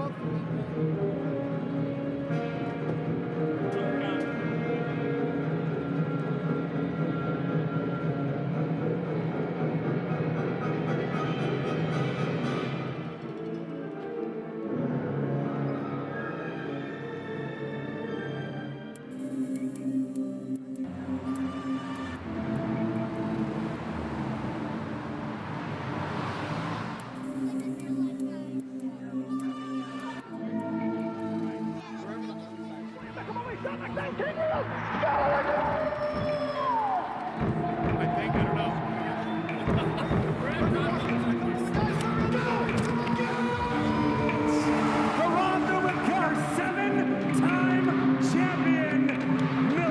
Seven-time champion,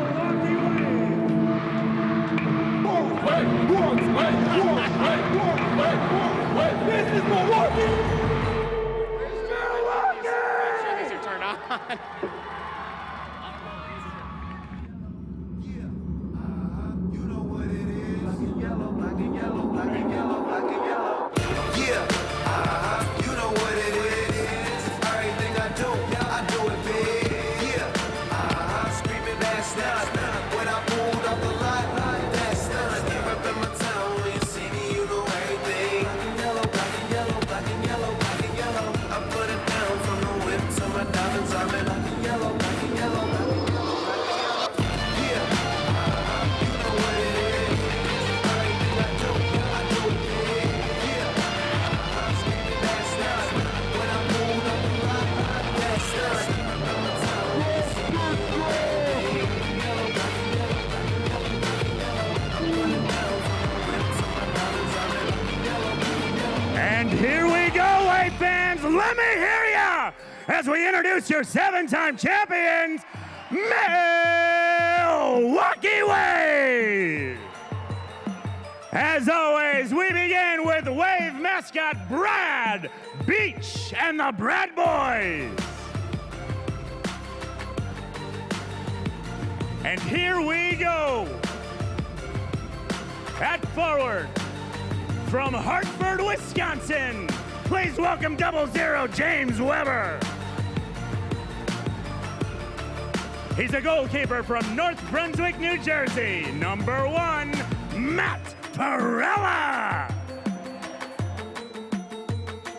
Milwaukee Wave. This is Milwaukee. These are turned on. And here we go, Wave fans. Let me hear ya as we introduce your seven-time champions, Milwaukee Wave. As always, we begin with Wave mascot Brad Beach and the Brad Boys. And here we go. At forward, from Hartford, Wisconsin, please welcome 00 James Weber. He's a goalkeeper from North Brunswick, New Jersey. Number 1, Matt Perella.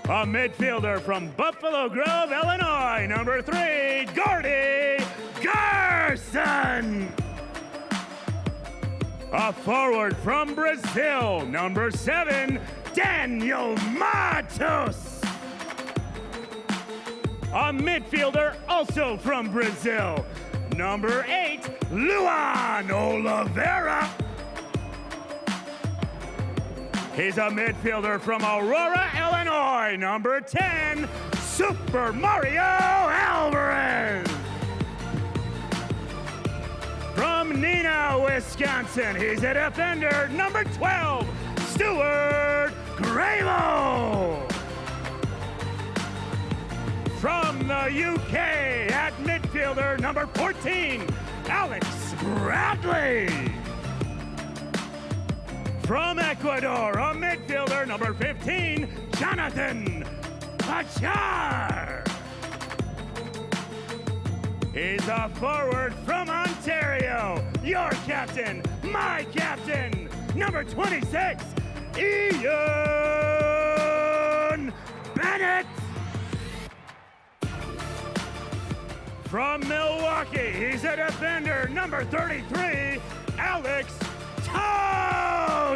A midfielder from Buffalo Grove, Illinois. Number 3, Gordy Garson. A forward from Brazil, number 7, Daniel Matos. A midfielder also from Brazil, number 8, Luan Oliveira. He's a midfielder from Aurora, Illinois, number 10, Super Mario Alvarez. From Neenah, Wisconsin, he's a defender, number 12, Stuart Gravo. From the UK, at midfielder, number 14, Alex Bradley. From Ecuador, a midfielder, number 15, Jonathan Pachar. He's a forward from Ontario, your captain, my captain, number 26, Ian Bennett. From Milwaukee, he's a defender, number 33, Alex Tozer.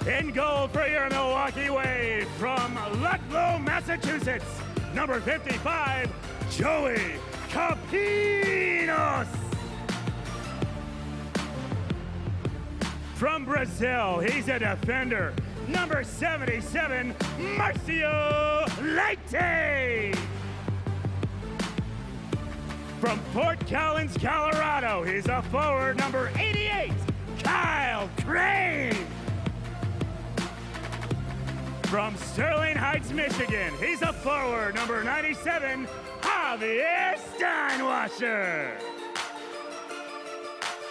In goal for your Milwaukee Wave, from Ludlow, Massachusetts, number 55, Joey Capinos. From Brazil, he's a defender, number 77, Marcio Leite. From Fort Collins, Colorado, he's a forward, number 88, Kyle Crane. From Sterling Heights, Michigan, he's a forward, number 97, Javier Steinwasser.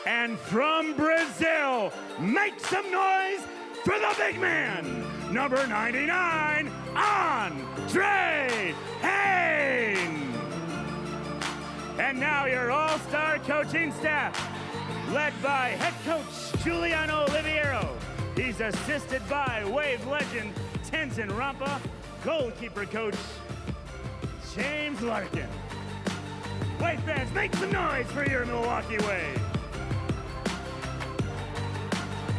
And from Brazil, make some noise, for the big man, number 99, Andre Hayne. And now your all-star coaching staff, led by head coach Giuliano Oliviero. He's assisted by Wave legend Tenzin Rampa, goalkeeper coach James Larkin. Wave fans, make some noise for your Milwaukee Wave.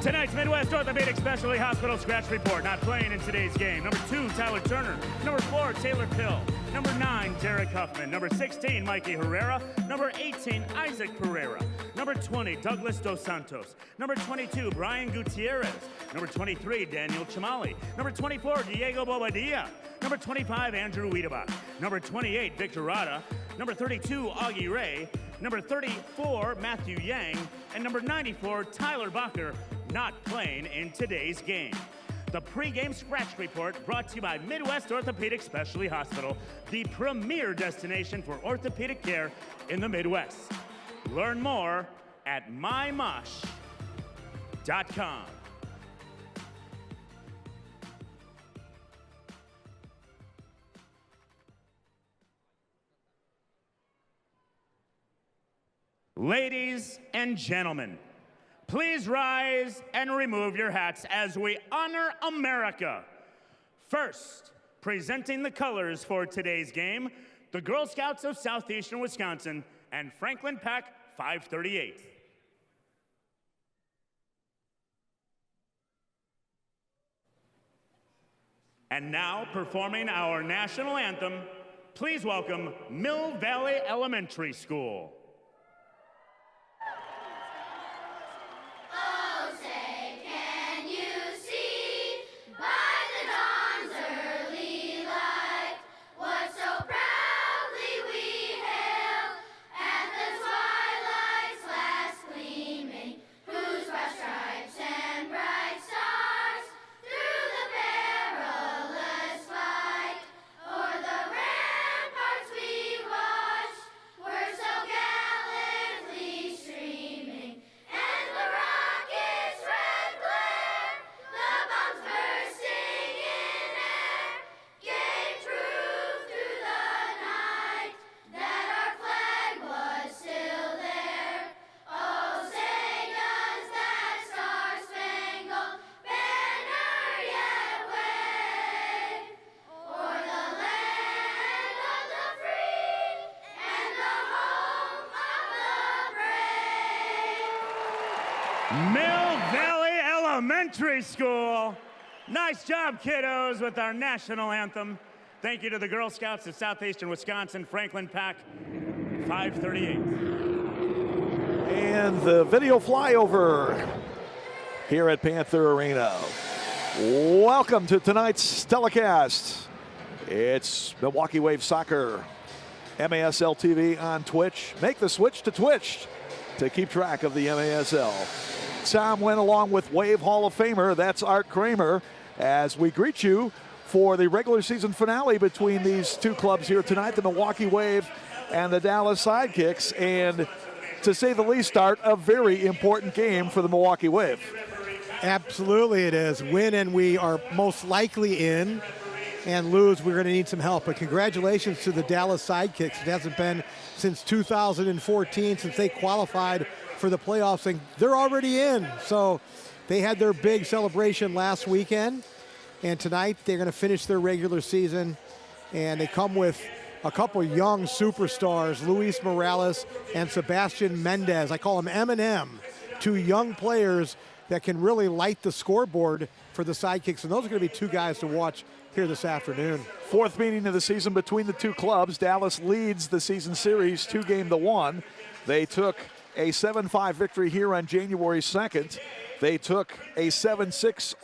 Tonight's Midwest Orthopedic Specialty Hospital Scratch Report, not playing in today's game. Number 2, Tyler Turner. Number 4, Taylor Pill. Number 9, Derek Huffman. Number 16, Mikey Herrera. Number 18, Isaac Pereira. Number 20, Douglas Dos Santos. Number 22, Brian Gutierrez. Number 23, Daniel Chamali. Number 24, Diego Bobadilla. Number 25, Andrew Wiedebach. Number 28, Victor Rada. Number 32, Augie Ray. Number 34, Matthew Yang. And number 94, Tyler Bacher, not playing in today's game. The pregame scratch report brought to you by Midwest Orthopedic Specialty Hospital, the premier destination for orthopedic care in the Midwest. Learn more at mymosh.com. Ladies and gentlemen, please rise and remove your hats as we honor America. First, presenting the colors for today's game, the Girl Scouts of Southeastern Wisconsin and Franklin Pack 538. And now, performing our national anthem, please welcome Mill Valley Elementary School. Mill Valley Elementary School. Nice job, kiddos, with our national anthem. Thank you to the Girl Scouts of Southeastern Wisconsin, Franklin Pack 538. And the video flyover here at Panther Arena. Welcome to tonight's telecast. It's Milwaukee Wave Soccer, MASL TV on Twitch. Make the switch to Twitch to keep track of the MASL. Tom went along with Wave Hall of Famer, that's Art Kramer, as we greet you for the regular season finale between these two clubs here tonight, the Milwaukee Wave and the Dallas Sidekicks. And to say the least, Art, a very important game for the Milwaukee Wave. Absolutely it is. Win and we are most likely in, and lose, we're going to need some help. But congratulations to the Dallas Sidekicks. It hasn't been since 2014 since they qualified for the playoffs, and they're already in. So they had their big celebration last weekend, and tonight they're going to finish their regular season, and they come with a couple young superstars, Luis Morales and Sebastian Mendez. I call them M&M, two young players that can really light the scoreboard for the Sidekicks, and those are going to be two guys to watch here this afternoon. Fourth meeting of the season between the two clubs. Dallas leads the season series 2-1. They took a 7-5 victory here on January 2nd. They took a 7-6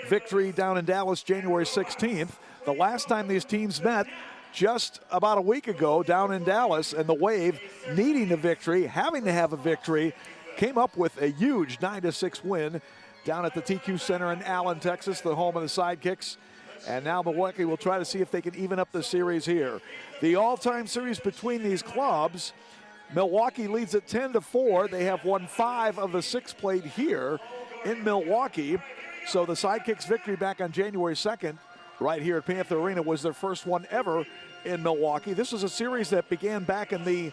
victory down in Dallas January 16th. The last time these teams met just about a week ago down in Dallas, and the Wave needing a victory, having to have a victory, came up with a huge 9-6 win down at the TQ Center in Allen, Texas, the home of the Sidekicks. And now Milwaukee will try to see if they can even up the series here. The all-time series between these clubs, Milwaukee leads at 10-4. They have won 5 of the 6 played here in Milwaukee. So the Sidekicks' victory back on January 2nd, right here at Panther Arena, was their first one ever in Milwaukee. This was a series that began back in the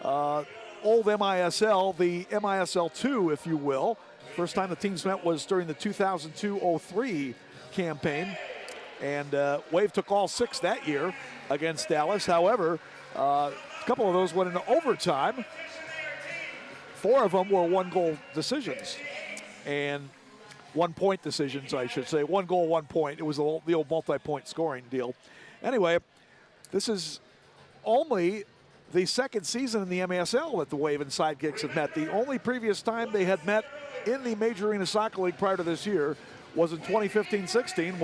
old MISL, the MISL 2, if you will. First time the teams met was during the 2002-03 campaign. And Wave took all 6 that year against Dallas. However, a couple of those went into overtime. 4 of them were 1-goal decisions. And 1-point decisions, I should say. 1 goal, 1 point. It was the old multi-point scoring deal. Anyway, this is only the second season in the MASL that the Wave and Sidekicks have met. The only previous time they had met in the Major Arena Soccer League prior to this year was in 2015-16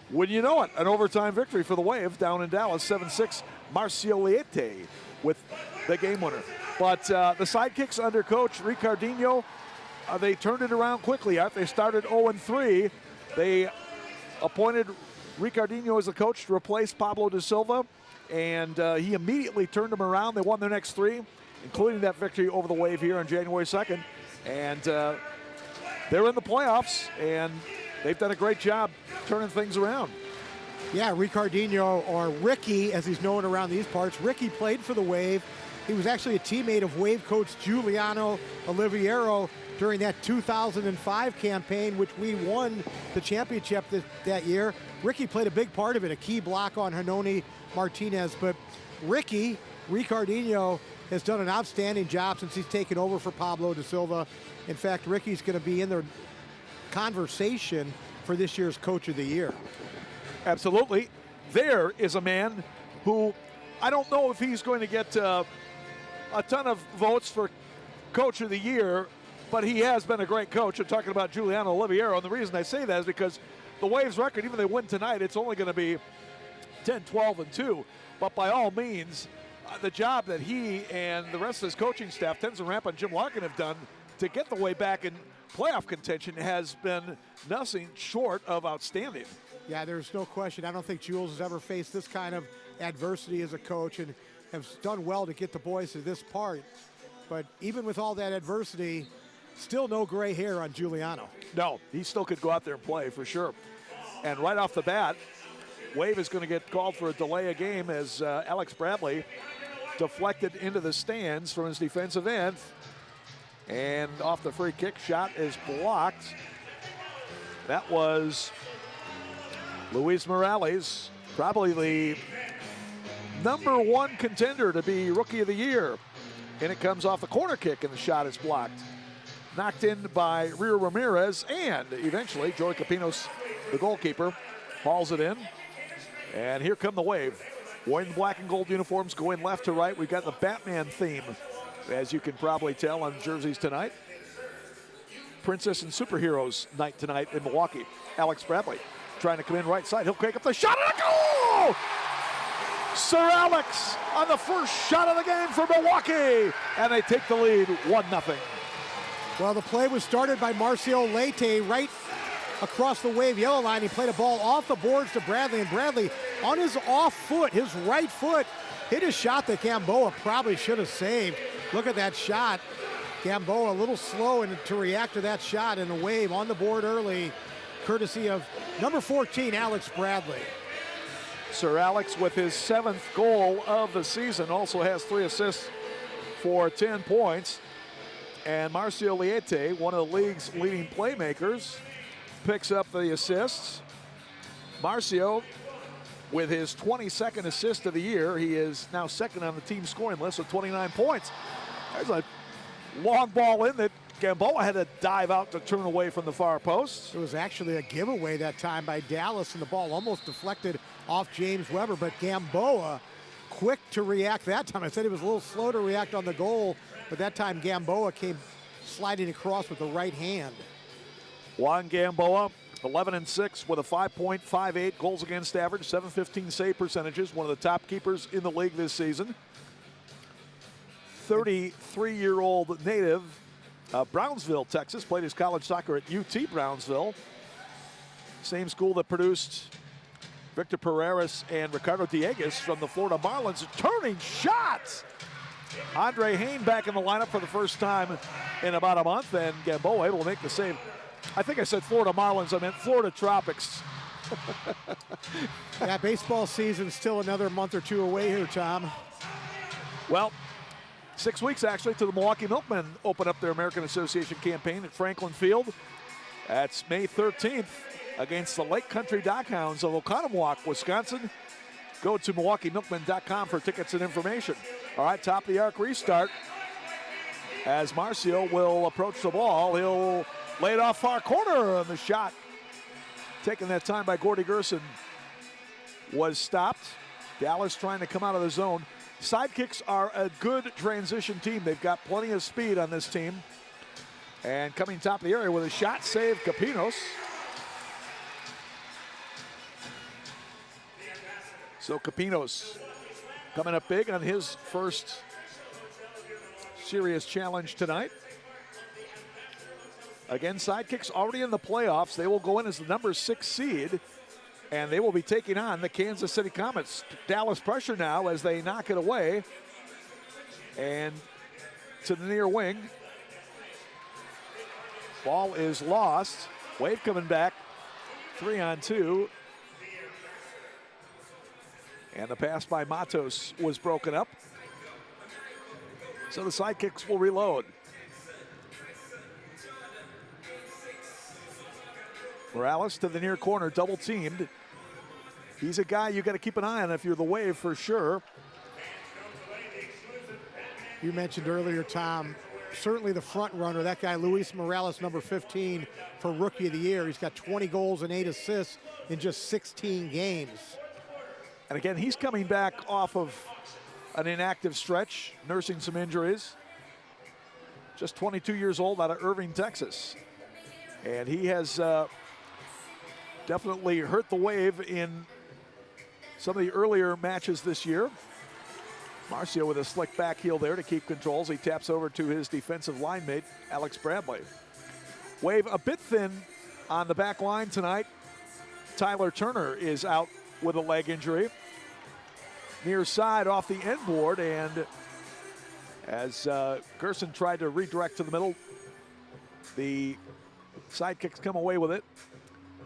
when you know it, an overtime victory for the Wave down in Dallas, 7-6, Marcioliete with the game winner. But the Sidekicks under coach Ricardinho, they turned it around quickly. They started 0-3. They appointed Ricardinho as the coach to replace Pablo da Silva, and he immediately turned them around. They won their next 3, including that victory over the Wave here on January 2nd. And they're in the playoffs, and they've done a great job turning things around. Yeah, Ricardinho, or Ricky, as he's known around these parts. Ricky played for the Wave. He was actually a teammate of Wave coach Giuliano Oliviero during that 2005 campaign, which we won the championship that year. Ricky played a big part of it, a key block on Hanoni Martinez. But Ricardinho has done an outstanding job since he's taken over for Pablo da Silva. In fact, Ricky's going to be in the conversation for this year's Coach of the Year. Absolutely. There is a man who I don't know if he's going to get a ton of votes for Coach of the Year, but he has been a great coach. I'm talking about Giuliano Oliviero, and the reason I say that is because the Waves record, even if they win tonight, it's only going to be 10-12-2. But by all means, the job that he and the rest of his coaching staff, Tenzin Rampa and Jim Larkin, have done to get the Wave back in playoff contention has been nothing short of outstanding. Yeah, there's no question. I don't think Jules has ever faced this kind of adversity as a coach and has done well to get the boys to this part. But even with all that adversity, still no gray hair on Giuliano. No, he still could go out there and play for sure. And right off the bat, Wave is going to get called for a delay of game as Alex Bradley deflected into the stands from his defensive end. And off the free kick, shot is blocked. That was Luis Morales, probably the #1 contender to be Rookie of the Year. And it comes off the corner kick, and the shot is blocked. Knocked in by Rio Ramirez, and eventually Joey Capinos, the goalkeeper, hauls it in. And here come the Wave. Wearing the black and gold uniforms, going left to right. We've got the Batman theme, as you can probably tell, on jerseys tonight. Princess and Superheroes night tonight in Milwaukee. Alex Bradley trying to come in right side. He'll crank up the shot and a goal! Sir Alex on the first shot of the game for Milwaukee. And they take the lead 1-0. Well, the play was started by Marcio Leite right across the Wave yellow line. He played a ball off the boards to Bradley, and Bradley on his off foot, his right foot, hit a shot that Gamboa probably should have saved. Look at that shot. Gamboa a little slow to react to that shot, and the Wave on the board early, courtesy of number 14, Alex Bradley. Sir Alex with his 7th goal of the season, also has 3 assists for 10 points. And Marcio Leite, one of the league's leading playmakers, picks up the assists. Marcio, with his 22nd assist of the year, he is now second on the team scoring list with 29 points. There's a long ball in that Gamboa had to dive out to turn away from the far post. It was actually a giveaway that time by Dallas, and the ball almost deflected off James Weber, but Gamboa quick to react that time. I said he was a little slow to react on the goal, but that time Gamboa came sliding across with the right hand. Juan Gamboa, 11-6 with a 5.58 goals against average, 715 save percentages, one of the top keepers in the league this season. 33-year-old native of Brownsville, Texas, played his college soccer at UT Brownsville. Same school that produced Victor Pereira and Ricardo Dieguez from the Florida Marlins. Turning shots! Andre Hain back in the lineup for the first time in about a month, and Gamboa able to make the save I think I said Florida Marlins. I meant Florida Tropics. Yeah, baseball season's still another month or two away here, Tom. Well, 6 weeks actually to the Milwaukee Milkmen open up their American Association campaign at Franklin Field. That's May 13th against the Lake Country Dockhounds of Oconomowoc, Wisconsin. Go to MilwaukeeMilkmen.com for tickets and information. All right, top of the arc restart. As Marcio will approach the ball, he'll lay it off far corner, and the shot taken that time by Gordy Gerson was stopped. Dallas trying to come out of the zone. Sidekicks are a good transition team. They've got plenty of speed on this team. And coming top of the area with a shot save, Capinos. So Capinos coming up big on his first serious challenge tonight. Again, Sidekicks already in the playoffs. They will go in as the number 6 seed, and they will be taking on the Kansas City Comets. Dallas pressure now as they knock it away. And to the near wing. Ball is lost. Wave coming back. 3-on-2. And the pass by Matos was broken up. So the Sidekicks will reload. Morales to the near corner, double teamed. He's a guy you got to keep an eye on if you're the Wave for sure. You mentioned earlier, Tom, certainly the front runner, that guy Luis Morales, number 15 for Rookie of the Year. He's got 20 goals and 8 assists in just 16 games. And again, he's coming back off of an inactive stretch, nursing some injuries. Just 22 years old out of Irving, Texas. And he has definitely hurt the Wave in some of the earlier matches this year. Marcio with a slick back heel there to keep controls. He taps over to his defensive line mate, Alex Bradley. Wave a bit thin on the back line tonight. Tyler Turner is out with a leg injury. Near side off the end board, and as Gerson tried to redirect to the middle, the Sidekicks come away with it.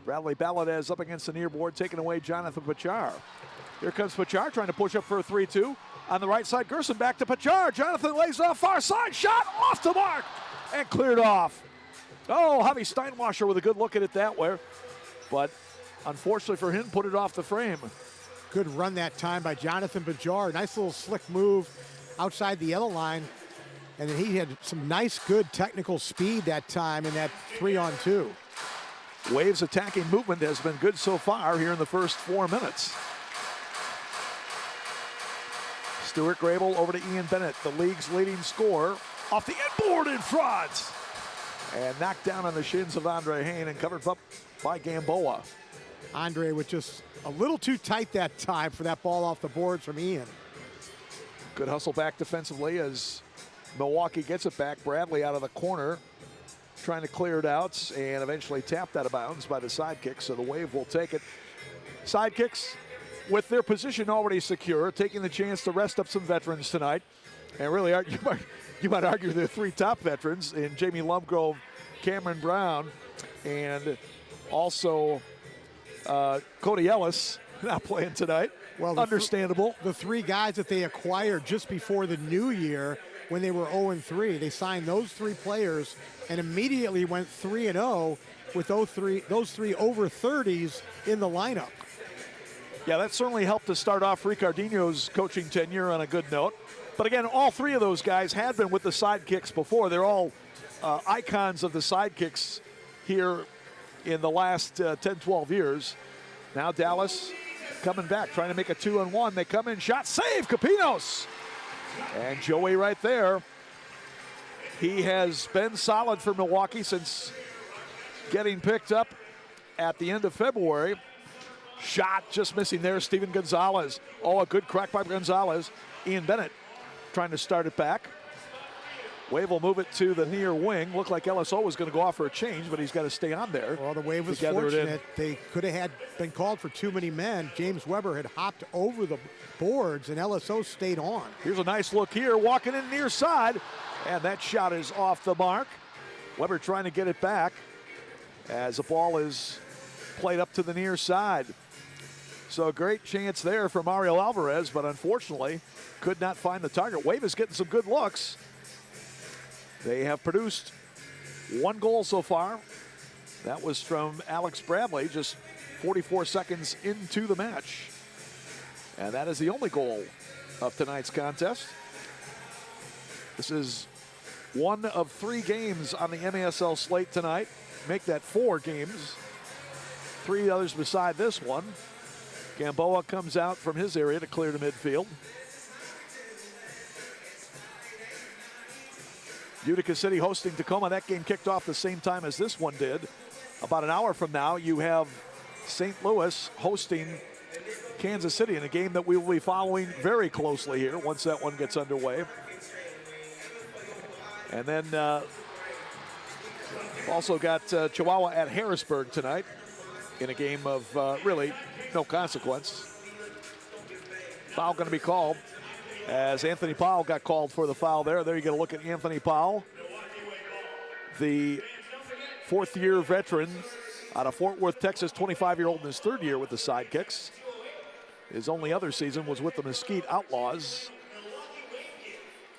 Bradley Balladez up against the near board, taking away Jonathan Pachar. Here comes Pachar trying to push up for a 3-2. On the right side, Gerson back to Pachar. Jonathan lays off far side, shot off the mark, and cleared off. Oh, Javi Steinwasser with a good look at it that way, but unfortunately for him, put it off the frame. Good run that time by Jonathan Pachar. Nice little slick move outside the yellow line. And then he had some nice, good technical speed that time in that 3-on-2. Wave's attacking movement has been good so far here in the first 4 minutes. Stuart Grable over to Ian Bennett, the league's leading scorer, off the end board in front. And knocked down on the shins of Andre Hain and covered up by Gamboa. Andre was just a little too tight that time for that ball off the boards from Ian. Good hustle back defensively as Milwaukee gets it back. Bradley out of the corner, trying to clear it out, and eventually tapped out of bounds by the Sidekicks, so the Wave will take it. Sidekicks, with their position already secure, taking the chance to rest up some veterans tonight. And really, you might argue they're 3 top veterans in Jamie Lovegrove, Cameron Brown, and also Cody Ellis not playing tonight. Well, understandable. The 3 guys that they acquired just before the new year when they were 0-3, they signed those 3 players and immediately went 3-0 with those three over 30s in the lineup. Yeah, that certainly helped to start off Ricardinho's coaching tenure on a good note. But again, all 3 of those guys had been with the Sidekicks before. They're all icons of the Sidekicks here in the last 10, 12 years. Now Dallas coming back, trying to make a 2-on-1. They come in, shot, save, Capinos. And Joey right there. He has been solid for Milwaukee since getting picked up at the end of February. Shot just missing there, Steven Gonzalez. Oh, a good crack by Gonzalez. Ian Bennett trying to start it back. Wave will move it to the near wing. Looked like LSO was going to go off for a change, but he's got to stay on there. Well, the Wave was fortunate. They could have been called for too many men. James Weber had hopped over the boards, and LSO stayed on. Here's a nice look here, walking in near side, and that shot is off the mark. Weber trying to get it back, as the ball is played up to the near side. So a great chance there for Mario Alvarez, but unfortunately could not find the target. Wave is getting some good looks. They have produced 1 goal so far. That was from Alex Bradley just 44 seconds into the match. And that is the only goal of tonight's contest. This is 1 of 3 games on the MASL slate tonight. Make that 4 games. 3 others beside this one. Gamboa comes out from his area to clear to midfield. Utica City hosting Tacoma. That game kicked off the same time as this one did. About an hour from now, you have St. Louis hosting Kansas City in a game that we will be following very closely here once that one gets underway. And then also got Chihuahua at Harrisburg tonight in a game of really no consequence. Foul going to be called as Anthony Powell got called for the foul there. There you get a look at Anthony Powell, the 4th-year veteran out of Fort Worth, Texas, 25-year-old in his 3rd year with the Sidekicks. His only other season was with the Mesquite Outlaws.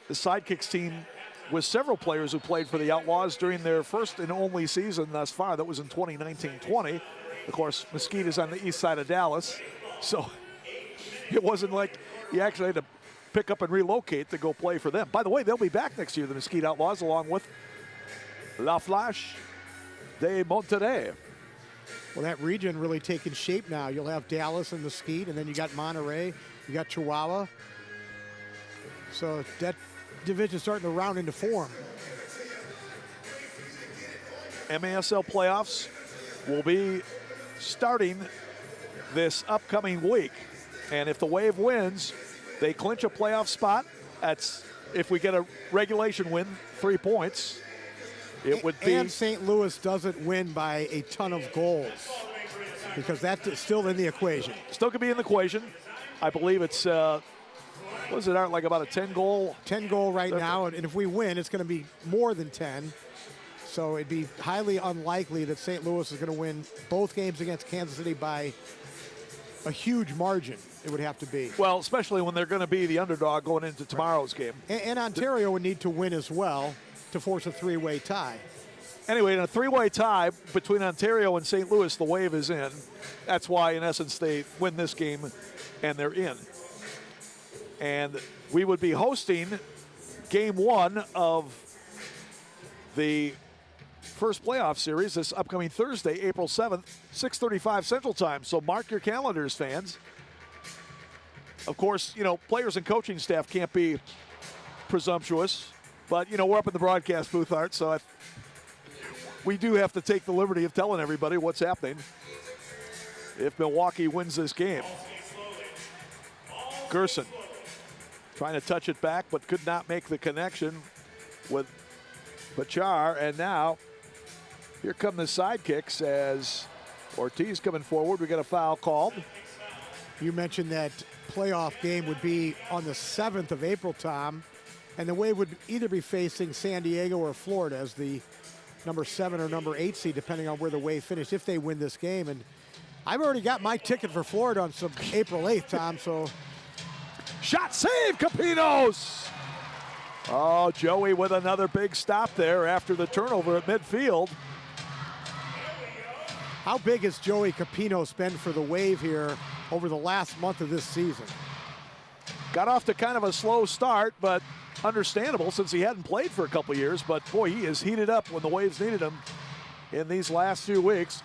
The Sidekicks team with several players who played for the Outlaws during their first and only season thus far. That was in 2019-20. Of course, Mesquite is on the east side of Dallas, so it wasn't like you actually had to pick up and relocate to go play for them. By the way, they'll be back next year, the Mesquite Outlaws, along with La Flash de Monterrey. Well, that region really taking shape now. You'll have Dallas and Mesquite, and then you got Monterey, you got Chihuahua. So that division's starting to round into form. MASL playoffs will be starting this upcoming week. And if the Wave wins, they clinch a playoff spot. That's if we get a regulation win, 3 points. It would be. And St. Louis doesn't win by a ton of goals because that's still in the equation. Still could be in the equation. I believe it's, what is it, Art, like about a 10-goal? 10-goal right now, and if we win, it's going to be more than 10. So it'd be highly unlikely that St. Louis is going to win both games against Kansas City by a huge margin, it would have to be. Well, especially when they're going to be the underdog going into tomorrow's game. And Ontario would need to win as well to force a 3-way tie. Anyway, in a 3-way tie between Ontario and St. Louis, the Wave is in. That's why, in essence, they win this game and they're in. And we would be hosting game 1 of the first playoff series this upcoming Thursday, April 7th, 6:35 Central Time. So mark your calendars, fans. Of course, you know, players and coaching staff can't be presumptuous, but, you know, we're up in the broadcast booth, Art, so we do have to take the liberty of telling everybody what's happening if Milwaukee wins this game. Gerson trying to touch it back, but could not make the connection with Bachar, and now here come the Sidekicks as Ortiz coming forward. We got a foul called. You mentioned that playoff game would be on the 7th of April, Tom, and the Wave would either be facing San Diego or Florida as the number 7 or number 8 seed, depending on where the Wave finish if they win this game. And I've already got my ticket for Florida on some April 8th, Tom, so. Shot save, Capinos! Oh, Joey with another big stop there after the turnover at midfield. How big has Joey Capinos been for the Wave here over the last month of this season? Got off to kind of a slow start, but understandable since he hadn't played for a couple years. But boy, he is heated up when the Waves needed him in these last few weeks.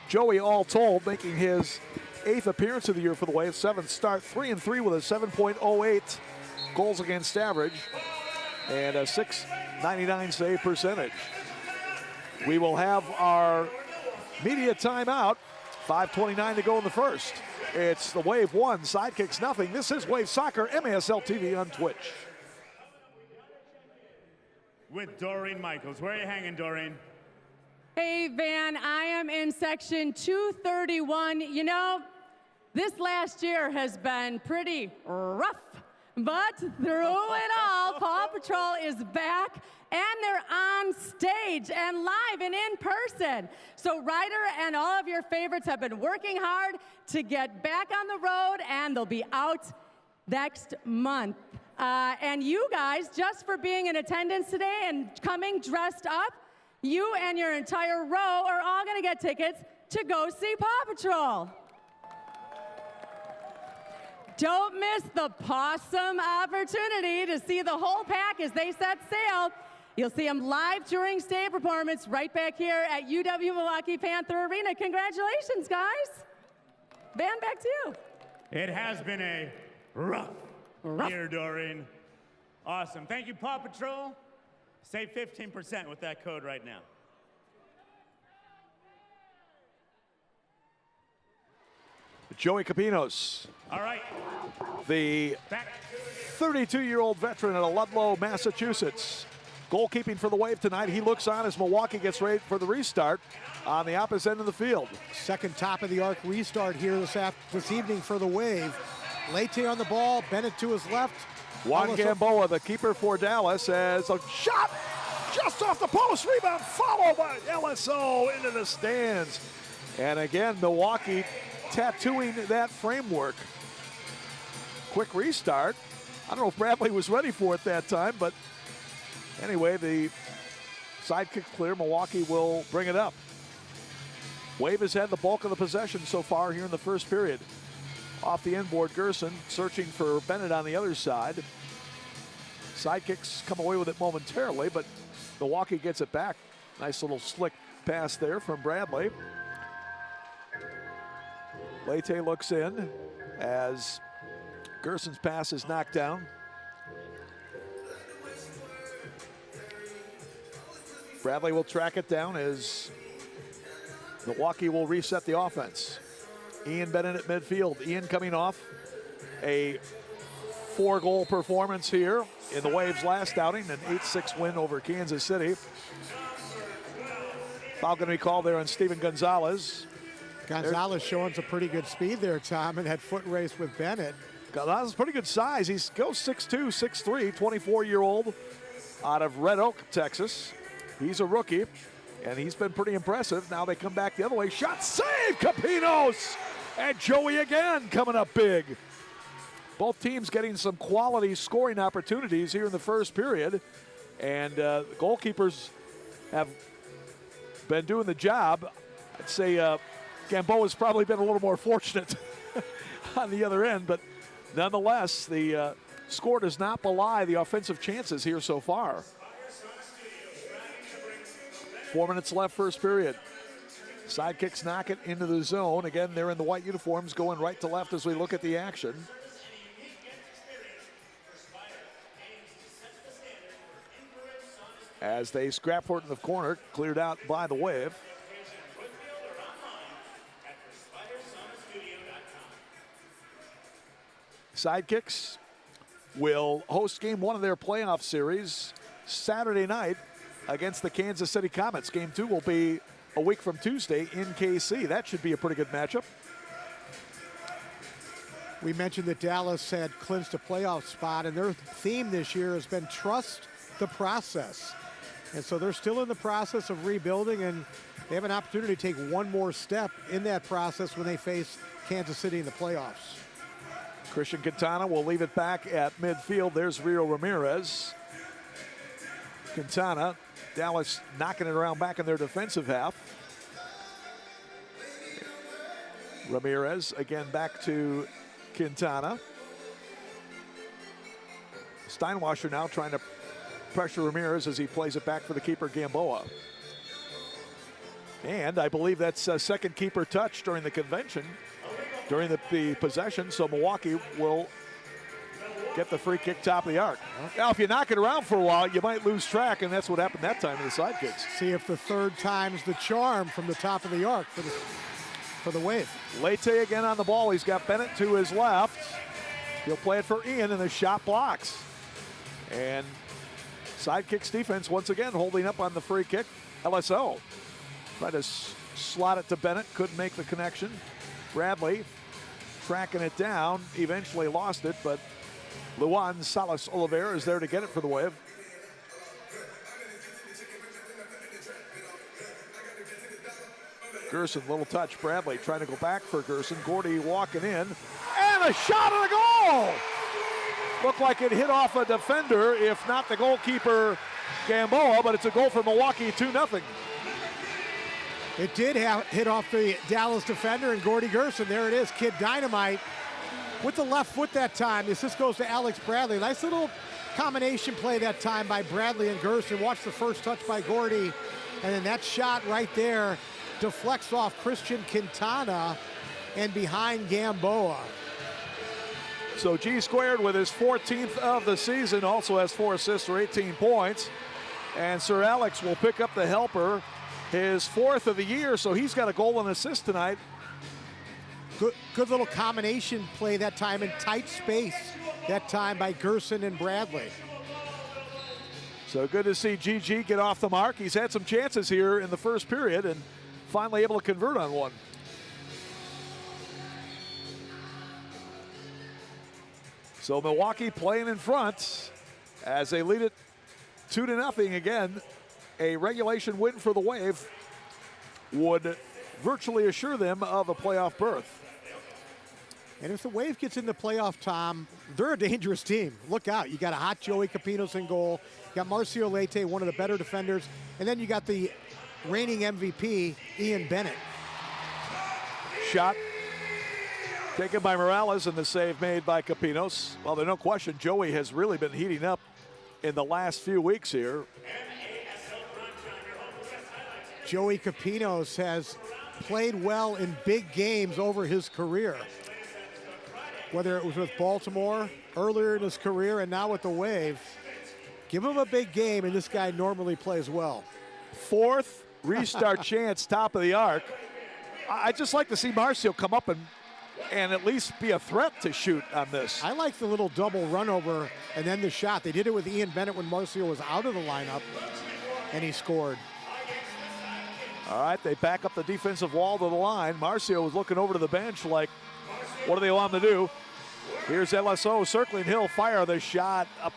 Joey, all told, making his 8th appearance of the year for the Waves, 7th start, 3-3 with a 7.08 goals against average and a .699 save percentage. We will have our media timeout. 5:29 to go in the first. It's the Wave 1, Sidekicks nothing. This is Wave Soccer, MASL TV on Twitch. With Doreen Michaels. Where are you hanging, Doreen? Hey, Van, I am in section 231. You know, this last year has been pretty rough But through it all, Paw Patrol is back, and they're on stage and live and in person. So Ryder and all of your favorites have been working hard to get back on the road, and they'll be out next month. And you guys, just for being in attendance today and coming dressed up, you and your entire row are all going to get tickets to go see Paw Patrol. Don't miss the Pawsome opportunity to see the whole pack as they set sail. You'll see them live during stage performance right back here at UW Milwaukee Panther Arena. Congratulations, guys. Van, back to you. It has been a rough year, Doreen. Awesome. Thank you, Paw Patrol. Save 15% with that code right now. Joey Capinos, All right. the Back. 32-year-old veteran out of Ludlow, Massachusetts. Goalkeeping for the Wave tonight. He looks on as Milwaukee gets ready for the restart on the opposite end of the field. Second top of the arc restart here this evening for the Wave. Leite on the ball, Bennett to his left. Juan Gamboa, the keeper for Dallas, has a shot just off the post. Rebound followed by LSO into the stands. And again, Milwaukee tattooing that framework. Quick restart. I don't know if Bradley was ready for it that time, but anyway, the sidekick clear. Milwaukee will bring it up. Wave has had the bulk of the possession so far here in the first period. Off the inboard, Gerson searching for Bennett on the other side. Sidekicks come away with it momentarily, but Milwaukee gets it back. Nice little slick pass there from Bradley. Leite looks in as Gerson's pass is knocked down. Bradley will track it down as Milwaukee will reset the offense. Ian Bennett at midfield. Ian coming off a 4-goal performance here in the Waves' last outing, an 8-6 win over Kansas City. Foul going to be called there on Steven Gonzalez. Gonzalez showing some pretty good speed there, Tom, and had foot race with Bennett. Gonzalez is pretty good size. He goes 6'2", 6'3", 24-year-old out of Red Oak, Texas. He's a rookie, and he's been pretty impressive. Now they come back the other way. Shot save, Capinos! And Joey again coming up big. Both teams getting some quality scoring opportunities here in the first period. And the goalkeepers have been doing the job. I'd say Gamboa's probably been a little more fortunate on the other end. But nonetheless, the score does not belie the offensive chances here so far. 4 minutes left, first period. Sidekicks knock it into the zone. Again, they're in the white uniforms going right to left as we look at the action. As they scrap for it in the corner, cleared out by the Wave. Sidekicks will host game 1 of their playoff series Saturday night against the Kansas City Comets. Game 2 will be a week from Tuesday in KC. That should be a pretty good matchup. We mentioned that Dallas had clinched a playoff spot, and their theme this year has been trust the process. And so they're still in the process of rebuilding, and they have an opportunity to take one more step in that process when they face Kansas City in the playoffs. Christian Quintana will leave it back at midfield. There's Rio Ramirez. Quintana, Dallas knocking it around back in their defensive half. Ramirez again back to Quintana. Steinwasser now trying to pressure Ramirez as he plays it back for the keeper Gamboa. And I believe that's a second keeper touch during the convention, during the possession, so Milwaukee will get the free kick top of the arc. Now, if you knock it around for a while, you might lose track, and that's what happened that time in the Sidekicks. See if the third time's the charm from the top of the arc for the Wave. Leite again on the ball. He's got Bennett to his left. He'll play it for Ian, and the shot blocks. And Sidekicks defense once again holding up on the free kick. LSO tried to slot it to Bennett, couldn't make the connection. Bradley tracking it down, eventually lost it, but Luan Salas Oliveira is there to get it for the Wave. Gerson, little touch. Bradley trying to go back for Gerson. Gordy walking in. And a shot and a goal! Looked like it hit off a defender, if not the goalkeeper, Gamboa, but it's a goal for Milwaukee, 2-0. It did hit off the Dallas defender and Gordy Gerson. There it is, Kid Dynamite with the left foot that time. The assist goes to Alex Bradley. Nice little combination play that time by Bradley and Gerson. Watch the first touch by Gordy, and then that shot right there deflects off Christian Quintana and behind Gamboa. So G squared with his 14th of the season, also has 4 assists for 18 points. And Sir Alex will pick up the helper, his 4th of the year, so he's got a goal and assist tonight. Good little combination play that time in tight space that time by Gerson and Bradley. So good to see GG get off the mark. He's had some chances here in the first period and finally able to convert on one. So Milwaukee playing in front as they lead it 2-0 again. A regulation win for the Wave would virtually assure them of a playoff berth. And if the Wave gets in the playoff, Tom, they're a dangerous team. Look out. You got a hot Joey Capinos in goal. You got Marcio Leite, one of the better defenders. And then you got the reigning MVP, Ian Bennett. Shot taken by Morales and the save made by Capinos. Well, there's no question Joey has really been heating up in the last few weeks here. Joey Capinos has played well in big games over his career. Whether it was with Baltimore earlier in his career and now with the Wave, give him a big game and this guy normally plays well. 4th restart chance, top of the arc. I'd just like to see Marcio come up and at least be a threat to shoot on this. I like the little double run over and then the shot. They did it with Ian Bennett when Marcio was out of the lineup and he scored. All right, they back up the defensive wall to the line. Marcio was looking over to the bench like, what do they want him to do? Here's LSO circling. He'll fire the shot up.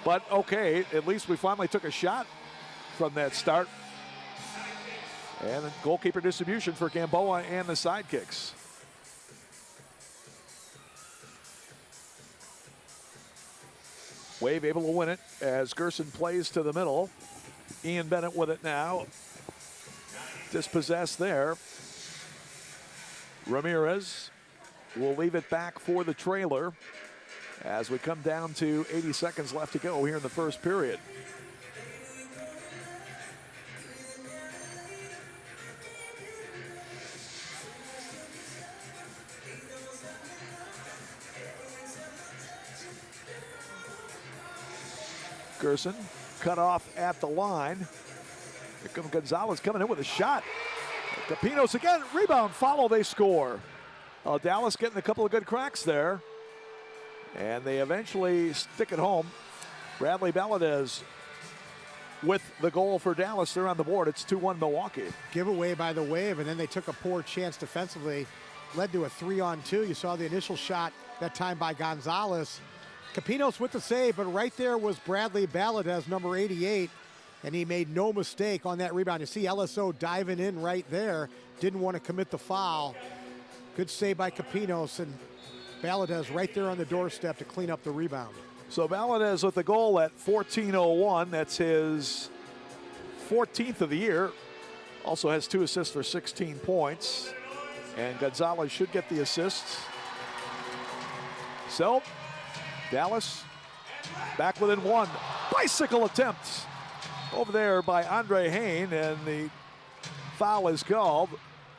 But okay, at least we finally took a shot from that start. And a goalkeeper distribution for Gamboa and the Sidekicks. Wave able to win it as Gerson plays to the middle. Ian Bennett with it now. Dispossessed there. Ramirez will leave it back for the trailer as we come down to 80 seconds left to go here in the first period. Gerson cut off at the line. Here comes Gonzalez coming in with a shot. Capinos again, rebound, follow, they score. Dallas getting a couple of good cracks there. And they eventually stick it home. Bradley Valadez with the goal for Dallas. They're on the board. It's 2-1 Milwaukee. Giveaway by the Wave, and then they took a poor chance defensively. Led to a 3-on-2. You saw the initial shot that time by Gonzalez. Capinos with the save, but right there was Bradley Valadez, number 88. And he made no mistake on that rebound. You see LSO diving in right there. Didn't want to commit the foul. Good save by Capinos, and Valadez right there on the doorstep to clean up the rebound. So Valadez with the goal at 14:01. That's his 14th of the year. Also has 2 assists for 16 points. And Gonzalez should get the assists. So Dallas back within 1. Bicycle attempt over there by Andre Hain, and the foul is called.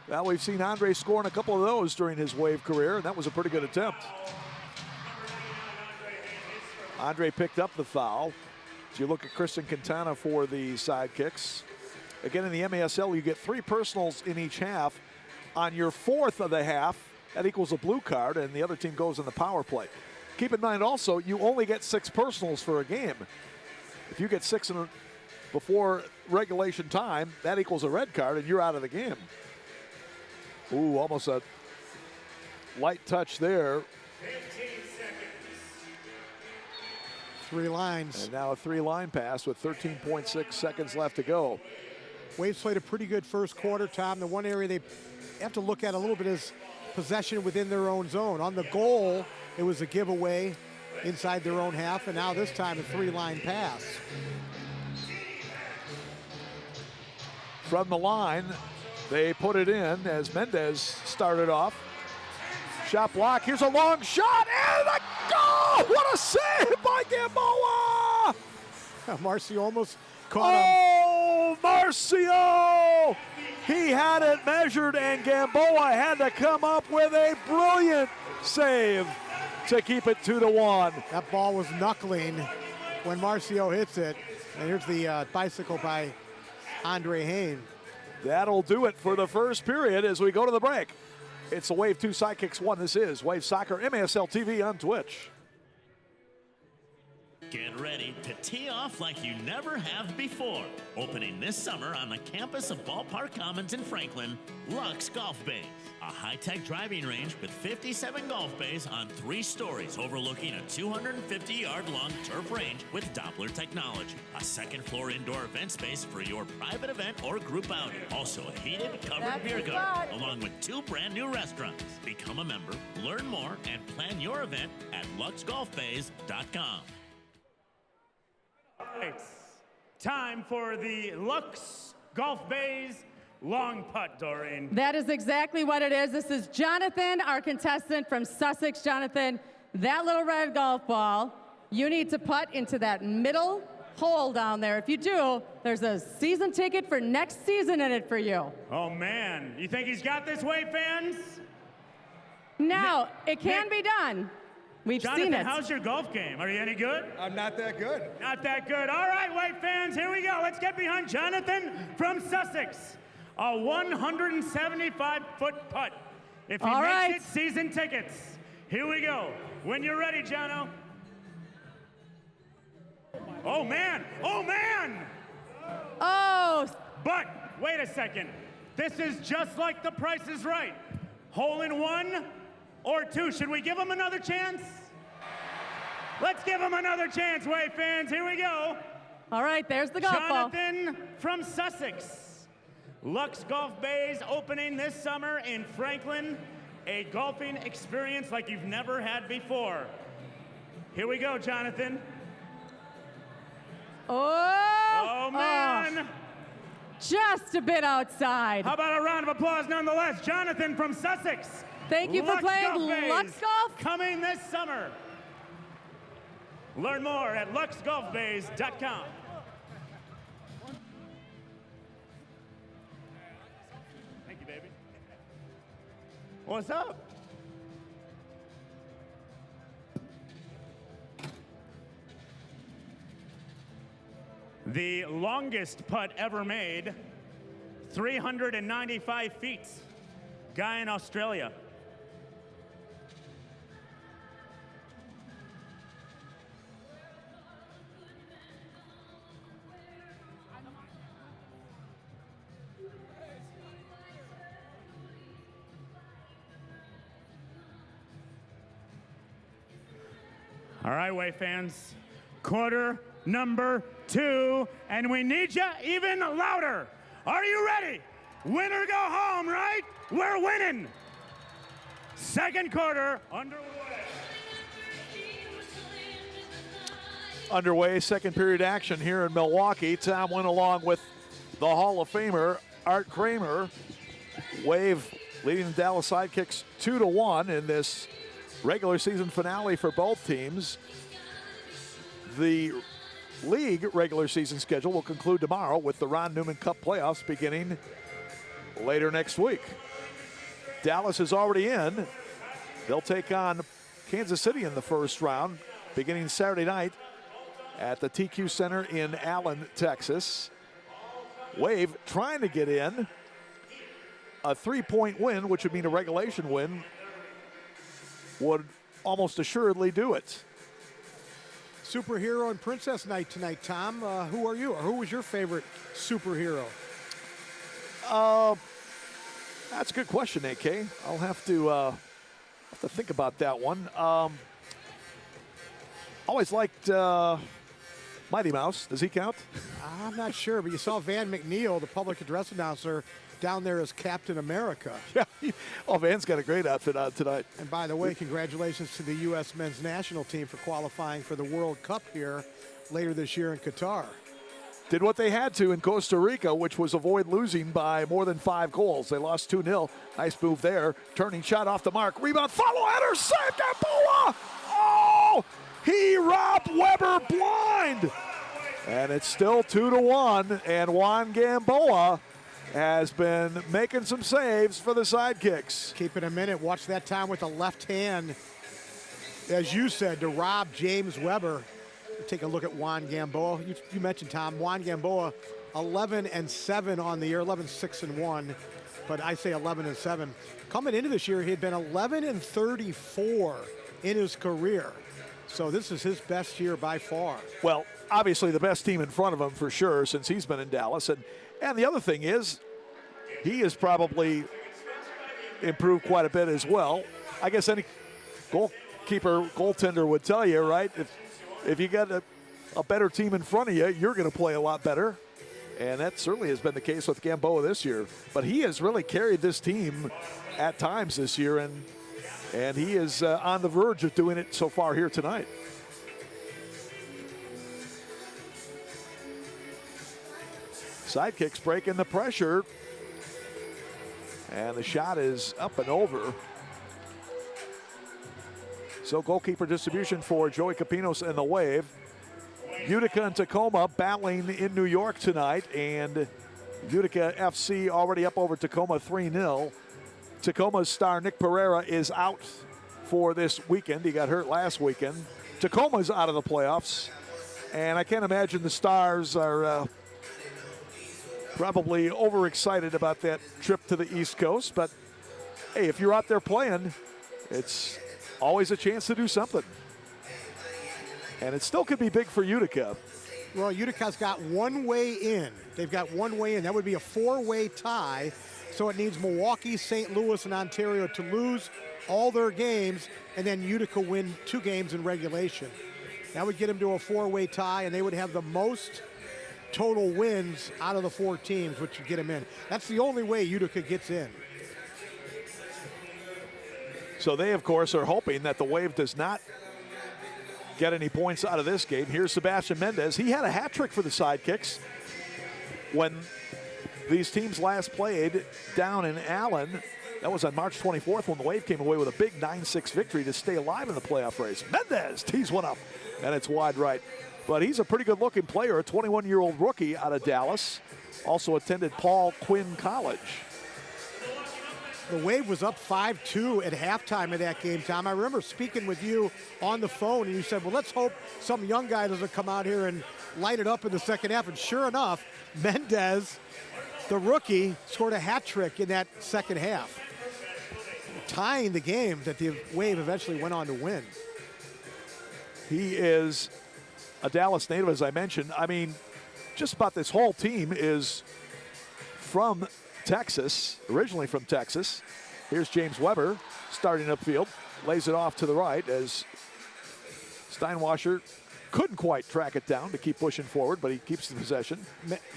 Well, we've seen Andre scoring a couple of those during his Wave career, and that was a pretty good attempt. Andre picked up the foul. As you look at Christian Quintana for the Sidekicks. Again, in the MASL, you get 3 personals in each half. On your 4th of the half, that equals a blue card, and the other team goes in the power play. Keep in mind also, you only get 6 personals for a game. If you get 6 before regulation time, that equals a red card, and you're out of the game. Ooh, almost a light touch there. 3 lines. And now a 3-line pass with 13.6 seconds left to go. Waves played a pretty good first quarter, Tom. The one area they have to look at a little bit is possession within their own zone. On the goal, it was a giveaway inside their own half, and now this time a 3-line pass. From the line, they put it in as Mendez started off. Shot block, here's a long shot, and a goal! What a save by Gamboa! Marcio almost caught him. Oh, Marcio! He had it measured, and Gamboa had to come up with a brilliant save to keep it 2-1. That ball was knuckling when Marcio hits it. And here's the bicycle by Andre Hayne. That'll do it for the first period as we go to the break. It's the Wave 2 Sidekicks 1. This is Wave Soccer, MASL TV on Twitch. Get ready to tee off like you never have before. Opening this summer on the campus of Ballpark Commons in Franklin, Lux Golf Bays. A high-tech driving range with 57 golf bays on 3 stories overlooking a 250-yard-long turf range with Doppler technology. A second-floor indoor event space for your private event or group outing. Also a heated, covered beer garden, along with 2 brand-new restaurants. Become a member, learn more, and plan your event at luxgolfbays.com. It's time for the Lux Golf Bays long putt, Doreen. That is exactly what it is. This is Jonathan, our contestant from Sussex. Jonathan, that little red golf ball, you need to putt into that middle hole down there. If you do, there's a season ticket for next season in it for you. Oh, man. You think he's got this way, fans? No, it can be done. We've Jonathan, seen it. how's your golf game? Are you any good? I'm not that good. Not that good. All right, Wave fans, here we go. Let's get behind Jonathan from Sussex. A 175-foot putt. If he makes it, season tickets. Here we go. When you're ready, Jono. Oh, man. Oh, man. Oh. But wait a second. This is just like The Price is Right. Hole in 1 or 2. Should we give him another chance? Let's give him another chance, Wave fans. Here we go. All right, there's the golf ball. Jonathan from Sussex. Lux Golf Bays opening this summer in Franklin. A golfing experience like you've never had before. Here we go, Jonathan. Oh, man. Just a bit outside. How about a round of applause nonetheless? Jonathan from Sussex. Thank you for playing Lux Golf. Coming this summer. Learn more at luxgolfbays.com. Thank you, baby. What's up? The longest putt ever made, 395 feet. Guy in Australia. All right, Wave fans, quarter number 2, and we need you even louder. Are you ready? Win or go home, right? We're winning. Second quarter Underway, second period action here in Milwaukee. Tom went along with the Hall of Famer, Art Kramer. Wave leading the Dallas Sidekicks 2-1 in this regular season finale for both teams. The league regular season schedule will conclude tomorrow with the Ron Newman Cup playoffs beginning later next week. Dallas is already in. They'll take on Kansas City in the first round beginning Saturday night at the TQ Center in Allen, Texas. Wave trying to get in. A 3-point win, which would mean a regulation win, would almost assuredly do it. Superhero and Princess Night tonight, Tom. Who are you, or who was your favorite superhero? That's a good question, AK. I'll have to think about that one. Always liked Mighty Mouse. Does he count? I'm not sure, but you saw Van McNeil, the public address announcer, down there as Captain America. Yeah. Oh, Van's got a great outfit on tonight. And by the way, congratulations to the U.S. men's national team for qualifying for the World Cup here later this year in Qatar. Did what they had to in Costa Rica, which was avoid losing by more than 5 goals. They lost 2-0. Nice move there. Turning shot off the mark. Rebound, follow header, save Gamboa! Oh! He robbed Weber blind! And it's still 2-1, and Juan Gamboa has been making some saves for the Sidekicks. Keep it a minute. Watch that time with the left hand, as you said, to rob James Weber. Take a look at Juan Gamboa. You mentioned, Tom, Juan Gamboa, 11-7 on the year, 11-6-1, but I say 11-7. Coming into this year, he had been 11-34 in his career. So this is his best year by far. Well, obviously the best team in front of him for sure since he's been in Dallas. And the other thing is, he has probably improved quite a bit as well. I guess any goaltender would tell you, right? If you got a better team in front of you, you're going to play a lot better. And that certainly has been the case with Gamboa this year. But he has really carried this team at times this year, and he is on the verge of doing it so far here tonight. Sidekicks breaking the pressure. And the shot is up and over. So goalkeeper distribution for Joey Capinos and the Wave. Utica and Tacoma battling in New York tonight, and Utica FC already up over Tacoma 3-0. Tacoma's star Nick Pereira is out for this weekend. He got hurt last weekend. Tacoma's out of the playoffs, and I can't imagine the Stars are probably overexcited about that trip to the East Coast, but hey, if you're out there playing, it's always a chance to do something. And it still could be big for Utica. Well, Utica's got one way in. They've got one way in. That would be a 4-way tie. So it needs Milwaukee, St. Louis, and Ontario to lose all their games, and then Utica win 2 games in regulation. That would get them to a 4-way tie, and they would have the most total wins out of the 4 teams, which would get them in. That's the only way Utica gets in. So they, of course, are hoping that the Wave does not get any points out of this game. Here's Sebastian Mendez. He had a hat trick for the Sidekicks when these teams last played down in Allen. That was on March 24th when the Wave came away with a big 9-6 victory to stay alive in the playoff race. Mendez tees one up, and it's wide right. But he's a pretty good-looking player, a 21-year-old rookie out of Dallas. Also attended Paul Quinn College. The Wave was up 5-2 at halftime of that game, Tom. I remember speaking with you on the phone, and you said, well, let's hope some young guy doesn't come out here and light it up in the second half. And sure enough, Mendez, the rookie, scored a hat trick in that second half, tying the game that the Wave eventually went on to win. He is a Dallas native, as I mentioned. I mean, just about this whole team is from Texas, originally from Texas. Here's James Weber starting upfield, lays it off to the right as Steinwasser couldn't quite track it down to keep pushing forward, but he keeps the possession.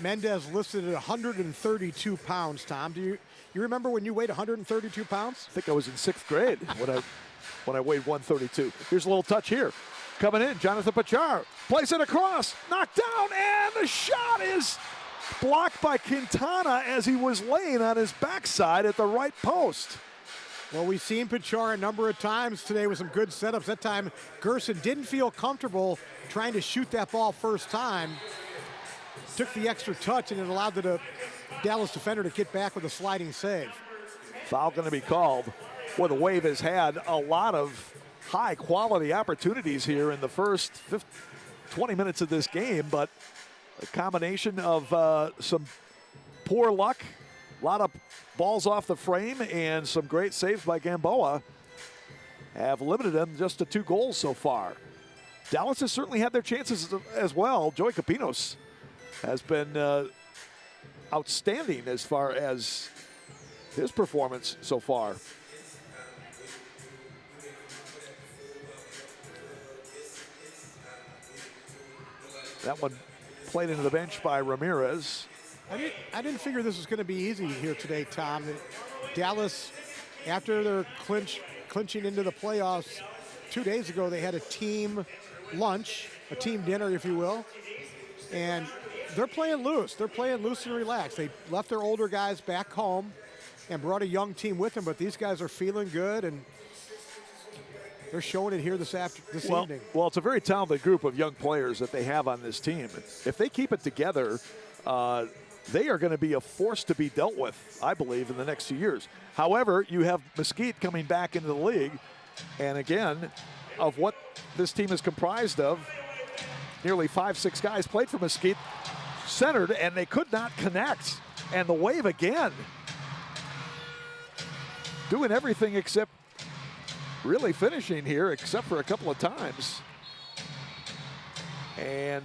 Mendez listed at 132 pounds, Tom. Do you remember when you weighed 132 pounds? I think I was in 6th grade when I weighed 132. Here's a little touch here. Coming in, Jonathan Pachar plays it across, knocked down, and the shot is blocked by Quintana as he was laying on his backside at the right post. Well, we've seen Pachar a number of times today with some good setups. That time, Gerson didn't feel comfortable trying to shoot that ball first time. Took the extra touch, and it allowed the Dallas defender to get back with a sliding save. Foul going to be called. Boy, the Wave has had a lot of high-quality opportunities here in the first 20 minutes of this game, but a combination of some poor luck, a lot of balls off the frame, and some great saves by Gamboa have limited them just to 2 goals so far. Dallas has certainly had their chances as well. Joey Capinos has been outstanding as far as his performance so far. That one played into the bench by Ramirez. I didn't figure this was going to be easy here today, Tom. Dallas, after their clinching into the playoffs 2 days ago, they had a team lunch, a team dinner, if you will, and they're playing loose. They're playing loose and relaxed. They left their older guys back home and brought a young team with them, but these guys are feeling good, and they're showing it here this evening. Well, it's a very talented group of young players that they have on this team. If they keep it together, they are going to be a force to be dealt with, I believe, in the next few years. However, you have Mesquite coming back into the league, and again, of what this team is comprised of, nearly 5-6 guys played for Mesquite, centered, and they could not connect. And the Wave again, doing everything except really finishing here, except for a couple of times. And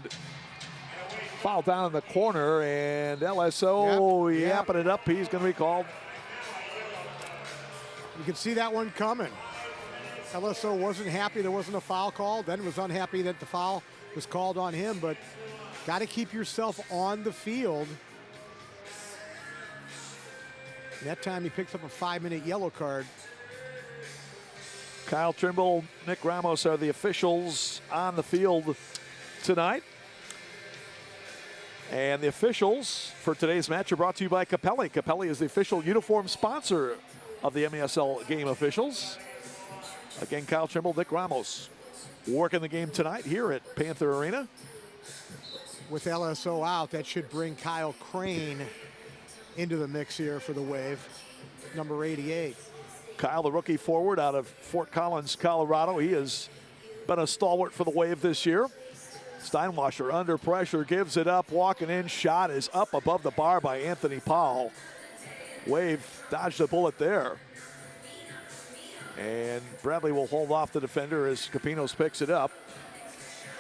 foul down in the corner, and LSO yapping it up. He's going to be called. You can see that one coming. LSO wasn't happy there wasn't a foul call, then was unhappy that the foul was called on him, but got to keep yourself on the field. And that time he picks up a 5-minute yellow card. Kyle Trimble, Nick Ramos are the officials on the field tonight. And the officials for today's match are brought to you by Capelli. Capelli is the official uniform sponsor of the MASL game officials. Again, Kyle Trimble, Nick Ramos working the game tonight here at Panther Arena. With LSO out, that should bring Kyle Crane into the mix here for the Wave, number 88. Kyle, the rookie forward out of Fort Collins, Colorado. He has been a stalwart for the Wave this year. Steinwasser under pressure, gives it up, walking in, shot is up above the bar by Anthony Powell. Wave dodged a bullet there. And Bradley will hold off the defender as Capinos picks it up.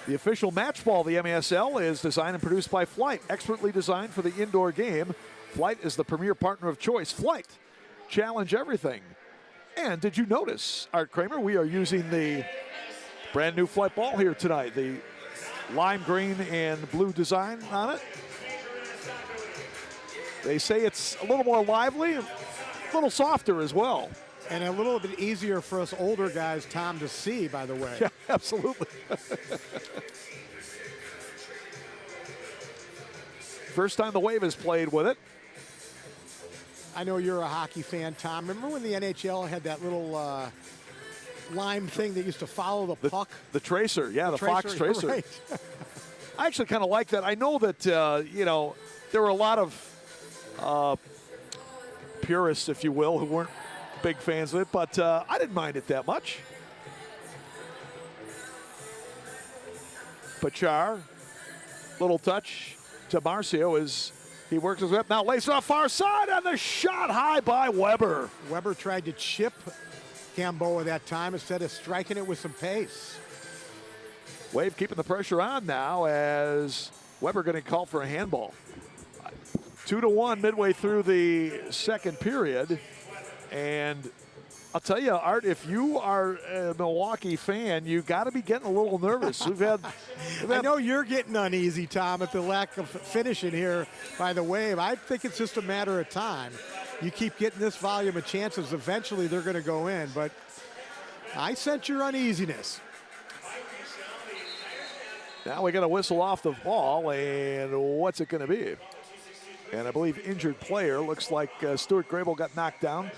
The official match ball of the MASL is designed and produced by Flight, expertly designed for the indoor game. Flight is the premier partner of choice. Flight, challenge everything. And did you notice, Art Kramer, we are using the brand new Flight ball here tonight. The lime green and blue design on it. They say it's a little more lively, a little softer as well. And a little bit easier for us older guys, Tom, to see, by the way. Yeah, absolutely. First time the Wave has played with it. I know you're a hockey fan, Tom. Remember when the NHL had that little lime thing that used to follow the puck? The tracer, yeah, the Fox tracer. Right. I actually kind of like that. I know that, there were a lot of purists, if you will, who weren't big fans of it, but I didn't mind it that much. Pachar, little touch to Marcio as he works his way up. Now lays it off far side, and the shot high by Weber. Weber tried to chip Gamboa that time instead of striking it with some pace. Wave keeping the pressure on now as Weber going to call for a handball. 2-1 midway through the second period. And I'll tell you, Art, if you are a Milwaukee fan, you got to be getting a little nervous. We've had I know you're getting uneasy, Tom, at the lack of finishing here by the Wave. I think it's just a matter of time. You keep getting this volume of chances, eventually they're going to go in. But I sense your uneasiness. Now we got to whistle off the ball, and what's it going to be? And I believe injured player. Looks like Stuart Grable got knocked down.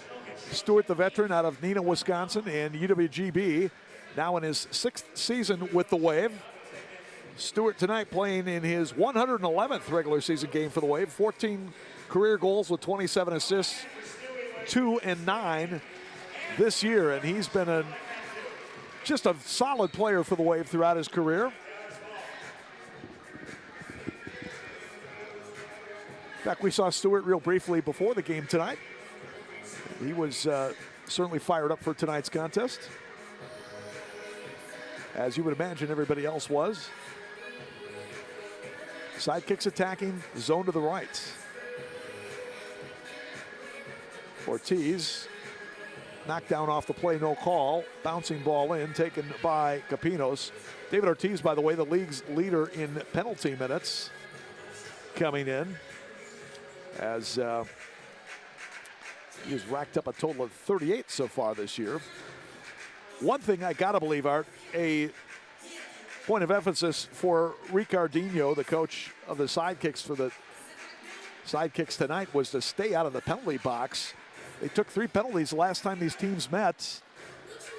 Stuart, the veteran out of Neenah, Wisconsin, and UWGB, now in his 6th season with the Wave. Stuart tonight playing in his 111th regular season game for the Wave. 14 career goals with 27 assists, 2 and 9 this year. And he's been just a solid player for the Wave throughout his career. In fact, we saw Stuart real briefly before the game tonight. He was certainly fired up for tonight's contest, as you would imagine everybody else was. Sidekicks attacking, zone to the right. Ortiz Knockdown off the play, no call. Bouncing ball in, taken by Capinos. David Ortiz, by the way, the league's leader in penalty minutes, coming in as he's racked up a total of 38 so far this year. One thing I gotta believe, Art, a point of emphasis for Ricardinho, the coach of the Sidekicks for the Sidekicks tonight, was to stay out of the penalty box. They took 3 penalties the last time these teams met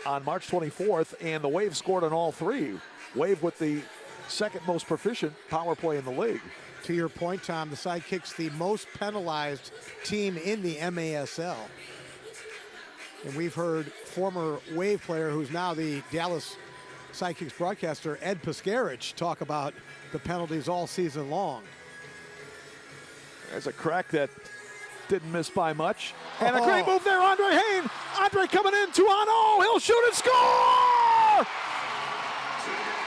on March 24th, and the Wave scored on all 3. Wave with the second most proficient power play in the league. To your point, Tom, the Sidekicks, the most penalized team in the MASL. And we've heard former Wave player, who's now the Dallas Sidekicks broadcaster, Ed Piscarich, talk about the penalties all season long. There's a crack that didn't miss by much. And a great move there, Andre Hayne. Andre coming in, 2-on-0. He'll shoot and score!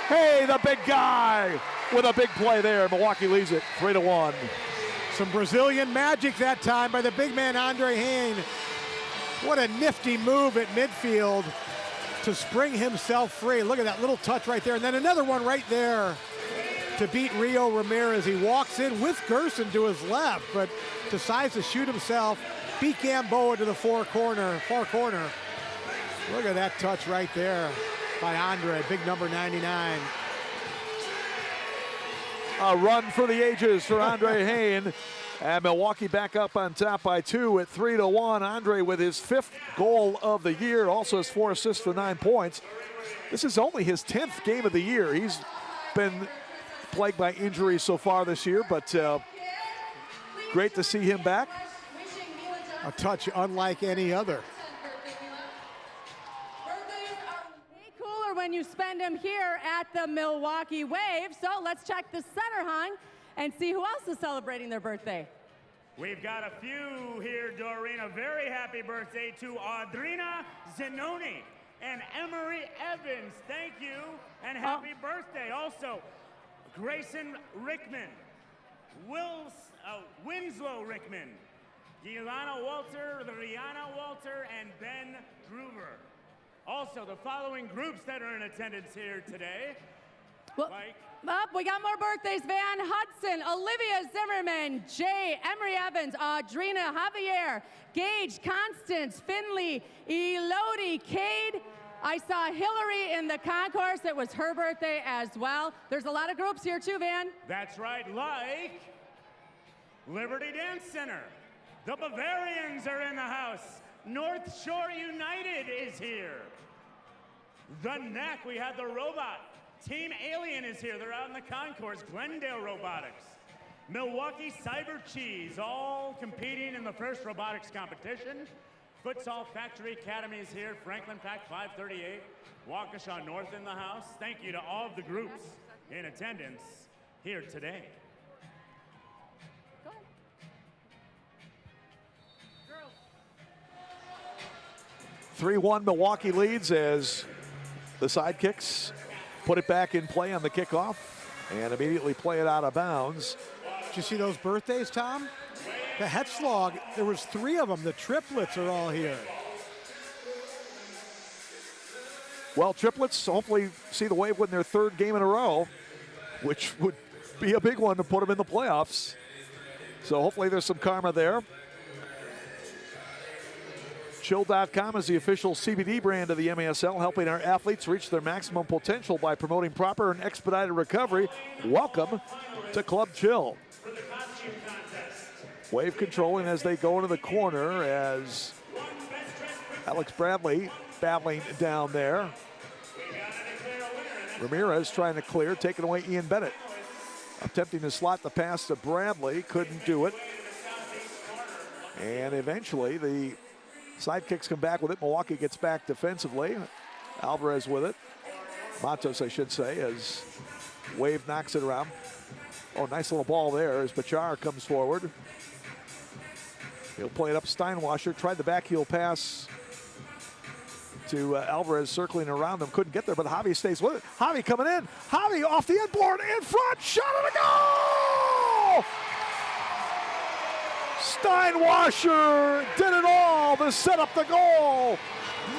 Hey, the big guy with a big play there. Milwaukee leads it 3-1. Some Brazilian magic that time by the big man, Andre Hayne. What a nifty move at midfield to spring himself free. Look at that little touch right there. And then another one right there to beat Rio Ramirez. He walks in with Gerson to his left, but decides to shoot himself, beat Gamboa to the far corner. Look at that touch right there by Andre, big number 99. A run for the ages for Andre Hayne. And Milwaukee back up on top by 2 at 3-1. Andre with his 5th goal of the year, also has 4 assists for 9 points. This is only his 10th game of the year. He's been plagued by injuries so far this year, but great to see him back. A touch unlike any other. Way cooler when you spend them here at the Milwaukee Wave. So let's check the center hung and see who else is celebrating their birthday. We've got a few here, Doreen. A very happy birthday to Audrina Zanoni and Emery Evans. Thank you and happy birthday. Also, Grayson Rickman, Winslow Rickman, Gilana Walter, Rihanna Walter, and Ben Groover. Also, the following groups that are in attendance here today. We got more birthdays. Van Hudson, Olivia Zimmerman, Jay, Emery Evans, Audrina Javier, Gage, Constance, Finley, Elodie, Cade. I saw Hillary in the concourse. It was her birthday as well. There's a lot of groups here too, Van. That's right, like Liberty Dance Center. The Bavarians are in the house. North Shore United is here. The Neck, we have the robot. Team Alien is here. They're out in the concourse. Glendale Robotics. Milwaukee Cyber Cheese, all competing in the first robotics competition. Futsal Factory Academy is here. Franklin Pack 538. Waukesha North in the house. Thank you to all of the groups in attendance here today. Go ahead. 3-1 Milwaukee leads as the Sidekicks put it back in play on the kickoff and immediately play it out of bounds. Did you see those birthdays, Tom? The Hetzlog, there was 3 of them. The triplets are all here. Well, triplets hopefully see the Wave win their 3rd game in a row, which would be a big one to put them in the playoffs. So hopefully there's some karma there. Chill.com is the official CBD brand of the MASL, helping our athletes reach their maximum potential by promoting proper and expedited recovery. Welcome to Club Chill. Wave controlling as they go into the corner as Alex Bradley battling down there. Ramirez trying to clear, taking away Ian Bennett. Attempting to slot the pass to Bradley, couldn't do it. And eventually the Sidekicks come back with it. Milwaukee gets back defensively. Alvarez with it. Matos, I should say, as Wave knocks it around. Oh, nice little ball there as Bachar comes forward. He'll play it up. Steinwasser tried the backheel pass to Alvarez, circling around them. Couldn't get there, but Javi stays with it. Javi coming in. Javi off the end board, in front, shot and a goal! Steinwasser did it all to set up the goal.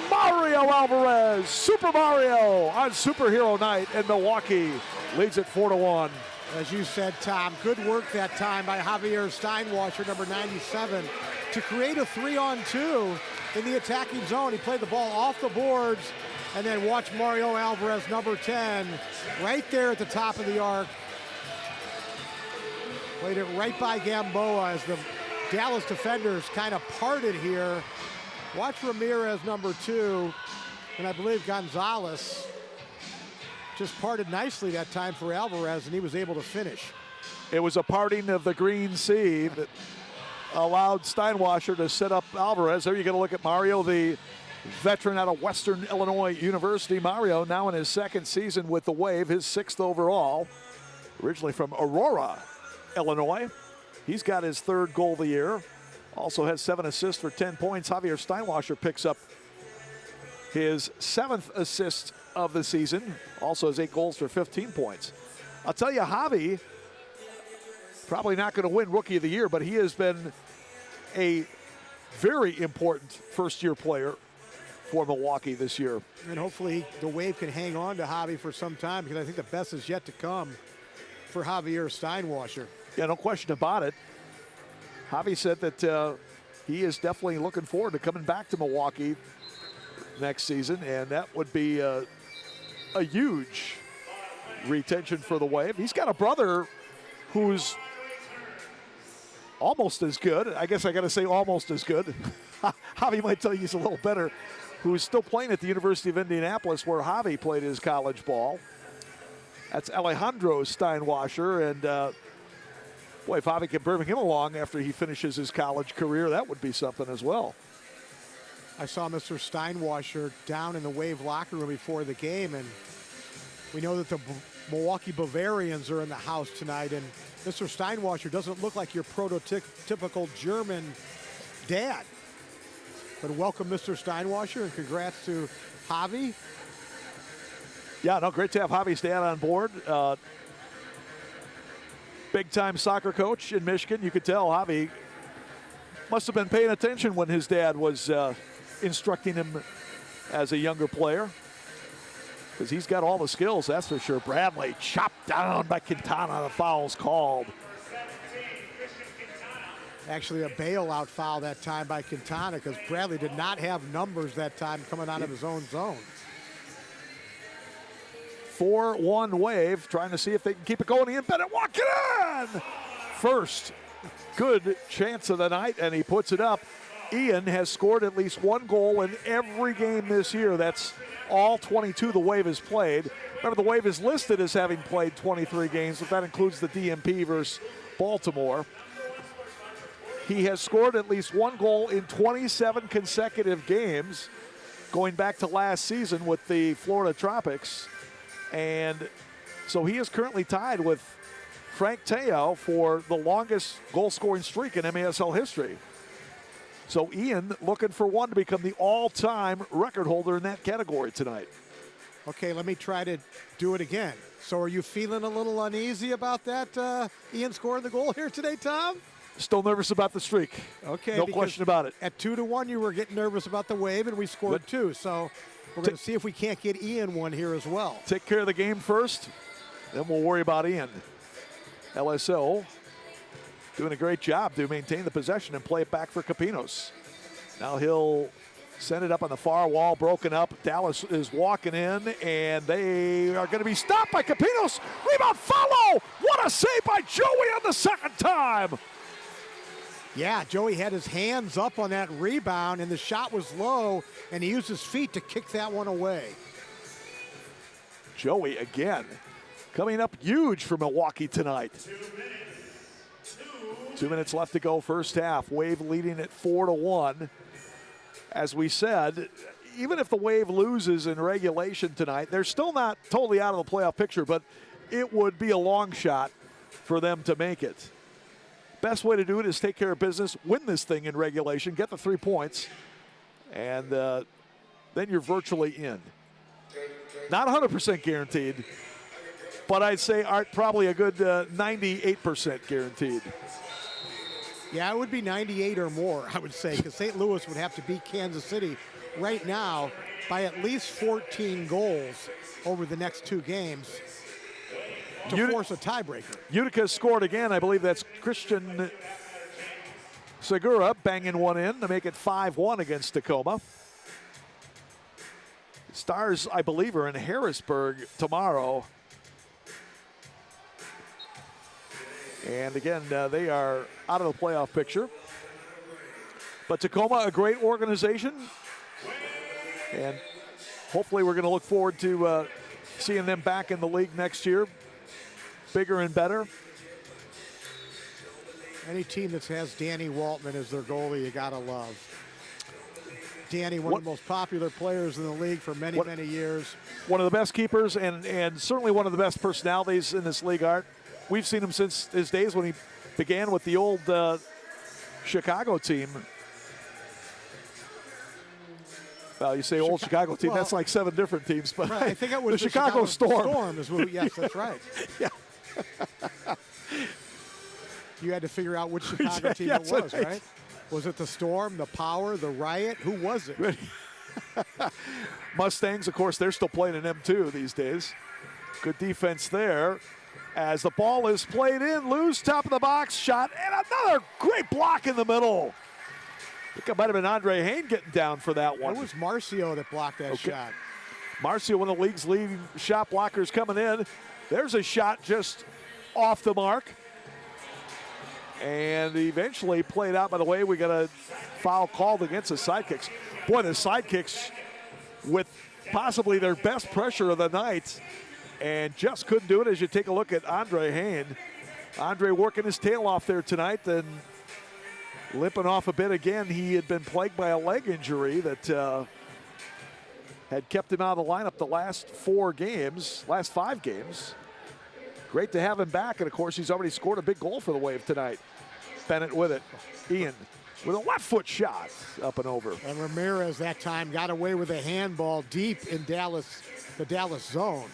Mario Alvarez, Super Mario on Superhero Night, and Milwaukee leads it 4-1. As you said, Tom, good work that time by Javier Steinwasser, number 97, to create a 3-on-2 in the attacking zone. He played the ball off the boards, and then watch Mario Alvarez, number 10, right there at the top of the arc. Played it right by Gamboa as the Dallas defenders kind of parted here. Watch Ramirez, number 2, and I believe Gonzalez just parted nicely that time for Alvarez, and he was able to finish. It was a parting of the green sea that allowed Steinwasser to set up Alvarez. There you get a look at Mario, the veteran out of Western Illinois University. Mario now in his second season with the Wave, his 6th overall, originally from Aurora, Illinois. He's got his 3rd goal of the year. Also has 7 assists for 10 points. Javier Steinwasser picks up his 7th assist of the season. Also has 8 goals for 15 points. I'll tell you, Javi, probably not going to win Rookie of the Year, but he has been a very important first-year player for Milwaukee this year. And hopefully the Wave can hang on to Javi for some time, because I think the best is yet to come for Javier Steinwasser. Yeah, no question about it. Javi said that he is definitely looking forward to coming back to Milwaukee next season, and that would be a huge retention for the Wave. He's got a brother who's almost as good. I guess I got to say almost as good. Javi might tell you he's a little better, who's still playing at the University of Indianapolis, where Javi played his college ball. That's Alejandro Steinwasser, and boy, if Javi can bring him along after he finishes his college career, that would be something as well. I saw Mr. Steinwasser down in the Wave locker room before the game, and we know that the Milwaukee Bavarians are in the house tonight, and Mr. Steinwasser doesn't look like your prototypical German dad. But welcome, Mr. Steinwasser, and congrats to Javi. Yeah, no, great to have Javi's dad on board. Big-time soccer coach in Michigan. You could tell Javi must have been paying attention when his dad was instructing him as a younger player, because he's got all the skills, that's for sure. Bradley chopped down by Quintana. The foul's called. Actually, a bailout foul that time by Quintana, because Bradley did not have numbers that time coming out of his own zone. 4-1 Wave, trying to see if they can keep it going. Ian Bennett walking in! First good chance of the night, and he puts it up. Ian has scored at least 1 goal in every game this year. That's all 22 the Wave has played. Remember, the Wave is listed as having played 23 games, but that includes the DMP versus Baltimore. He has scored at least 1 goal in 27 consecutive games, going back to last season with the Florida Tropics. And so he is currently tied with Frank Teo for the longest goal-scoring streak in MASL history. So Ian looking for one to become the all-time record holder in that category tonight. Okay, let me try to do it again. So are you feeling a little uneasy about that, Ian scoring the goal here today, Tom? Still nervous about the streak. Okay. No question about it. At 2-1, you were getting nervous about the Wave, and we scored 2. So we're going to see if we can't get Ian one here as well. Take care of the game first, then we'll worry about Ian. LSO doing a great job to maintain the possession and play it back for Capinos. Now he'll send it up on the far wall, broken up. Dallas is walking in, and they are going to be stopped by Capinos. Rebound, follow! What a save by Joey on the second time! Yeah, Joey had his hands up on that rebound, and the shot was low, and he used his feet to kick that one away. Joey again coming up huge for Milwaukee tonight. 2 minutes left to go first half. Wave leading at 4-1. As we said, even if the Wave loses in regulation tonight, they're still not totally out of the playoff picture, but it would be a long shot for them to make it. Best way to do it is take care of business, win this thing in regulation, get the 3 points, and then you're virtually in. Not 100% guaranteed, but I'd say probably a good 98% guaranteed. Yeah, it would be 98 or more, I would say, because St. Louis would have to beat Kansas City right now by at least 14 goals over the next 2 games to force a tiebreaker. Utica scored again. I believe that's Christian Segura banging one in to make it 5-1 against Tacoma. Stars, I believe, are in Harrisburg tomorrow. And again, they are out of the playoff picture. But Tacoma, a great organization. And hopefully we're going to look forward to seeing them back in the league next year. Bigger and better. Any team that has Danny Waltman as their goalie, you got to love. Danny, one of the most popular players in the league for many, many years. One of the best keepers and certainly one of the best personalities in this league, Art. We've seen him since his days when he began with the old Chicago team. Well, you say old Chicago team, that's like 7 different teams. But right, I think it was the Chicago Storm. Yes, that's right. Yeah. You had to figure out which Chicago team it was, right? Was it the Storm, the Power, the Riot? Who was it? Mustangs, of course, they're still playing in M2 these days. Good defense there. As the ball is played in, loose, top of the box, shot, and another great block in the middle. I think it might have been Andre Hain getting down for that one. It was Marcio that blocked that shot. Marcio, one of the league's leading shot blockers coming in. There's a shot just off the mark. And eventually played out. By the way, we got a foul called against the Sidekicks. Boy, the Sidekicks with possibly their best pressure of the night and just couldn't do it as you take a look at Andre Hain. Andre working his tail off there tonight and limping off a bit again. He had been plagued by a leg injury that had kept him out of the lineup the last 5 games. Great to have him back, and of course he's already scored a big goal for the Wave tonight. Bennett with it. Ian with a left foot shot up and over. And Ramirez that time got away with a handball deep in the Dallas zone.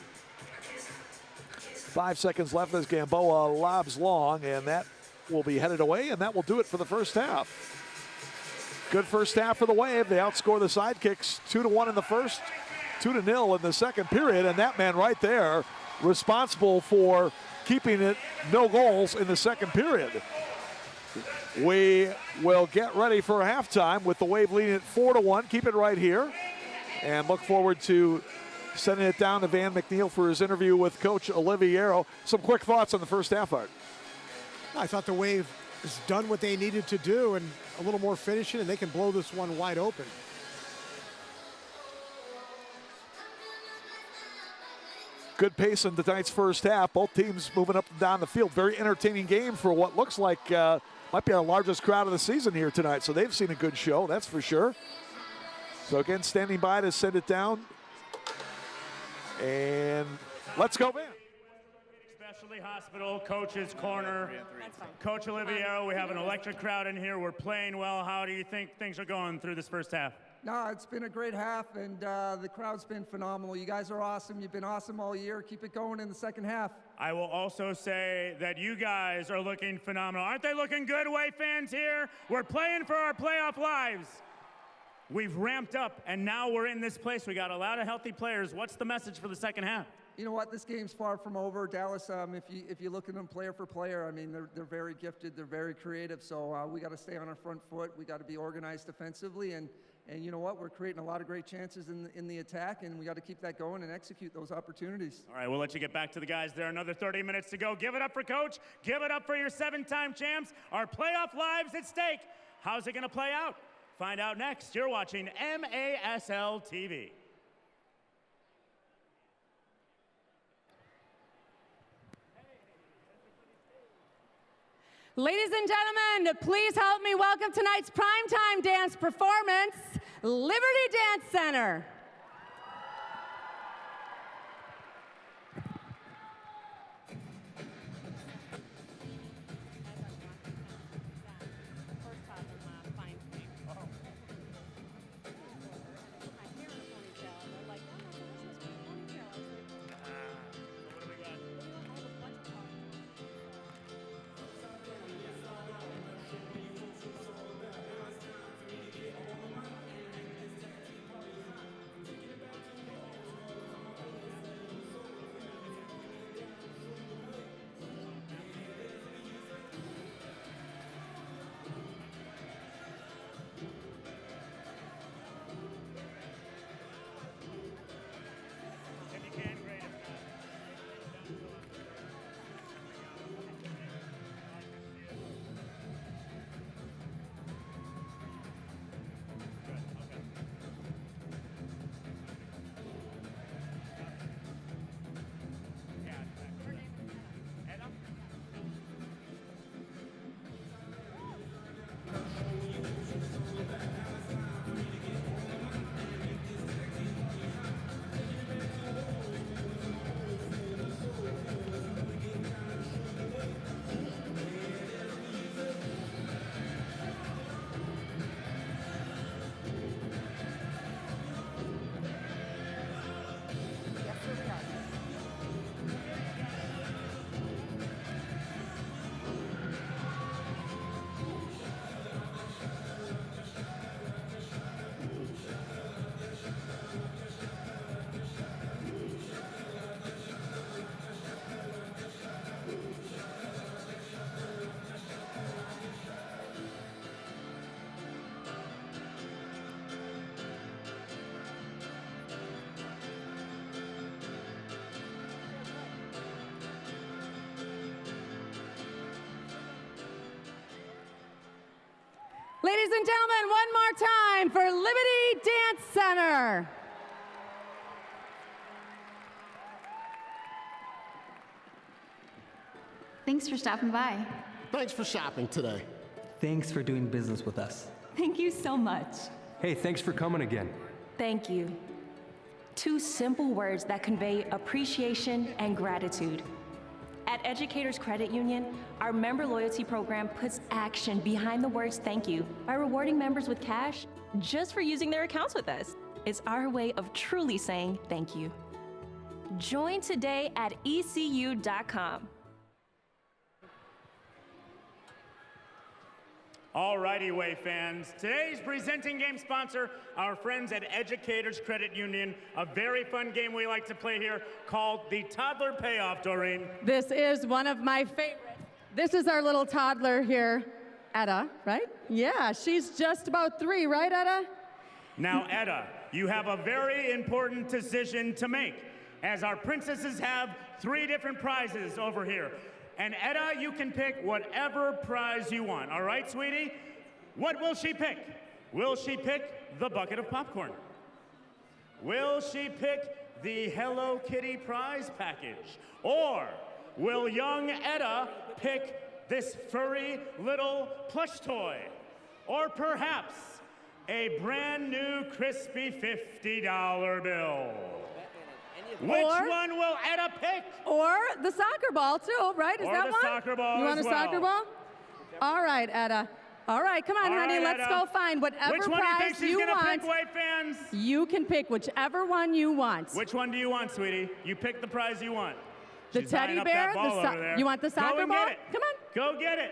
5 seconds left as Gamboa lobs long, and that will be headed away, and that will do it for the first half. Good first half for the Wave. They outscore the Sidekicks 2-1 in the first, 2-0 in the second period, and that man right there responsible for keeping it no goals in the second period. We will get ready for halftime with the Wave leading at 4-1. Keep it right here and look forward to sending it down to Van McNeil for his interview with Coach Oliviero. Some quick thoughts on the first half, Art. I thought the Wave has done what they needed to do and a little more finishing, and they can blow this one wide open. Good pace in tonight's first half. Both teams moving up and down the field. Very entertaining game for what looks like might be our largest crowd of the season here tonight. So they've seen a good show, that's for sure. So again, standing by to send it down. And let's go, Van. Specialty Hospital, Coach's Corner. Coach Oliviero, we have an electric crowd in here. We're playing well. How do you think things are going through this first half? No, it's been a great half, and the crowd's been phenomenal. You guys are awesome. You've been awesome all year. Keep it going in the second half. I will also say that you guys are looking phenomenal. Aren't they looking good, Wave fans here? We're playing for our playoff lives. We've ramped up, and now we're in this place. We got a lot of healthy players. What's the message for the second half? You know what? This game's far from over. Dallas, if you look at them player for player, I mean, they're very gifted. They're very creative. So we got to stay on our front foot. We got to be organized defensively, and you know what? We're creating a lot of great chances in the attack, and we got to keep that going and execute those opportunities. All right, we'll let you get back to the guys there. Another 30 minutes to go. Give it up for Coach. Give it up for your 7-time champs. Our playoff lives at stake. How's it going to play out? Find out next. You're watching MASL TV. Ladies and gentlemen, please help me welcome tonight's primetime dance performance, Liberty Dance Center. ladies and gentlemen, one more time for Liberty Dance Center. Thanks for stopping by. Thanks for shopping today. Thanks for doing business with us. Thank you so much. Hey, thanks for coming again. Thank you. Two simple words that convey appreciation and gratitude. At Educators Credit Union, our member loyalty program puts action behind the words thank you by rewarding members with cash just for using their accounts with us. It's our way of truly saying thank you. Join today at ECU.com. Alrighty, Way fans. Today's presenting game sponsor, our friends at Educators Credit Union. A very fun game we like to play here called the Toddler Payoff, Doreen. This is one of my favorites. This is our little toddler here, Etta, right? Yeah, she's just about 3, right, Etta? Now, Etta, you have a very important decision to make, as our princesses have 3 different prizes over here. And Etta, you can pick whatever prize you want. All right, sweetie? What will she pick? Will she pick the bucket of popcorn? Will she pick the Hello Kitty prize package? Or will young Etta pick this furry little plush toy? Or perhaps a brand new crispy $50 bill? Which one will Etta pick? Or the soccer ball, too, right? Is or that the one? Soccer ball You want as a well. soccer ball? All right, Etta. All right, come on, All honey. right, Let's Etta. go find whatever Which one do you think prize she's you gonna want. pick, White fans? You can pick whichever one you want. Which one do you want, sweetie? You pick the prize you want. The She's teddy lining up bear? that ball over there. You want the soccer Go and ball? Get it. Come on. Go get it.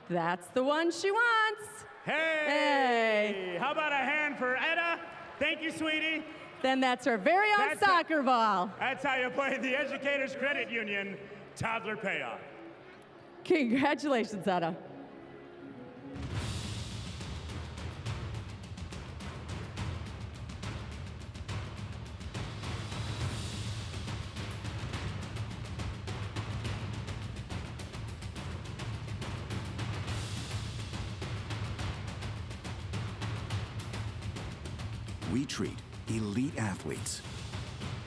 That's the one she wants. Hey! How about a hand for Etta? Thank you, sweetie. Then that's her very own soccer ball. That's how you play the Educators Credit Union Toddler Payoff. Congratulations, Etta. We treat elite athletes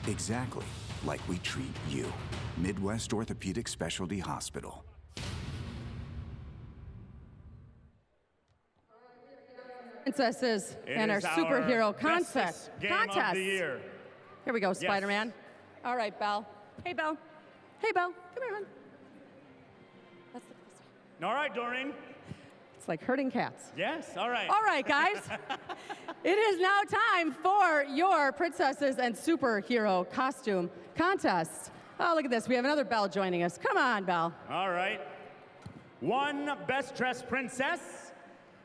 exactly like we treat you. Midwest Orthopedic Specialty Hospital. Princesses and our is superhero bestest game of the year. Here we go, Spider-Man. All right, Belle. Hey, Belle. Hey, Belle. Come here, hon. Let's look this way. All right, Doreen. It's like herding cats. Yes, all right. All right, guys. It is now time for your Princesses and Superhero Costume Contest. Oh, look at this. We have another Belle joining us. Come on, Belle. All right. 1 best dressed princess,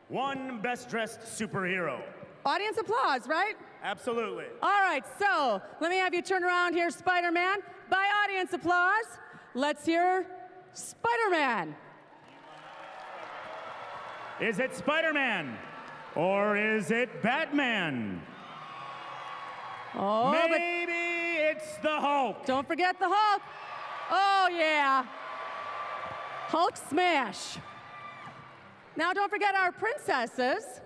1 best dressed superhero. Audience applause, right? Absolutely. All right, so let me have you turn around here, Spider-Man. By audience applause, let's hear Spider-Man. Is it Spider-Man or is it Batman? Oh, maybe it's the Hulk. Don't forget the Hulk. Oh, yeah. Hulk smash. Now, don't forget our princesses.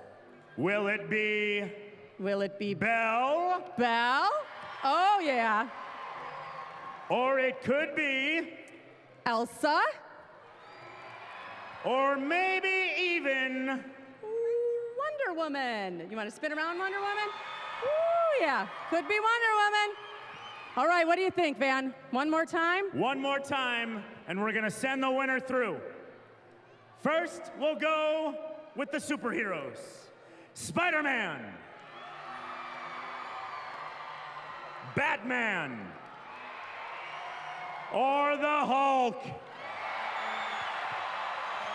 Will it be? Will it be Belle? Belle? Oh, yeah. Or it could be Elsa? Or maybe even Wonder Woman. You want to spin around, Wonder Woman? Ooh, yeah. Could be Wonder Woman. All right, what do you think, Van? One more time? One more time, and we're going to send the winner through. First, we'll go with the superheroes. Spider-Man. Batman. Or the Hulk.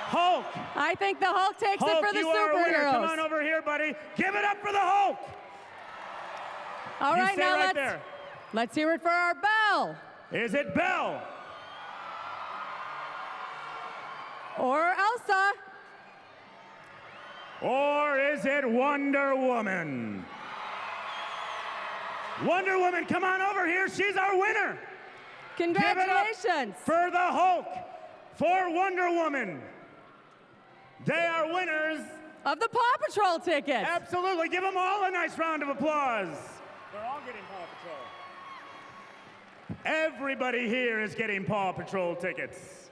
Hulk. I think the Hulk takes Hulk, it for the you are a winner. Come superheroes. on over here, buddy. Give it up for the Hulk. All You right, stay now right there. let's hear it for our Belle. Is it Belle? Or Elsa. Or is it Wonder Woman? Wonder Woman, come on over here. She's our winner. Congratulations. Give it up for the Hulk, for Wonder Woman. They are winners of the Paw Patrol tickets. Absolutely. Give them all a nice round of applause. They're all getting Paw Patrol. Everybody here is getting Paw Patrol tickets.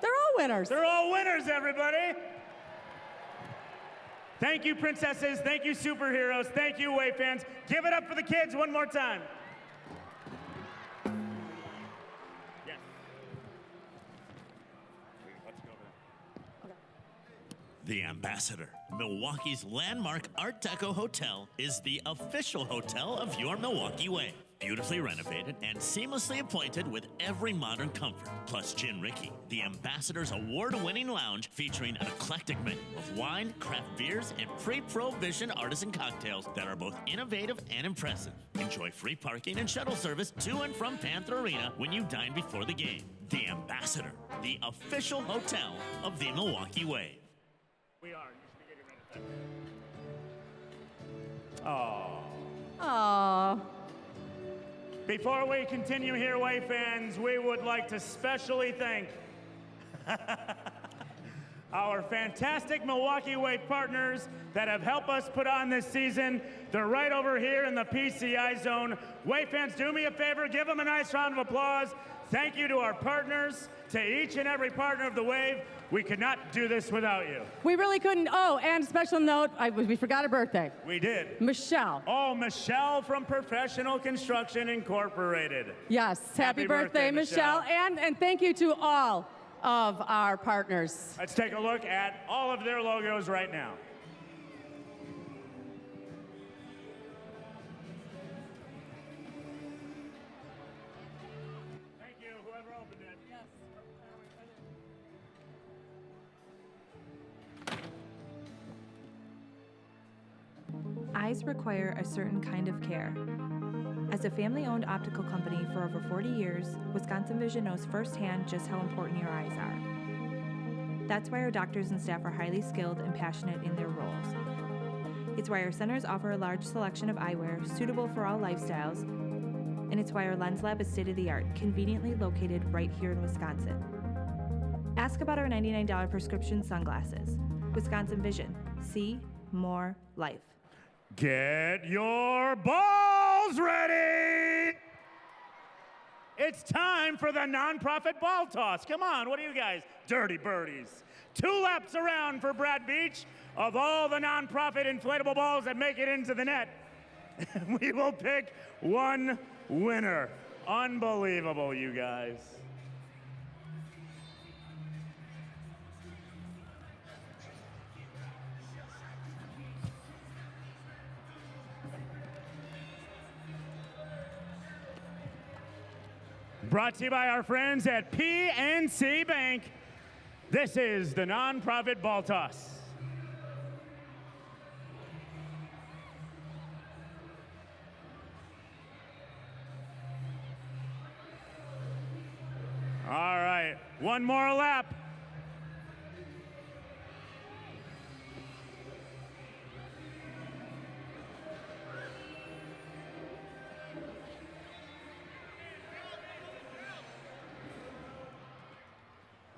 They're all winners. They're all winners, everybody. Thank you, princesses. Thank you, superheroes. Thank you, Wave fans. Give it up for the kids one more time. Yes. Let's go over there. The Ambassador, Milwaukee's landmark Art Deco hotel, is the official hotel of your Milwaukee Wave. Beautifully renovated and seamlessly appointed with every modern comfort. Plus Gin Ricky, the Ambassador's award-winning lounge featuring an eclectic menu of wine, craft beers, and pre-prohibition artisan cocktails that are both innovative and impressive. Enjoy free parking and shuttle service to and from Panther Arena when you dine before the game. The Ambassador, the official hotel of the Milwaukee Wave. We are. You should be getting ready. Oh. Aww. Before we continue here, Wave fans, we would like to specially thank our fantastic Milwaukee Wave partners that have helped us put on this season. They're right over here in the PCI zone. Wave fans, do me a favor, give them a nice round of applause. Thank you to our partners, to each and every partner of the Wave. We could not do this without you. We really couldn't. Oh, and special note, we forgot a birthday. We did. Michelle. Oh, Michelle from Professional Construction Incorporated. Yes, happy birthday, Michelle. And thank you to all of our partners. Let's take a look at all of their logos right now. Thank you, whoever opened it. Yes. Eyes require a certain kind of care. As a family-owned optical company for over 40 years, Wisconsin Vision knows firsthand just how important your eyes are. That's why our doctors and staff are highly skilled and passionate in their roles. It's why our centers offer a large selection of eyewear suitable for all lifestyles, and it's why our lens lab is state-of-the-art, conveniently located right here in Wisconsin. Ask about our $99 prescription sunglasses. Wisconsin Vision. See more life. Get your balls ready! It's time for the nonprofit ball toss. Come on, what are you guys? Dirty birdies. 2 laps around for Brad Beach. Of all the nonprofit inflatable balls that make it into the net, we will pick one winner. Unbelievable, you guys. Brought to you by our friends at PNC Bank. This is the nonprofit ball toss. All right, one more lap.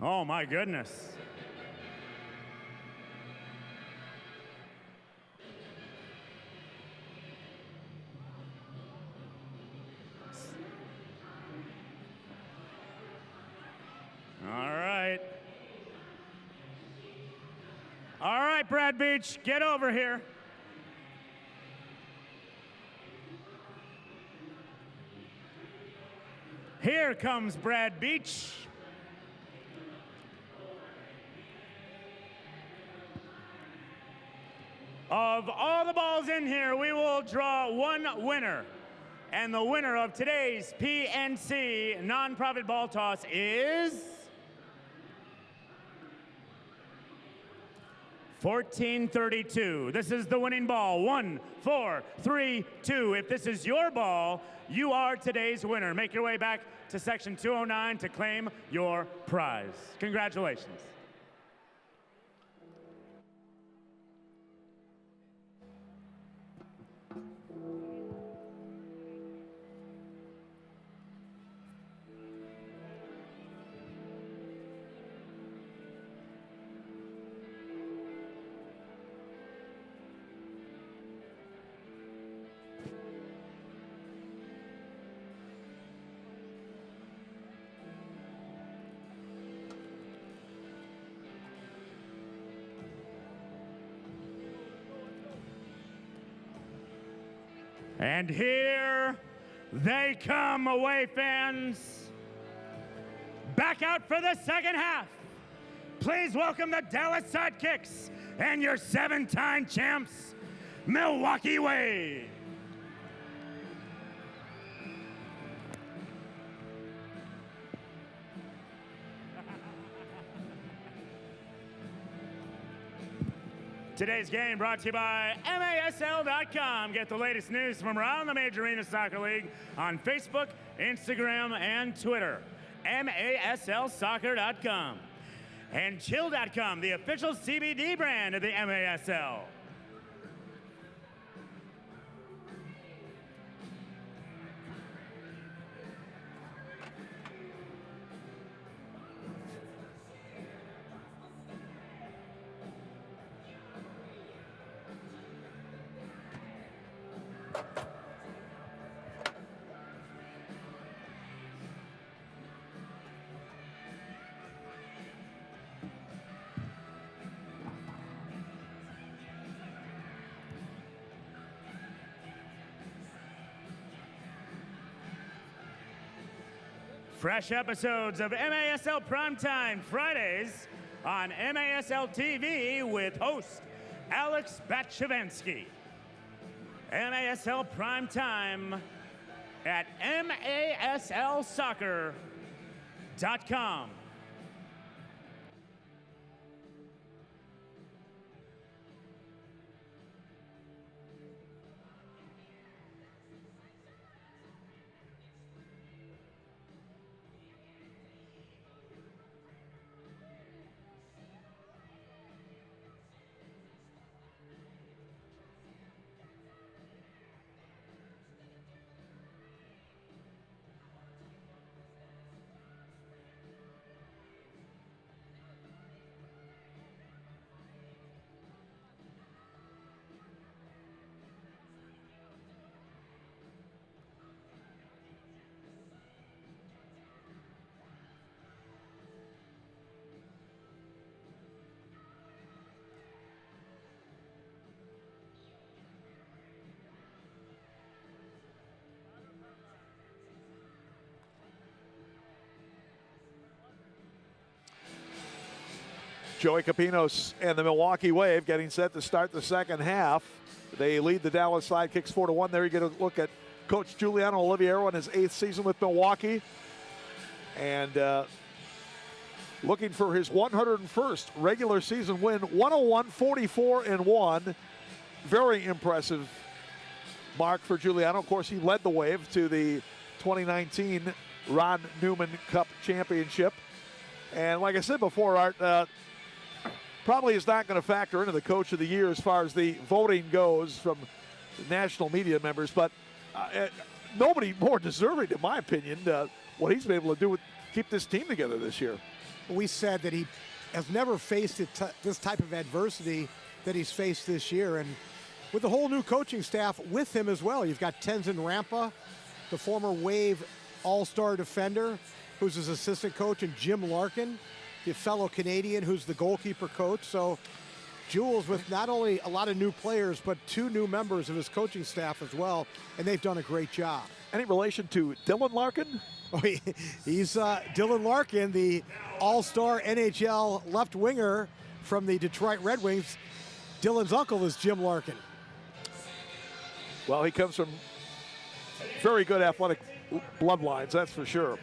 Oh my goodness. All right. All right, Brad Beach, get over here. Here comes Brad Beach. Of all the balls in here, we will draw one winner. And the winner of today's PNC nonprofit ball toss is 1432. This is the winning ball. 1, 4, 3, 2. If this is your ball, you are today's winner. Make your way back to section 209 to claim your prize. Congratulations. And here they come, away fans. Back out for the second half. Please welcome the Dallas Sidekicks and your 7-time champs, Milwaukee Wave. Today's game brought to you by MASL.com. Get the latest news from around the Major Arena Soccer League on Facebook, Instagram, and Twitter. MASLsoccer.com. And Chill.com, the official CBD brand of the MASL. Fresh episodes of MASL Primetime Fridays on MASL TV with host Alex Batchevensky. MASL Primetime at MASLsoccer.com. Joey Capinos and the Milwaukee Wave getting set to start the second half. They lead the Dallas Sidekicks 4-1. There you get a look at Coach Giuliano Oliviero in his 8th season with Milwaukee. And looking for his 101st regular season win, 101-44-1. Very impressive mark for Giuliano. Of course, he led the Wave to the 2019 Ron Newman Cup Championship. And like I said before, Art, probably is not going to factor into the Coach of the Year as far as the voting goes from national media members, but nobody more deserving, in my opinion, what he's been able to do with keep this team together this year. We said that he has never faced this type of adversity that he's faced this year, and with the whole new coaching staff with him as well. You've got Tenzin Rampa, the former Wave All-Star defender, who's his assistant coach, and Jim Larkin, the fellow Canadian who's the goalkeeper coach. So Jules with not only a lot of new players, but 2 new members of his coaching staff as well, and they've done a great job. Any relation to Dylan Larkin? Oh, he's Dylan Larkin, the all-star NHL left winger from the Detroit Red Wings. Dylan's uncle is Jim Larkin. Well, he comes from very good athletic bloodlines, that's for sure.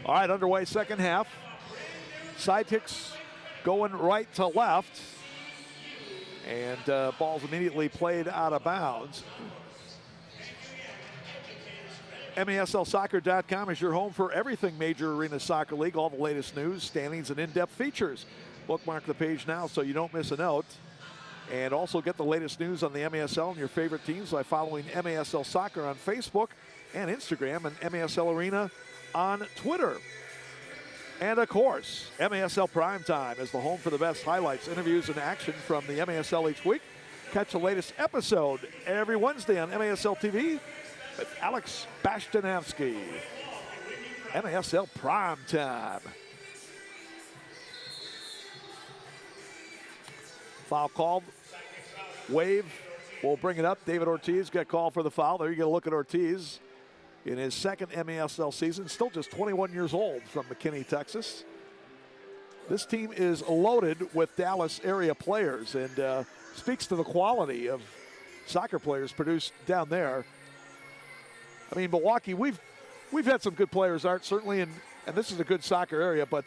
All right, underway second half. Sidekicks going right to left. And ball's immediately played out of bounds. MASLsoccer.com is your home for everything Major Arena Soccer League, all the latest news, standings, and in-depth features. Bookmark the page now so you don't miss a note. And also get the latest news on the MASL and your favorite teams by following MASL Soccer on Facebook and Instagram, and MASL Arena on Twitter. And of course, MASL Primetime is the home for the best highlights, interviews, and action from the MASL each week. Catch the latest episode every Wednesday on MASL TV with Alex Bashtanowski. MASL Primetime. Foul called. Wave will bring it up. David Ortiz got called for the foul. There you get a look at Ortiz in his second MASL season, still just 21 years old, from McKinney, Texas. This team is loaded with Dallas area players, and speaks to the quality of soccer players produced down there. I mean, Milwaukee, we've had some good players, Art, certainly, and this is a good soccer area, but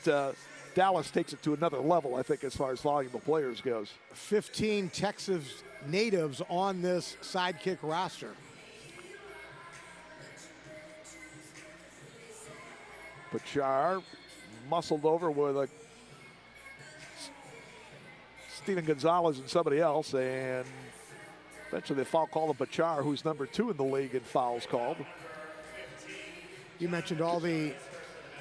Dallas takes it to another level, I think, as far as volume of players goes. 15 Texas natives on this Sidekick roster. Bachar muscled over with a Steven Gonzalez and somebody else, and eventually the foul called on Bachar, who's number 2 in the league in fouls called. You mentioned all the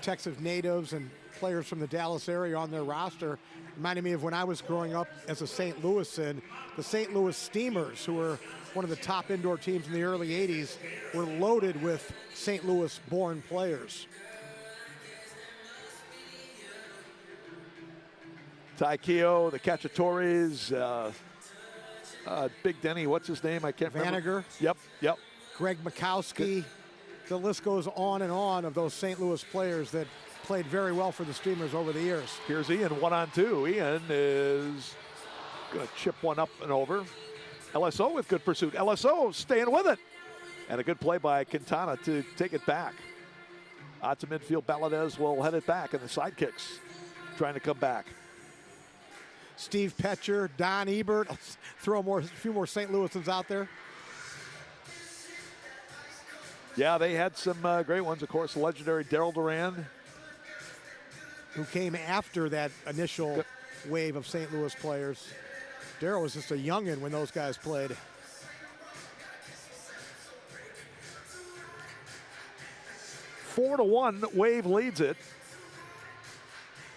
Texas natives and players from the Dallas area on their roster. Reminded me of when I was growing up as a St. Louisan. The St. Louis Steamers, who were one of the top indoor teams in the early 80s, were loaded with St. Louis-born players. Taikio, the Cacciatores, Big Denny, what's his name? I can't remember. Vanager. Yep. Greg Mikowski. The list goes on and on of those St. Louis players that played very well for the Steamers over the years. Here's Ian 1-on-2. Ian is going to chip one up and over. LSO with good pursuit. LSO staying with it. And a good play by Quintana to take it back. Out to midfield, Baladez will head it back, and the Sidekicks trying to come back. Steve Petcher, Don Ebert. Let's throw a few more St. Louisans out there. Yeah, they had some great ones. Of course, the legendary Daryl Duran, who came after that initial wave of St. Louis players. Daryl was just a youngin' when those guys played. Four to 1, Wave leads it.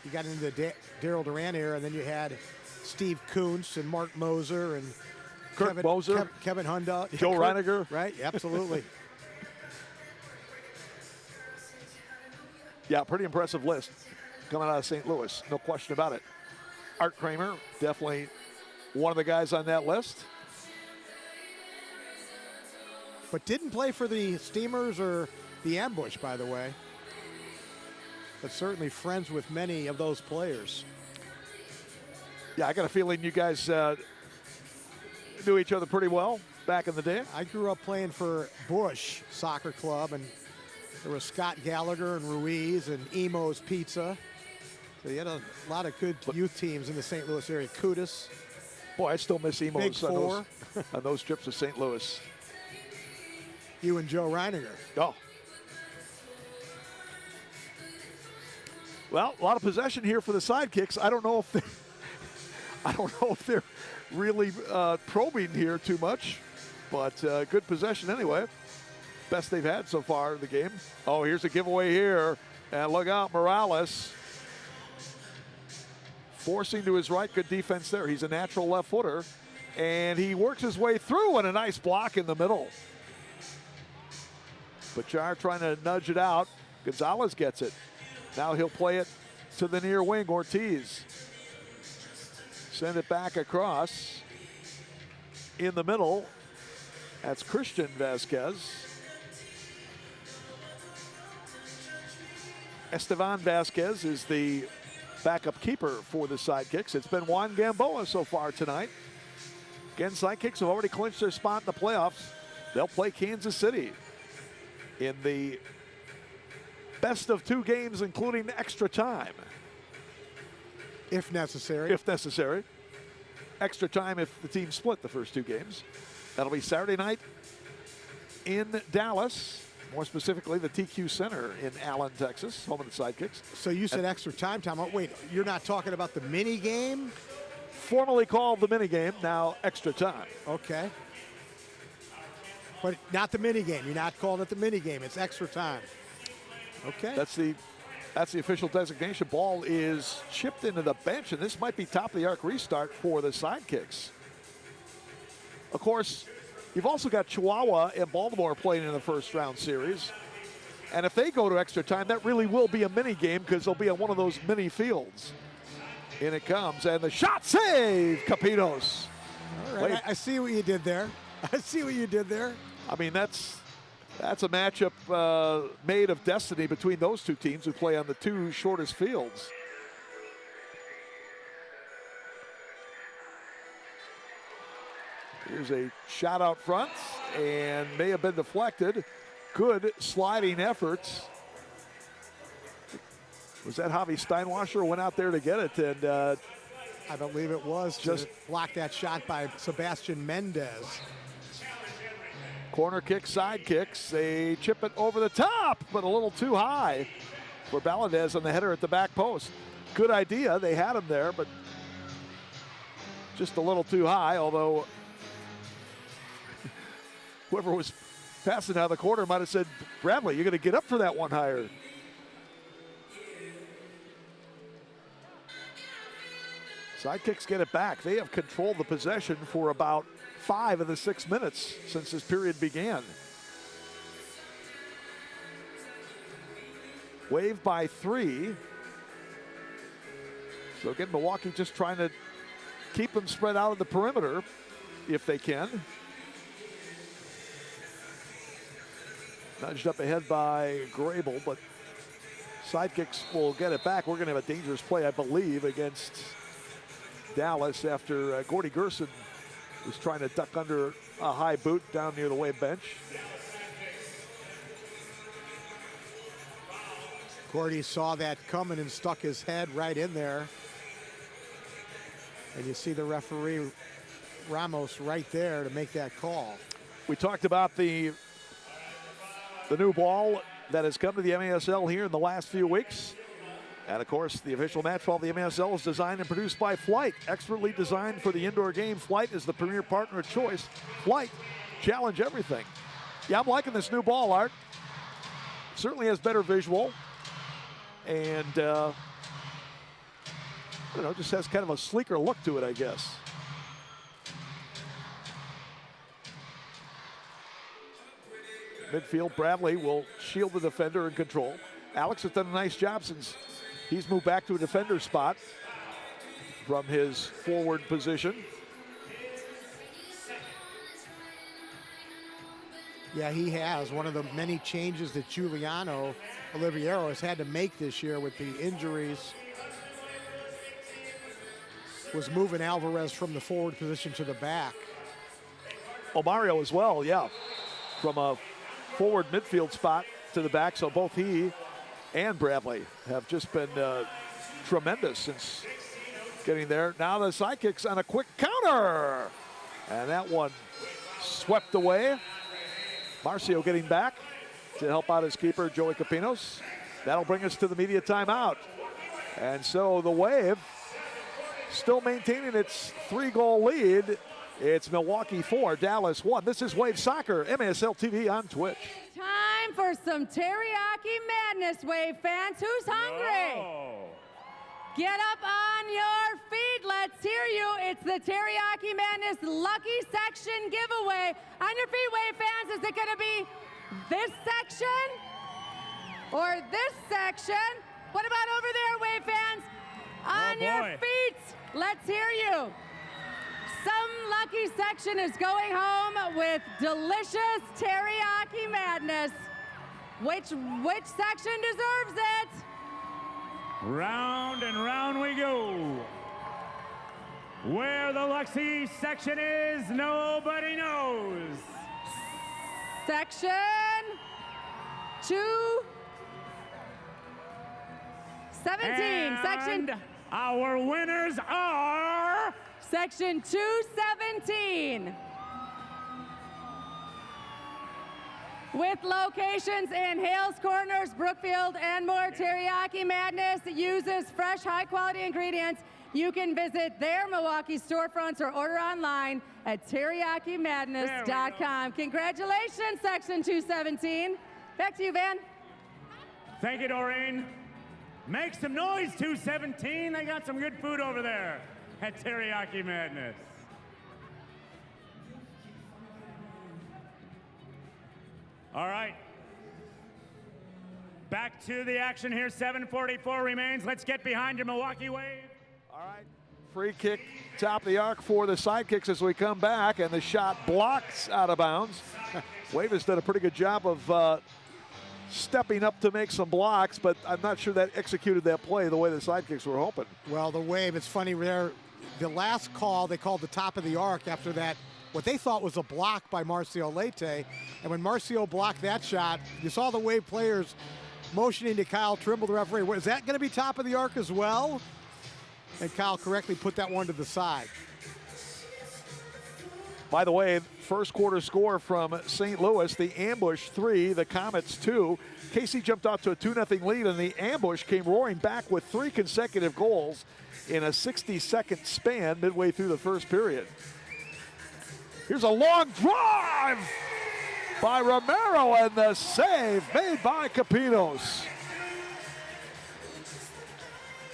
You got into the Daryl Duran era, and then you had Steve Kuntz and Mark Moser and Kurt Moser, Kevin Hunda, Joe Reiniger. Right, absolutely. Yeah, pretty impressive list coming out of St. Louis, no question about it. Art Kramer, definitely one of the guys on that list. But didn't play for the Steamers or the Ambush, by the way. But certainly friends with many of those players. Yeah, I got a feeling you guys knew each other pretty well back in the day. I grew up playing for Bush Soccer Club, and there was Scott Gallagher and Ruiz and Emo's Pizza. So you had a lot of good youth teams in the St. Louis area. Kudus. Boy, I still miss Emo's Big Four. on those trips to St. Louis. You and Joe Reiniger. Oh. Well, a lot of possession here for the Sidekicks. I don't know if they're really probing here too much, but good possession anyway. Best they've had so far in the game. Oh, here's a giveaway here, and look out, Morales forcing to his right. Good defense there. He's a natural left footer, and he works his way through, and a nice block in the middle. Bachar trying to nudge it out. Gonzalez gets it. Now he'll play it to the near wing, Ortiz. Send it back across. In the middle, that's Christian Vasquez. Estevan Vasquez is the backup keeper for the Sidekicks. It's been Juan Gamboa so far tonight. Again, Sidekicks have already clinched their spot in the playoffs. They'll play Kansas City in the best of 2 games, including extra time. If necessary. If necessary. Extra time if the team split the first 2 games. That'll be Saturday night in Dallas. More specifically, the TQ Center in Allen, Texas, home of the Sidekicks. So you said extra time. Oh, wait, you're not talking about the mini game? Formerly called the mini game, now extra time. Okay. But not the mini game. You're not calling it the mini game. It's extra time. Okay. That's the official designation. Ball is chipped into the bench, and this might be top of the arc restart for the Sidekicks. Of course, you've also got Chihuahua and Baltimore playing in the first round series. And if they go to extra time, that really will be a mini game because they'll be on one of those mini fields. In it comes, and the shot save, Capitos. All right, I see what you did there. I see what you did there. I mean, that's a matchup made of destiny between those two teams who play on the two shortest fields. Here's a shot out front and may have been deflected. Good sliding efforts. Was that Javi Steinwasser went out there to get it? And I believe it was just block that shot by Sebastian Mendez. Corner kick, side kicks. They chip it over the top, but a little too high for Valadez on the header at the back post. Good idea. They had him there, but just a little too high, although whoever was passing out of the corner might have said, Bradley, you're going to get up for that one higher. Sidekicks get it back. They have controlled the possession for about 5 of the 6 minutes since this period began. Wave by 3. So again, Milwaukee just trying to keep them spread out of the perimeter if they can. Nudged up ahead by Grable, but Sidekicks will get it back. We're going to have a dangerous play, I believe, against Dallas after Gordy Gerson was trying to duck under a high boot down near the wave bench. Gordy saw that coming and stuck his head right in there. And you see the referee Ramos right there to make that call. We talked about the new ball that has come to the MASL here in the last few weeks. And of course, the official match ball of the MASL is designed and produced by Flight. Expertly designed for the indoor game, Flight is the premier partner of choice. Flight, challenge everything. Yeah, I'm liking this new ball, Art. Certainly has better visual. And, just has kind of a sleeker look to it, I guess. Midfield, Bradley will shield the defender and control. Alex has done a nice job since he's moved back to a defender spot from his forward position. Yeah, he has. One of the many changes that Giuliano Oliviero has had to make this year with the injuries was moving Alvarez from the forward position to the back. Omario as well, yeah. From a forward midfield spot to the back, so both he and Bradley have just been tremendous since getting there. Now the Sidekicks on a quick counter. And that one swept away. Marcio getting back to help out his keeper, Joey Capinos. That'll bring us to the media timeout. And so the Wave still maintaining its 3-goal lead. It's Milwaukee 4, Dallas 1. This is Wave Soccer, MASL TV on Twitch. Time for some teriyaki madness, Wave fans. Who's hungry? No. Get up on your feet. Let's hear you. It's the Teriyaki Madness Lucky Section giveaway. On your feet, Wave fans. Is it going to be this section or this section? What about over there, Wave fans? On your feet. Let's hear you. Some lucky section is going home with delicious teriyaki madness. Which section deserves it? Round and round we go. Where the lucky section is, nobody knows. Section 217. And section. Our winners are Section 217. With locations in Hales Corners, Brookfield, and more, Teriyaki Madness uses fresh, high-quality ingredients. You can visit their Milwaukee storefronts or order online at teriyakimadness.com. Congratulations, Section 217. Back to you, Van. Thank you, Doreen. Make some noise, 217. They got some good food over there at Teriyaki Madness. All right. Back to the action here. 7:44 remains. Let's get behind your Milwaukee Wave. All right. Free kick top of the arc for the Sidekicks as we come back, and the shot blocks out of bounds. Wave has done a pretty good job of stepping up to make some blocks, but I'm not sure that executed that play the way the Sidekicks were hoping. Well, the Wave, it's funny there. The last call, they called the top of the arc after that, what they thought was a block by Marcio Leite. And when Marcio blocked that shot, you saw the Wave players motioning to Kyle Trimble, the referee. Is that going to be top of the arc as well? And Kyle correctly put that one to the side. By the way, first quarter score from St. Louis, the ambush 3, the Comets 2. Casey jumped out to a 2-0 lead, and the ambush came roaring back with 3 consecutive goals in a 60-second span midway through the first period. Here's a long drive by Romero, and the save made by Capinos.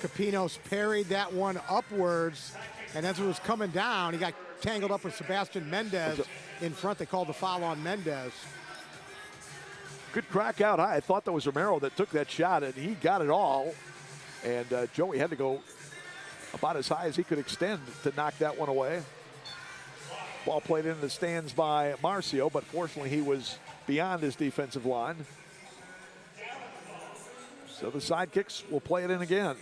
Capinos parried that one upwards, and as it was coming down, he got tangled up with Sebastian Mendez in front. They called the foul on Mendez. Good crack out high. I thought that was Romero that took that shot, and he got it all. And Joey had to go about as high as he could extend to knock that one away. Ball played into the stands by Marcio, but fortunately he was beyond his defensive line. So the Sidekicks will play it in again.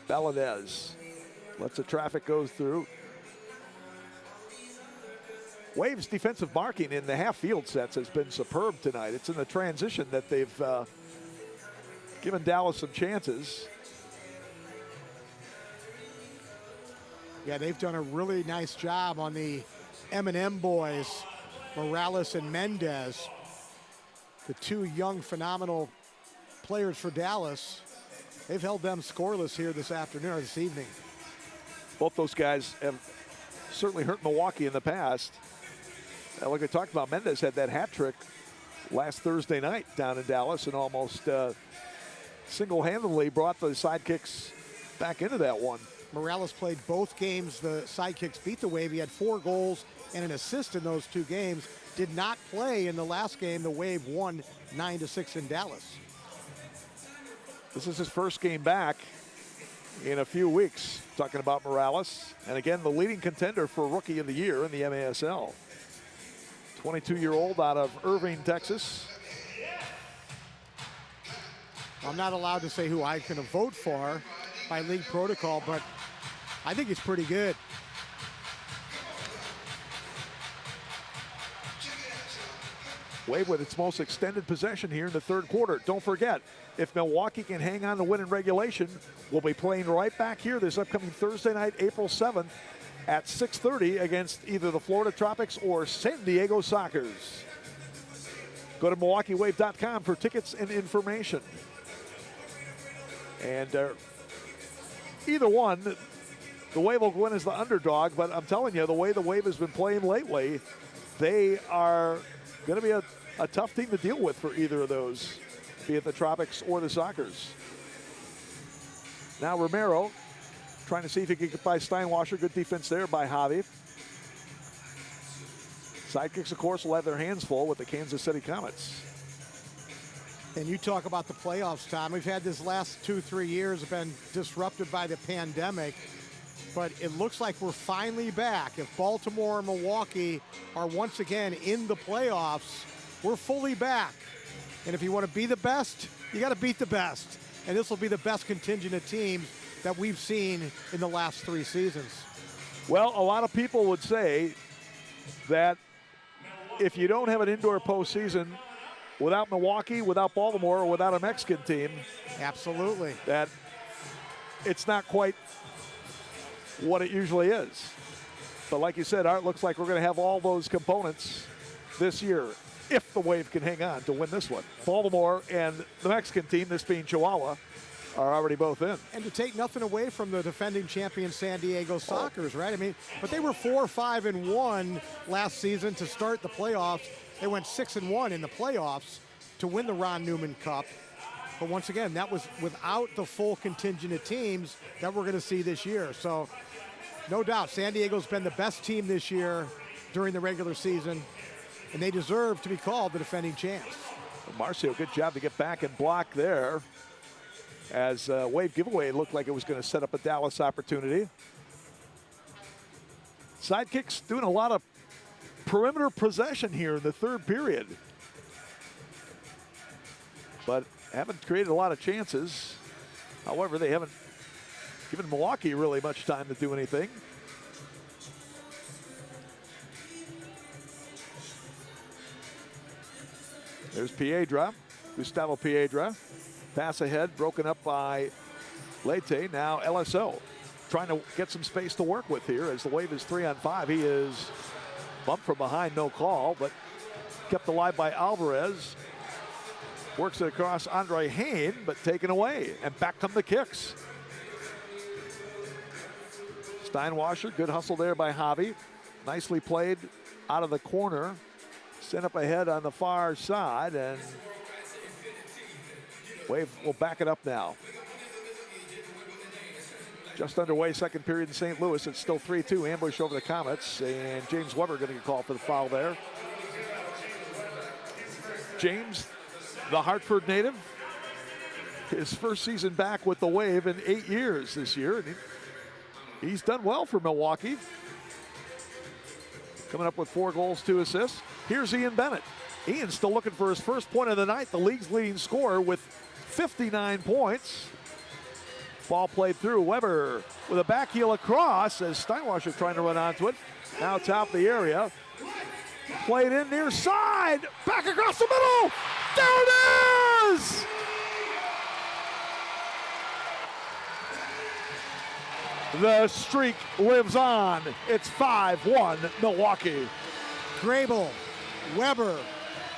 Beladez lets the traffic go through. Wave's defensive marking in the half-field sets has been superb tonight. It's in the transition that they've given Dallas some chances. Yeah, they've done a really nice job on the M&M boys, Morales and Mendez, the 2 young, phenomenal players for Dallas. They've held them scoreless here this afternoon, or this evening. Both those guys have certainly hurt Milwaukee in the past. Like I talked about, Mendez had that hat trick last Thursday night down in Dallas and almost single-handedly brought the Sidekicks back into that one. Morales played both games. The Sidekicks beat the Wave. He had 4 goals and an assist in those 2 games. Did not play in the last game. The Wave won 9-6 in Dallas. This is his first game back in a few weeks, talking about Morales. And again, the leading contender for Rookie of the Year in the MASL. 22-year-old out of Irving, Texas. I'm not allowed to say who I'm going to vote for by league protocol, but I think he's pretty good. Wave with its most extended possession here in the third quarter. Don't forget, if Milwaukee can hang on to win in regulation, we'll be playing right back here this upcoming Thursday night, April 7th at 6:30 against either the Florida Tropics or San Diego Sockers. Go to MilwaukeeWave.com for tickets and information. And either one, the Wave will win as the underdog, but I'm telling you, the way the Wave has been playing lately, they are going to be a tough team to deal with for either of those, be it the Tropics or the Sockers. Now Romero trying to see if he can get by Steinwasser. Good defense there by Javi. Sidekicks, of course, will have their hands full with the Kansas City Comets. And you talk about the playoffs, Tom. We've had this last 2-3 years have been disrupted by the pandemic, but it looks like we're finally back. If Baltimore and Milwaukee are once again in the playoffs, we're fully back. And if you want to be the best, you got to beat the best. And this will be the best contingent of teams that we've seen in the last 3 seasons. Well, a lot of people would say that if you don't have an indoor postseason without Milwaukee, without Baltimore, or without a Mexican team, absolutely, that it's not quite what it usually is. But like you said, Art, looks like we're going to have all those components this year if the Wave can hang on to win this one. Baltimore and the Mexican team, this being Chihuahua, are already both in. And to take nothing away from the defending champion San Diego Sockers, right? I mean, but they were 4-5-1 last season to start the playoffs. They went 6-1 in the playoffs to win the Ron Newman Cup. But once again, that was without the full contingent of teams that we're going to see this year. So no doubt, San Diego's been the best team this year during the regular season, and they deserve to be called the defending champs. Marcio, good job to get back and block there. as Wave giveaway looked like it was going to set up a Dallas opportunity. Sidekicks doing a lot of perimeter possession here in the third period, but haven't created a lot of chances. However, they haven't given Milwaukee really much time to do anything. There's Piedra, Gustavo Piedra. Pass ahead, broken up by Leite. Now LSO trying to get some space to work with here as the Wave is 3-on-5. He is bumped from behind, no call, but kept alive by Alvarez. Works it across Andre Hain, but taken away. And back come the kicks. Steinwasser, good hustle there by Javi. Nicely played out of the corner. Sent up ahead on the far side, and Wave will back it up now. Just underway, second period in St. Louis. It's still 3-2, ambush over the Comets, and James Weber going to get called for the foul there. James, the Hartford native, his first season back with the Wave in 8 years this year, and he's done well for Milwaukee. Coming up with 4 goals, 2 assists. Here's Ian Bennett. Ian's still looking for his first point of the night, the league's leading scorer with 59 points. Ball played through. Weber with a back heel across as Steinwasser trying to run onto it. Now top of the area. Played in near side. Back across the middle. There it is! The streak lives on. It's 5-1 Milwaukee. Grable, Weber,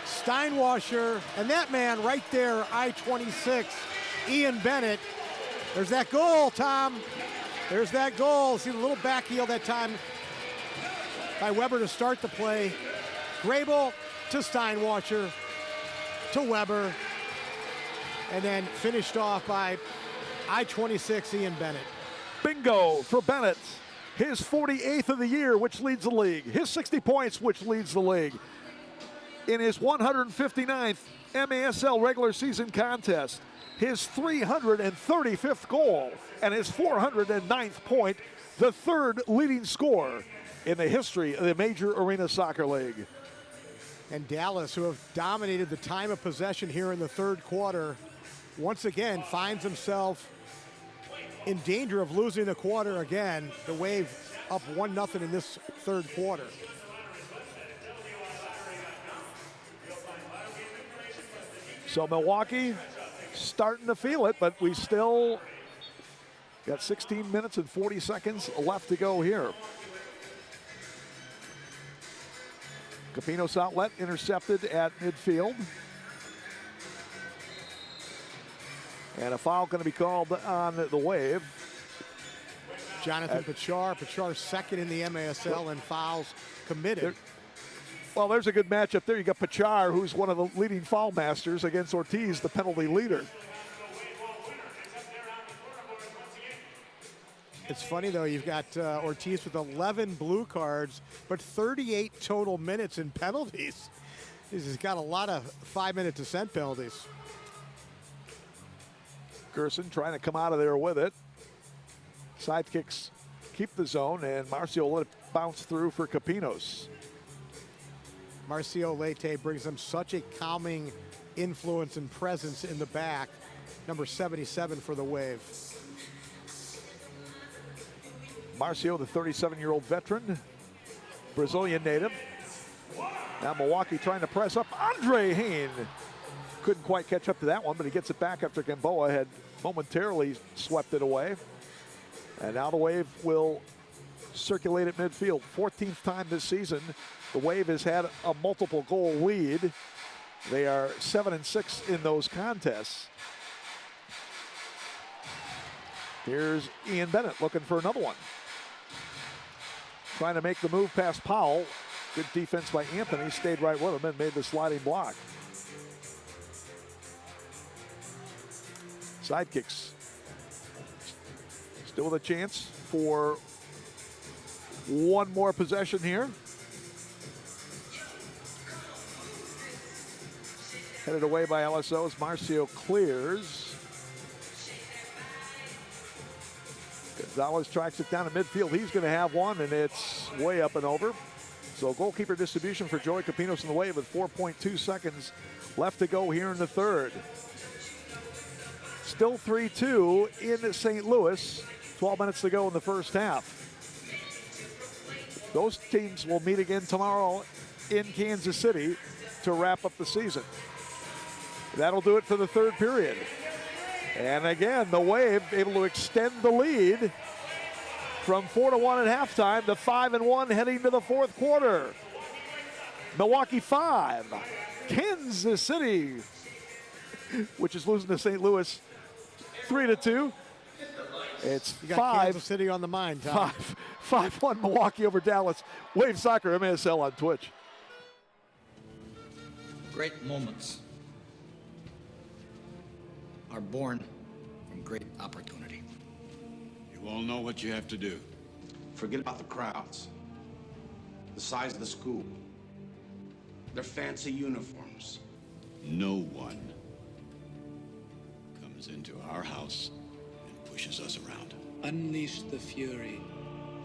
Steinwasser, and that man right there, I-26, Ian Bennett. There's that goal, Tom. There's that goal. See the little back heel that time by Weber to start the play. Grable to Steinwasser to Weber, and then finished off by I-26 Ian Bennett. Bingo for Bennett. His 48th of the year, which leads the league. His 60 points, which leads the league. In his 159th MASL regular season contest, his 335th goal, and his 409th point, the third leading scorer in the history of the Major Arena Soccer League. And Dallas, who have dominated the time of possession here in the third quarter, once again finds himself in danger of losing the quarter again. The Wave up 1-0 in this third quarter. So Milwaukee starting to feel it, but we still got 16 minutes and 40 seconds left to go here. Capinos outlet intercepted at midfield. And a foul going to be called on the Wave. Jonathan Pachar. Pachar's second in the MASL and fouls committed. Well, there's a good matchup there. You got Pachar, who's one of the leading foul masters, against Ortiz, the penalty leader. It's funny, though, you've got Ortiz with 11 blue cards, but 38 total minutes in penalties. He's got a lot of 5-minute descent penalties. Gerson trying to come out of there with it. Sidekicks keep the zone, and Marcio let it bounce through for Capinos. Marcio Leite brings them such a calming influence and presence in the back. Number 77 for the Wave. Marcio, the 37-year-old veteran, Brazilian native. Now Milwaukee trying to press up. Andre Hain couldn't quite catch up to that one, but he gets it back after Gamboa had momentarily swept it away. And now the Wave will circulate at midfield. 14th time this season, the Wave has had a multiple goal lead. They are 7-6 in those contests. Here's Ian Bennett looking for another one. Trying to make the move past Powell. Good defense by Anthony, stayed right with him and made the sliding block. Sidekicks still with a chance for one more possession here. Headed away by LSO as Marcio clears. Gonzalez tracks it down to midfield. He's going to have one, and it's way up and over. So goalkeeper distribution for Joey Capinos in the Wave with 4.2 seconds left to go here in the third. Still 3-2 in St. Louis. 12 minutes to go in the first half. Those teams will meet again tomorrow in Kansas City to wrap up the season. That'll do it for the third period. And again, the Wave able to extend the lead from 4-1 at halftime to 5-1 heading to the fourth quarter. Milwaukee 5, Kansas City, which is losing to St. Louis 3-2. It's you got 5 Kansas City on the mind, Tom. 5-1 Milwaukee over Dallas. Wave Soccer MASL on Twitch. Great moments are born from great opportunity. You all know what you have to do. Forget about the crowds, the size of the school, their fancy uniforms. No one comes into our house and pushes us around. Unleash the fury.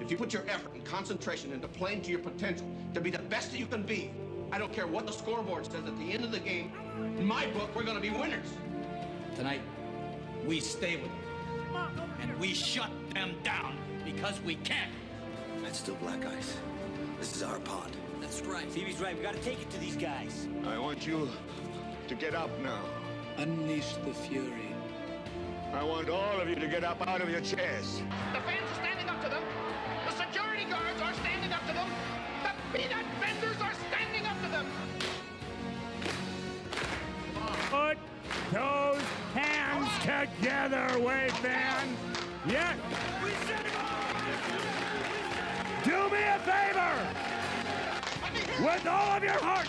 If you put your effort and concentration into playing to your potential, to be the best that you can be, I don't care what the scoreboard says at the end of the game, in my book, we're going to be winners. Tonight, we stay with them, and we shut them down because we can. That's still black ice. This is our pond. That's right. Phoebe's right. We got to take it to these guys. I want you to get up now. Unleash the fury. I want all of you to get up out of your chairs. The fans are standing up to them. The security guards are standing up to them. The peanut vendors are standing up to them. Put those hands together, Wave fans. Yes. Do me a favor. With all of your heart,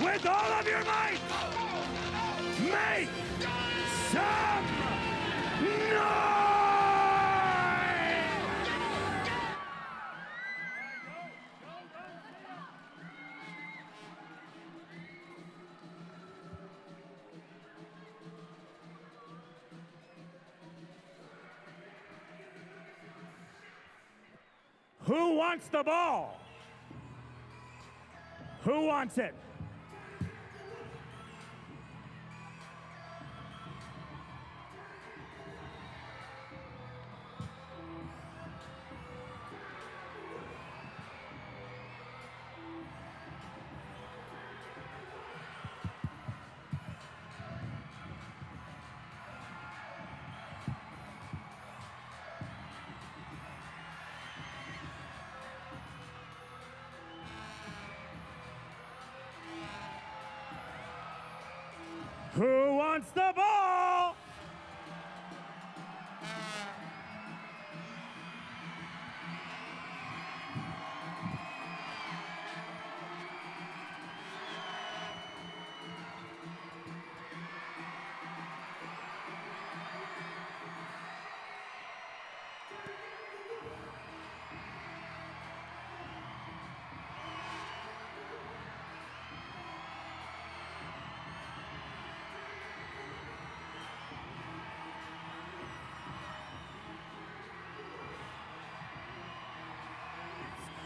with all of your might, make some noise! Who wants the ball? Who wants it? Who wants the ball?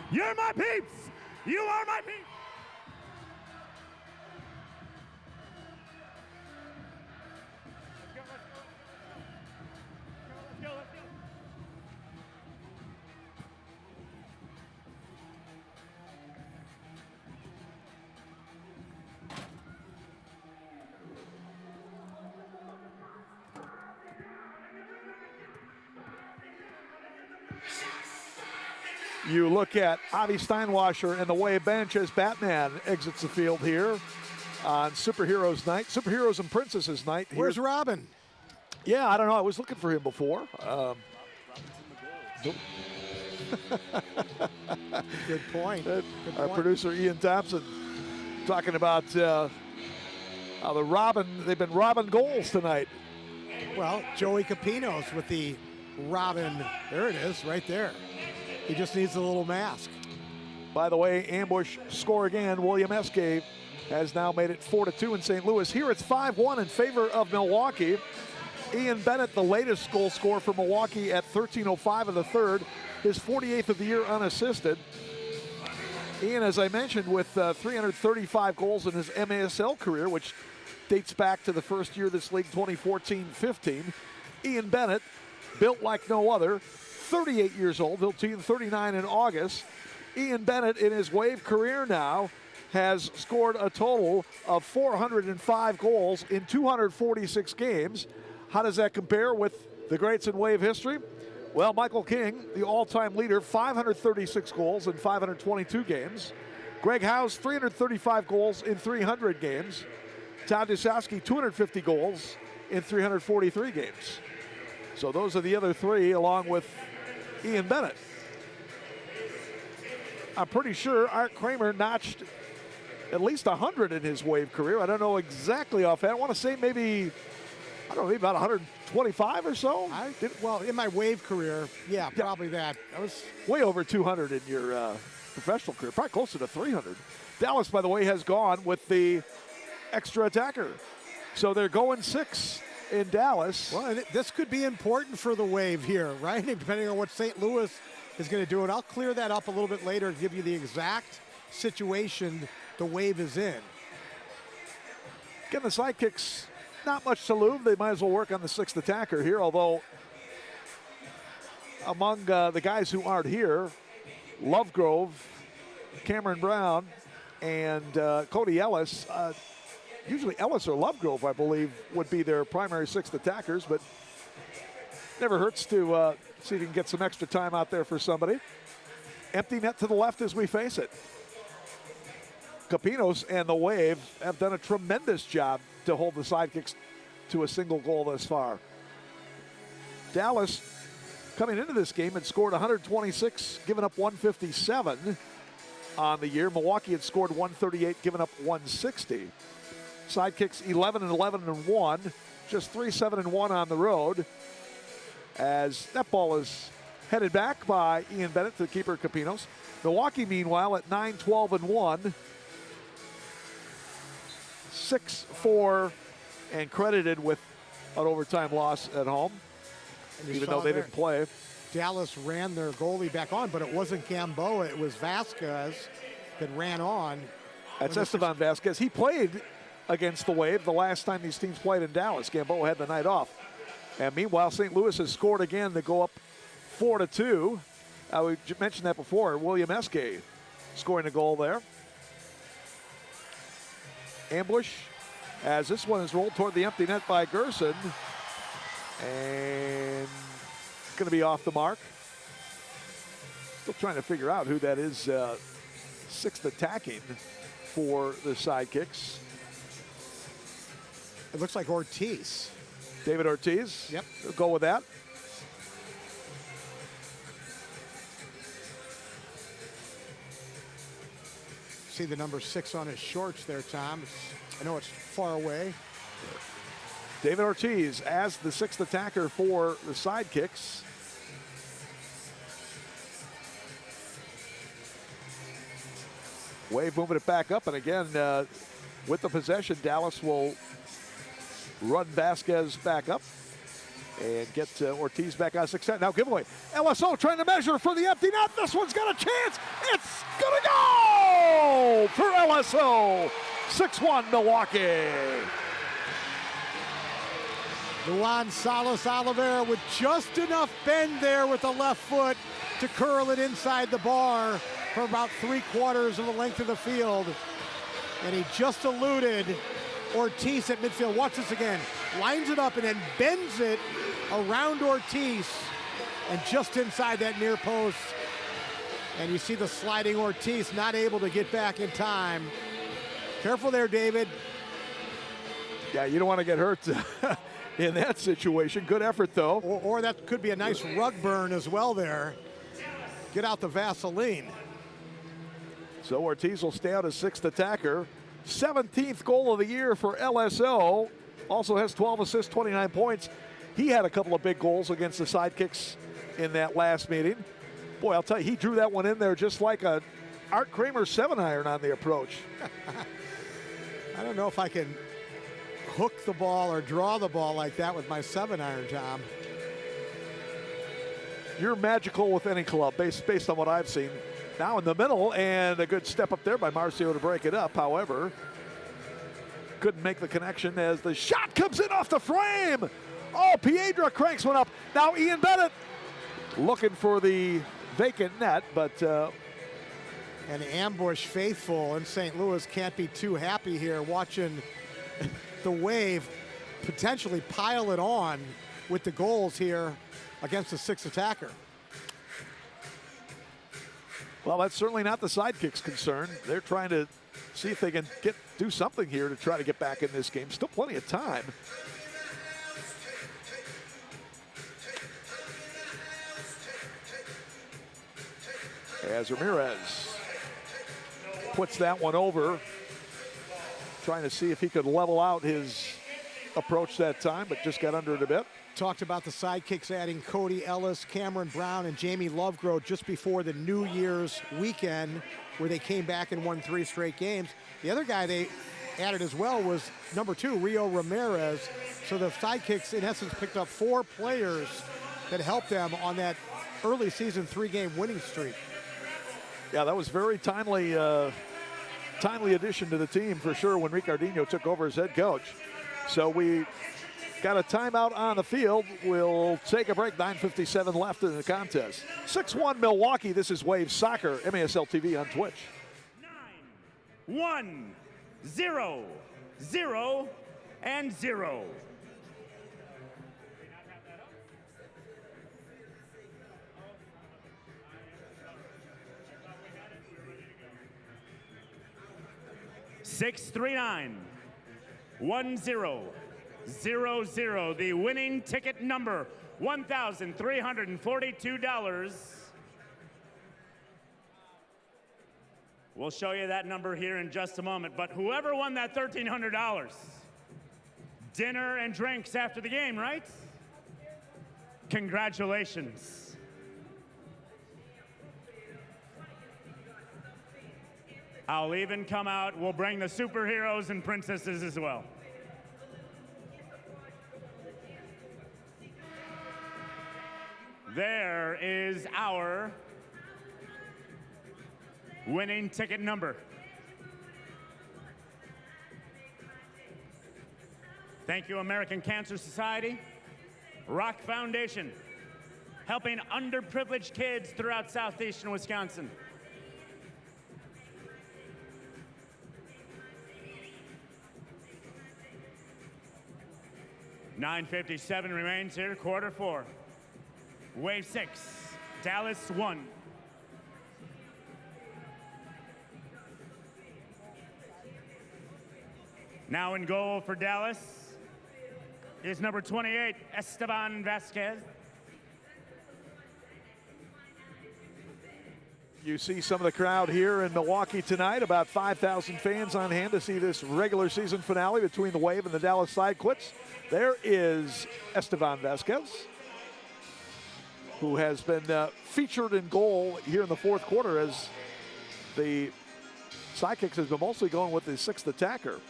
You're my peeps! You are my peeps! You look at Avi Steinwasser and the Wave bench as Batman exits the field here on Superheroes Night, Superheroes and Princesses Night. Where's Robin? Yeah, I don't know. I was looking for him before. Good point. Our producer Ian Thompson talking about how they've been robbing goals tonight. Well, Joey Capinos with the Robin. There it is, right there. He just needs a little mask. By the way, ambush score again. William Eske has now made it 4-2 in St. Louis. Here it's 5-1 in favor of Milwaukee. Ian Bennett, the latest goal scorer for Milwaukee at 13:05 in the third, his 48th of the year unassisted. Ian, as I mentioned, with 335 goals in his MASL career, which dates back to the first year of this league, 2014-15. Ian Bennett, built like no other, 38 years old. He'll turn 39 in August. Ian Bennett, in his Wave career now, has scored a total of 405 goals in 246 games. How does that compare with the greats in Wave history? Well, Michael King, the all-time leader, 536 goals in 522 games. Greg House, 335 goals in 300 games. Todd Dusowski, 250 goals in 343 games. So those are the other three, along with Ian Bennett. I'm pretty sure Art Kramer notched at least 100 in his Wave career. I don't know exactly offhand. I want to say maybe, I don't know, maybe about 125 or so. Well, in my Wave career, yeah, probably that. I was way over 200 in your professional career, probably closer to 300. Dallas, by the way, has gone with the extra attacker. So they're going 6 in Dallas. Well, and this could be important for the Wave here, right? Depending on what St. Louis is going to do. And I'll clear that up a little bit later and give you the exact situation the Wave is in. Again, the Sidekicks, not much to lose. They might as well work on the 6th attacker here, although among the guys who aren't here, Lovegrove, Cameron Brown, and Cody Ellis, usually Ellis or Lovegrove, I believe, would be their primary 6th attackers, but never hurts to see if you can get some extra time out there for somebody. Empty net to the left as we face it. Capinos and the Wave have done a tremendous job to hold the Sidekicks to a single goal thus far. Dallas, coming into this game, had scored 126, given up 157 on the year. Milwaukee had scored 138, given up 160. Sidekicks 11-11-1, just 3-7-1 on the road. As that ball is headed back by Ian Bennett to the keeper Capinos. Milwaukee, meanwhile, at 9-12-1, 6-4, and credited with an overtime loss at home, even though they didn't play. Dallas ran their goalie back on, but it wasn't Gamboa, it was Vasquez that ran on. That's Esteban Vasquez. He played against the Wave the last time these teams played in Dallas. Gamboa had the night off. And meanwhile, St. Louis has scored again to go up 4-2. We mentioned that before. William Eske scoring a goal there. Ambush as this one is rolled toward the empty net by Gerson. And going to be off the mark. Still trying to figure out who that is 6th attacking for the Sidekicks. It looks like Ortiz. David Ortiz. Yep. We'll go with that. See the number 6 on his shorts there, Tom. I know it's far away. David Ortiz as the 6th attacker for the Sidekicks. Wave moving it back up, and again, with the possession, Dallas will run Vasquez back up and get Ortiz back on 6-10. Now giveaway. LSO trying to measure for the empty net. This one's got a chance. It's gonna go for LSO. 6-1 Milwaukee. Juan Salas Oliveira with just enough bend there with the left foot to curl it inside the bar from about 3/4 of the length of the field. And he just eluded Ortiz at midfield. Watch this again. Lines it up and then bends it around Ortiz and just inside that near post. And you see the sliding Ortiz not able to get back in time. Careful there, David. Yeah, you don't want to get hurt in that situation. Good effort, though. Or that could be a nice rug burn as well there. Get out the Vaseline. So Ortiz will stay out as 6th attacker. 17th goal of the year for LSO. Also has 12 assists, 29 points. He had a couple of big goals against the Sidekicks in that last meeting. Boy, I'll tell you, he drew that one in there just like a Art Kramer 7-iron on the approach. I don't know if I can hook the ball or draw the ball like that with my 7-iron, Tom. You're magical with any club, based on what I've seen. Now in the middle, and a good step up there by Marcio to break it up. However, couldn't make the connection as the shot comes in off the frame. Oh, Piedra cranks one up. Now Ian Bennett looking for the vacant net, but an ambush faithful in St. Louis can't be too happy here watching the Wave potentially pile it on with the goals here against the 6th attacker. Well, that's certainly not the Sidekicks' concern. They're trying to see if they can do something here to try to get back in this game. Still plenty of time. As Ramirez puts that one over, trying to see if he could level out his approach that time, but just got under it a bit. Talked about the Sidekicks adding Cody Ellis, Cameron Brown, and Jamie Lovegrove just before the New Year's weekend, where they came back and won 3 straight games. The other guy they added as well was number 2, Rio Ramirez. So the Sidekicks, in essence, picked up 4 players that helped them on that early season 3-game winning streak. Yeah, that was very timely addition to the team for sure when Ricardinho took over as head coach. So we got a timeout on the field. We'll take a break. 9:57 left in the contest. 6-1 Milwaukee. This is Wave Soccer, MASL TV on Twitch. 9-1, 0, 0, and 0. Six, 3-9, 1-0, 0-0. The winning ticket number, $1,342. We'll show you that number here in just a moment. But whoever won that $1,300, dinner and drinks after the game, right? Congratulations. I'll even come out. We'll bring the superheroes and princesses as well. There is our winning ticket number. Thank you, American Cancer Society, Rock Foundation, helping underprivileged kids throughout southeastern Wisconsin. $9.57 remains here, quarter 4. Wave 6, Dallas 1. Now in goal for Dallas is number 28, Esteban Vasquez. You see some of the crowd here in Milwaukee tonight, about 5,000 fans on hand to see this regular season finale between the Wave and the Dallas Sidekicks. There is Esteban Vasquez, who has been featured in goal here in the 4th quarter as the Sidekicks has been mostly going with the 6th attacker.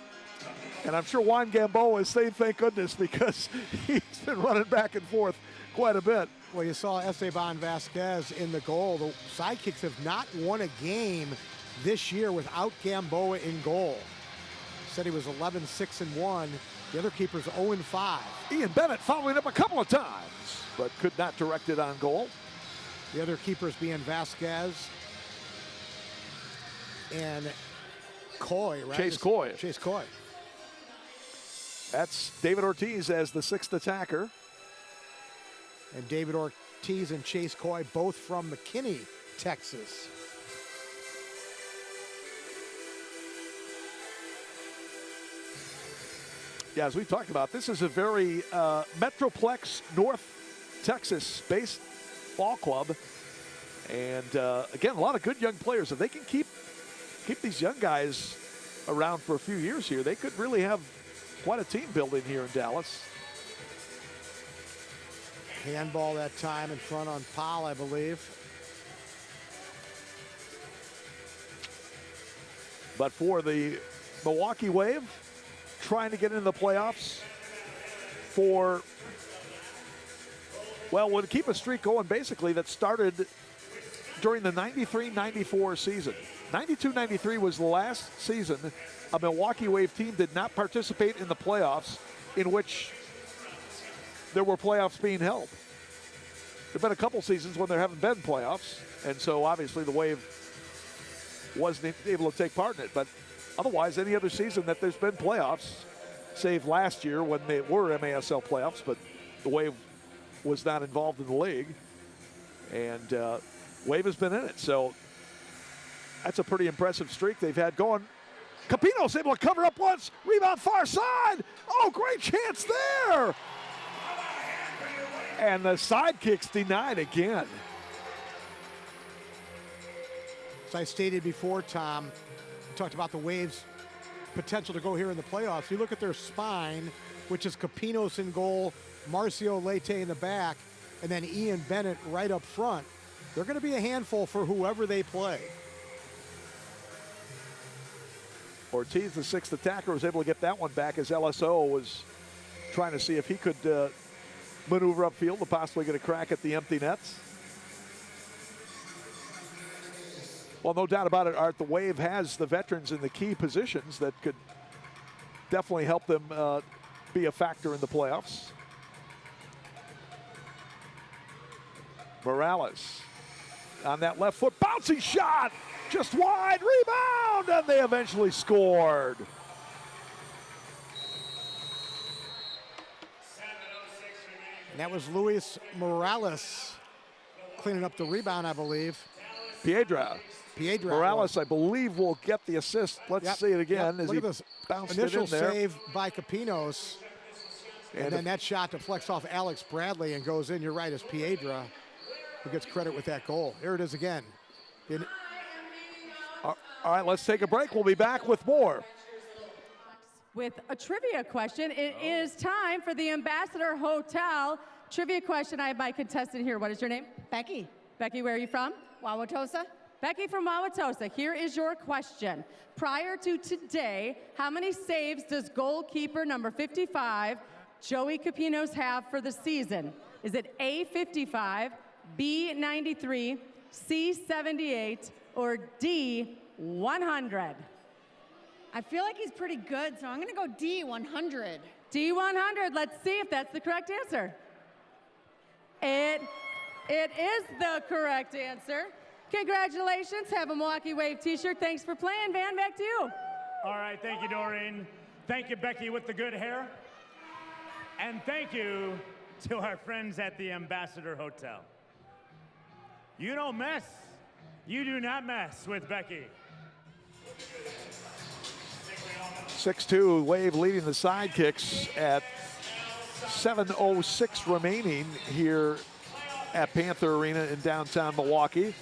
And I'm sure Juan Gamboa is saying thank goodness because he's been running back and forth quite a bit. Well, you saw Esteban Vasquez in the goal. The Sidekicks have not won a game this year without Gamboa in goal. Said he was 11-6-1. The other keeper's 0-5. Ian Bennett following up a couple of times, but could not direct it on goal. The other keepers being Vasquez and Coy, right? Chase Coy. Chase Coy. That's David Ortiz as the 6th attacker. And David Ortiz and Chase Coy, both from McKinney, Texas. Yeah, as we talked about, this is a very Metroplex, North Texas-based ball club. And again, a lot of good young players. If they can keep these young guys around for a few years here, they could really have quite a team building here in Dallas. Handball that time in front on Paul, I believe. But for the Milwaukee Wave, trying to get into the playoffs for, well, would keep a streak going basically that started during the 93-94 season. 92-93 was the last season a Milwaukee Wave team did not participate in the playoffs in which there were playoffs being held. There have been a couple seasons when there haven't been playoffs, and so obviously the Wave wasn't able to take part in it. But otherwise, any other season that there's been playoffs, save last year when they were MASL playoffs, but the Wave was not involved in the league. And Wave has been in it, so that's a pretty impressive streak they've had going. Capino's able to cover up once, rebound far side. Oh, great chance there. And the Sidekicks denied again. As I stated before, Tom, we talked about the Waves' potential to go here in the playoffs. You look at their spine, which is Capinos in goal, Marcio Leite in the back, and then Ian Bennett right up front. They're going to be a handful for whoever they play. Ortiz, the sixth attacker, was able to get that one back as LSO was trying to see if he could maneuver upfield to possibly get a crack at the empty nets. Well, no doubt about it, Art, the Wave has the veterans in the key positions that could definitely help them be a factor in the playoffs. Morales on that left foot, bouncing shot, just wide, rebound, and they eventually scored. And that was Luis Morales cleaning up the rebound, I believe. Piedra. Morales, I believe, will get the assist. Let's see it again. Look at this initial save by Capinos. And then that shot deflects off Alex Bradley and goes in. You're right, it's Piedra who gets credit with that goal. Here it is again. All right, let's take a break. We'll be back with more. With a trivia question, it is time for the Ambassador Hotel trivia question. I have my contestant here. What is your name? Becky. Becky, where are you from? Wauwatosa. Becky from Wauwatosa. Here is your question. Prior to today, how many saves does goalkeeper number 55, Joey Capinos, have for the season? Is it A, 55, B, 93, C, 78, or D, 100? I feel like he's pretty good, so I'm going to go D, 100. D, 100. Let's see if that's the correct answer. It is the correct answer. Congratulations. Have a Milwaukee Wave t-shirt. Thanks for playing. Van, back to you. All right. Thank you, Doreen. Thank you, Becky, with the good hair. And thank you to our friends at the Ambassador Hotel. You don't mess. You do not mess with Becky. 6-2, Wave leading the Sidekicks at 7:06 remaining here at Panther Arena in downtown Milwaukee.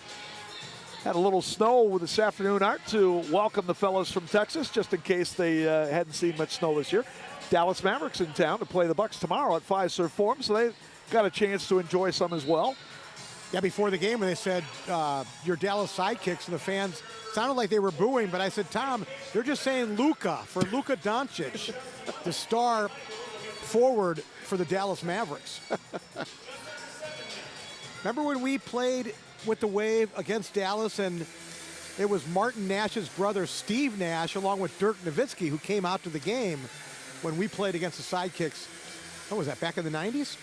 Had a little snow this afternoon, Art, to welcome the fellas from Texas, just in case they hadn't seen much snow this year. Dallas Mavericks in town to play the Bucks tomorrow at Fiserv Forum, so they got a chance to enjoy some as well. Yeah, before the game when they said your Dallas Sidekicks, and the fans sounded like they were booing, but I said, Tom, they're just saying Luka for Luka Doncic, the star forward for the Dallas Mavericks. Remember when we played with the Wave against Dallas, and it was Martin Nash's brother, Steve Nash, along with Dirk Nowitzki, who came out to the game when we played against the Sidekicks. What was that, back in the 90s?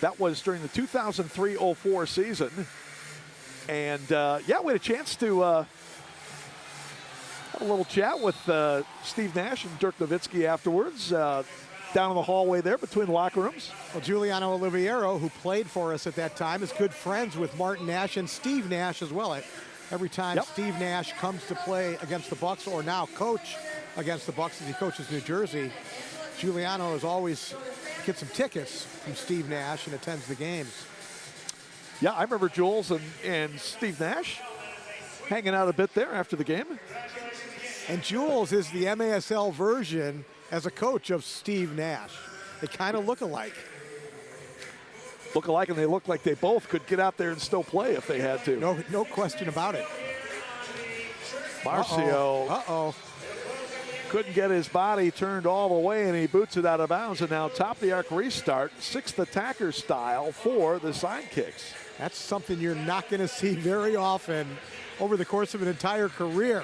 That was during the 2003-04 season. And, yeah, we had a chance to have a little chat with Steve Nash and Dirk Nowitzki afterwards, down in the hallway there between the locker rooms. Well, Giuliano Oliviero, who played for us at that time, is good friends with Martin Nash and Steve Nash as well. Every time Steve Nash comes to play against the Bucks, or now coach against the Bucks as he coaches New Jersey, Giuliano is always gets some tickets from Steve Nash and attends the games. Yeah, I remember Jules and Steve Nash hanging out a bit there after the game. And Jules is the MASL version as a coach of Steve Nash. They kind of look alike. Look alike, and they look like they both could get out there and still play if they had to. No question about it. Marcio. couldn't get his body turned all the way, and he boots it out of bounds. And now top of the arc restart, sixth attacker style for the Sidekicks. That's something you're not going to see very often over the course of an entire career.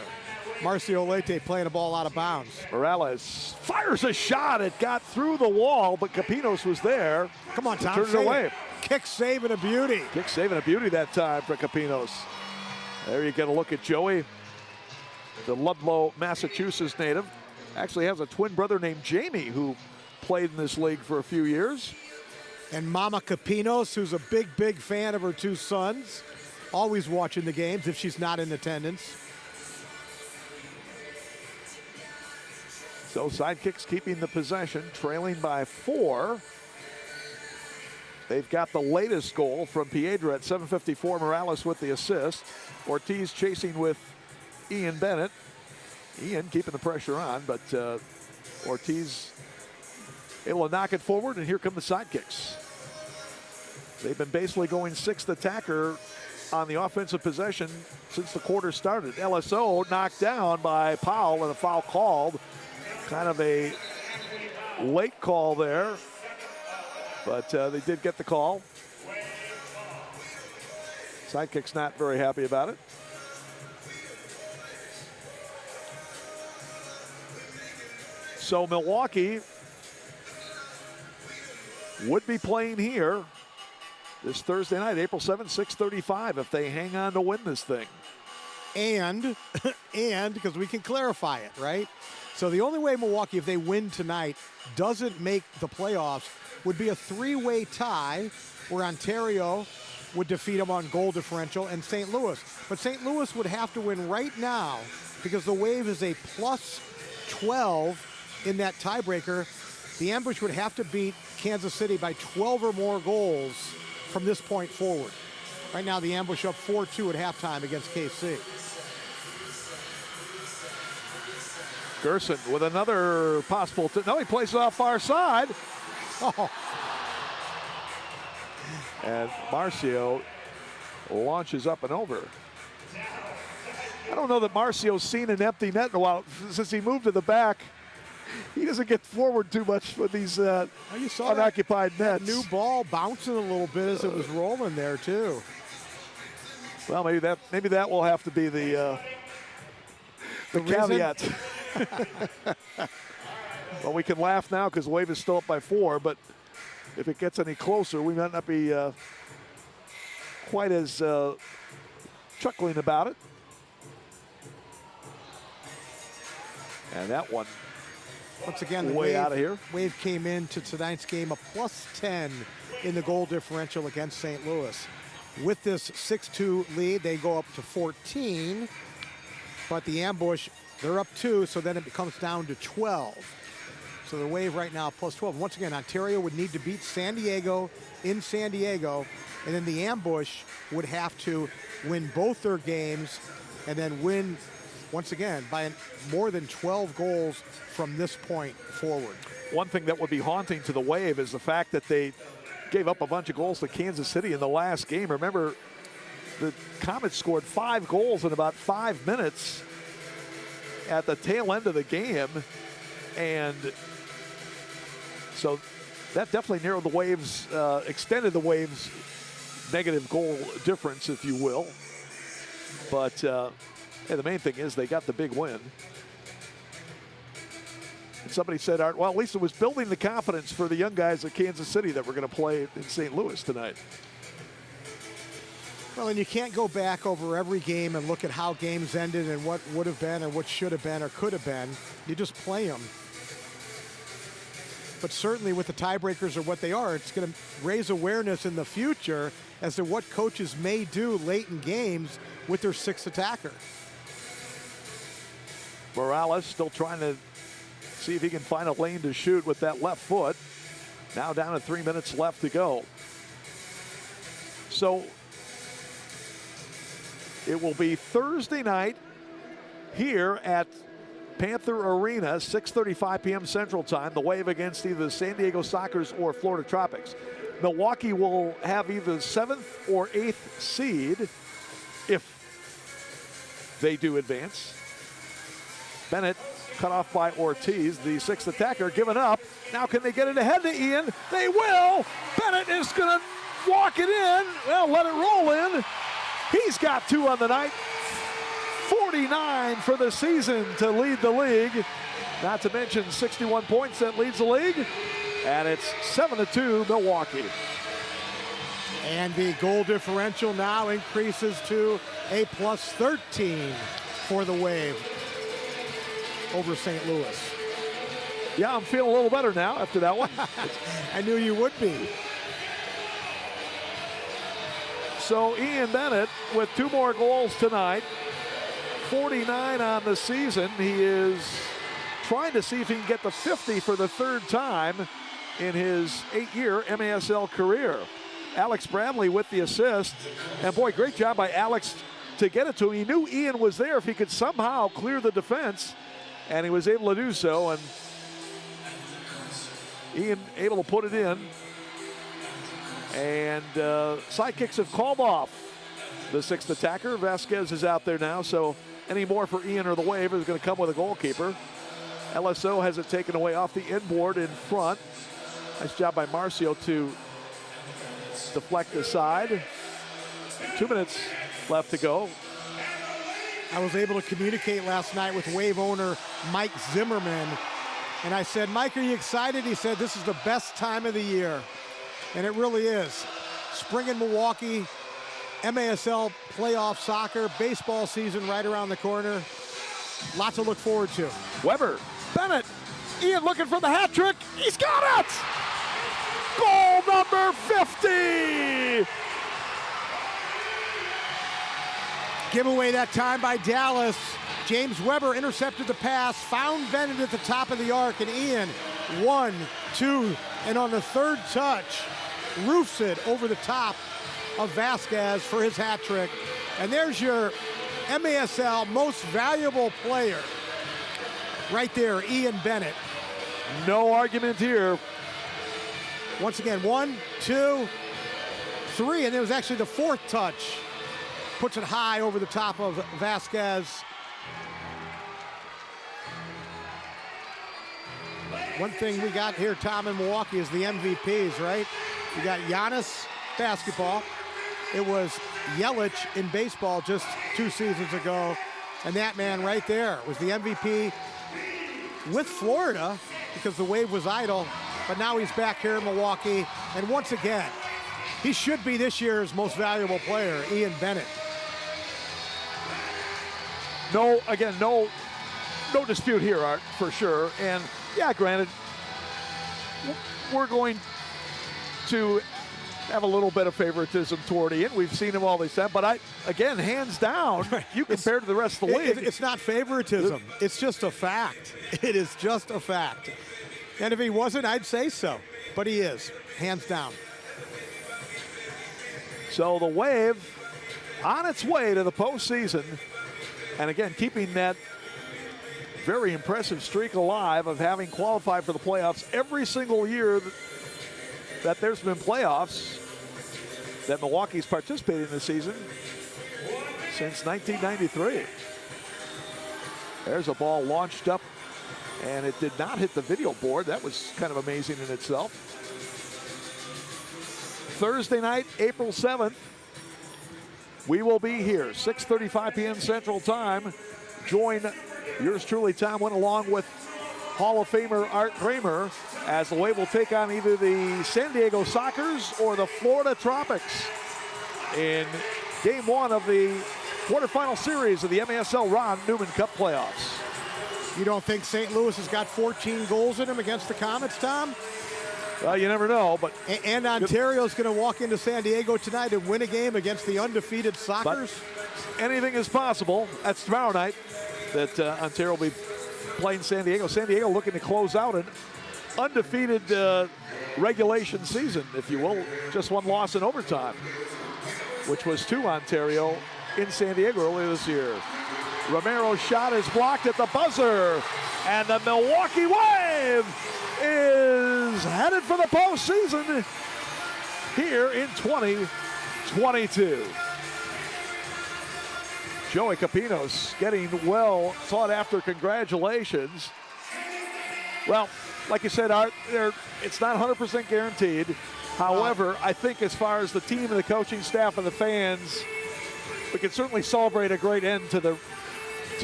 Marcio Leite playing a ball out of bounds. Morales fires a shot. It got through the wall, but Capinos was there. Come on, Tom. Turn it away. Kick saving a beauty. Kick saving a beauty that time for Capinos. There you get a look at Joey, the Ludlow, Massachusetts native. Actually has a twin brother named Jamie who played in this league for a few years. And Mama Capinos, who's a big, big fan of her two sons. Always watching the games if she's not in attendance. So Sidekicks keeping the possession, trailing by 4. They've got the latest goal from Piedra at 7:54. Morales with the assist. Ortiz chasing with Ian Bennett. Ian keeping the pressure on, but Ortiz able to knock it forward, and here come the Sidekicks. They've been basically going sixth attacker on the offensive possession since the quarter started. LSO knocked down by Powell and a foul called. Kind of a late call there, but they did get the call. Sidekicks not very happy about it. So Milwaukee would be playing here this Thursday night, April 7th, 6:35, if they hang on to win this thing. And because we can clarify it, right? So the only way Milwaukee, if they win tonight, doesn't make the playoffs would be a 3-way tie where Ontario would defeat them on goal differential and St. Louis. But St. Louis would have to win right now because the Wave is a plus 12 in that tiebreaker. The Ambush would have to beat Kansas City by 12 or more goals from this point forward. Right now, the Ambush up 4-2 at halftime against KC. Gerson with another possible. No, he plays it off far side. Oh. And Marcio launches up and over. I don't know that Marcio's seen an empty net in a while. Since he moved to the back, he doesn't get forward too much with these unoccupied nets. That new ball bouncing a little bit as it was rolling there too. Well, maybe that will have to be the caveat. Well, we can laugh now because the Wave is still up by 4, but if it gets any closer, we might not be quite as chuckling about it. And that one, once again, the way out of here. Wave came into tonight's game a plus 10 in the goal differential against St. Louis. With this 6-2 lead, they go up to 14, but the Ambush, they're up 2, so then it comes down to 12. So the Wave right now plus 12. Once again, Ontario would need to beat San Diego in San Diego, and then the Ambush would have to win both their games and then win, once again, by more than 12 goals from this point forward. One thing that would be haunting to the Wave is the fact that they gave up a bunch of goals to Kansas City in the last game. Remember, the Comets scored 5 goals in about 5 minutes at the tail end of the game, and so that definitely narrowed the Waves, extended the Waves' negative goal difference, if you will. But hey, the main thing is they got the big win. And somebody said, Art, well, at least it was building the confidence for the young guys at Kansas City that were going to play in St. Louis tonight. Well, and you can't go back over every game and look at how games ended and what would have been or what should have been or could have been. You just play them. But certainly with the tiebreakers or what they are, it's going to raise awareness in the future as to what coaches may do late in games with their 6th attacker. Morales still trying to see if he can find a lane to shoot with that left foot. Now down to 3 minutes left to go. So it will be Thursday night here at Panther Arena, 6:35 p.m. Central Time. The Wave against either the San Diego Sockers or Florida Tropics. Milwaukee will have either the 7th or 8th seed if they do advance. Bennett cut off by Ortiz. The sixth attacker given up. Now can they get it ahead to Ian? They will. Bennett is going to walk it in. Well, let it roll in. He's got 2 on the night. 49 for the season to lead the league. Not to mention 61 points that leads the league. And it's 7-2 Milwaukee. And the goal differential now increases to a +13 for the Wave over St. Louis. Yeah, I'm feeling a little better now after that one. I knew you would be. So Ian Bennett with 2 more goals tonight. 49 on the season. He is trying to see if he can get the 50 for the 3rd time in his 8-year MASL career. Alex Bradley with the assist. And boy, great job by Alex to get it to him. He knew Ian was there if he could somehow clear the defense, and he was able to do so. And Ian able to put it in. And Sidekicks have called off the 6th attacker. Vasquez is out there now, so any more for Ian or the Wave is going to come with a goalkeeper. LSO has it taken away off the inboard in front. Nice job by Marcio to deflect aside. 2 minutes left to go. I was able to communicate last night with Wave owner Mike Zimmerman, and I said, Mike, are you excited? He said, this is the best time of the year. And it really is. Spring in Milwaukee, MASL playoff soccer, baseball season right around the corner. Lots to look forward to. Weber, Bennett, Ian looking for the hat trick. He's got it! Goal number 50! Giveaway that time by Dallas. James Weber intercepted the pass, found Bennett at the top of the arc, and Ian 1, 2, and on the 3rd touch, roofs it over the top of Vasquez for his hat trick. And there's your MASL most valuable player right there, Ian Bennett. No argument here. Once again, 1, 2, 3, and it was actually the 4th touch. Puts it high over the top of Vasquez. One thing we got here, Tom, in Milwaukee is the MVPs, right? We got Giannis basketball. It was Yelich in baseball just 2 seasons ago. And that man right there was the MVP with Florida because the Wave was idle. But now he's back here in Milwaukee. And once again, he should be this year's most valuable player, Ian Bennett. No dispute here, Art, for sure. And yeah, granted, we're going to have a little bit of favoritism toward Ian. We've seen him all this time, but again, hands down, you compare to the rest of the league. It's not favoritism. It's just a fact. It is just a fact. And if he wasn't, I'd say so. But he is, hands down. So the Wave on its way to the postseason. And again, keeping that very impressive streak alive of having qualified for the playoffs every single year that there's been playoffs that Milwaukee's participated in this season since 1993. There's a ball launched up, and it did not hit the video board. That was kind of amazing in itself. Thursday night, April 7th, we will be here, 6:35 p.m. Central Time. Join yours truly, Tom, went along with Hall of Famer Art Kramer as the Wave will take on either the San Diego Sockers or the Florida Tropics in Game 1 of the quarterfinal series of the MASL Ron Newman Cup playoffs. You don't think St. Louis has got 14 goals in them against the Comets, Tom? Well, you never know, but... And Ontario's going to walk into San Diego tonight and win a game against the undefeated Sockers? But anything is possible. That's tomorrow night that Ontario will be playing San Diego. San Diego looking to close out an undefeated regulation season, if you will. Just 1 loss in overtime, which was to Ontario in San Diego earlier this year. Romero's shot is blocked at the buzzer, and the Milwaukee Wave is headed for the postseason here in 2022. Joey Capinos getting well sought after congratulations. Well, like you said, Art, it's not 100% guaranteed. However, I think as far as the team and the coaching staff and the fans, we can certainly celebrate a great end to the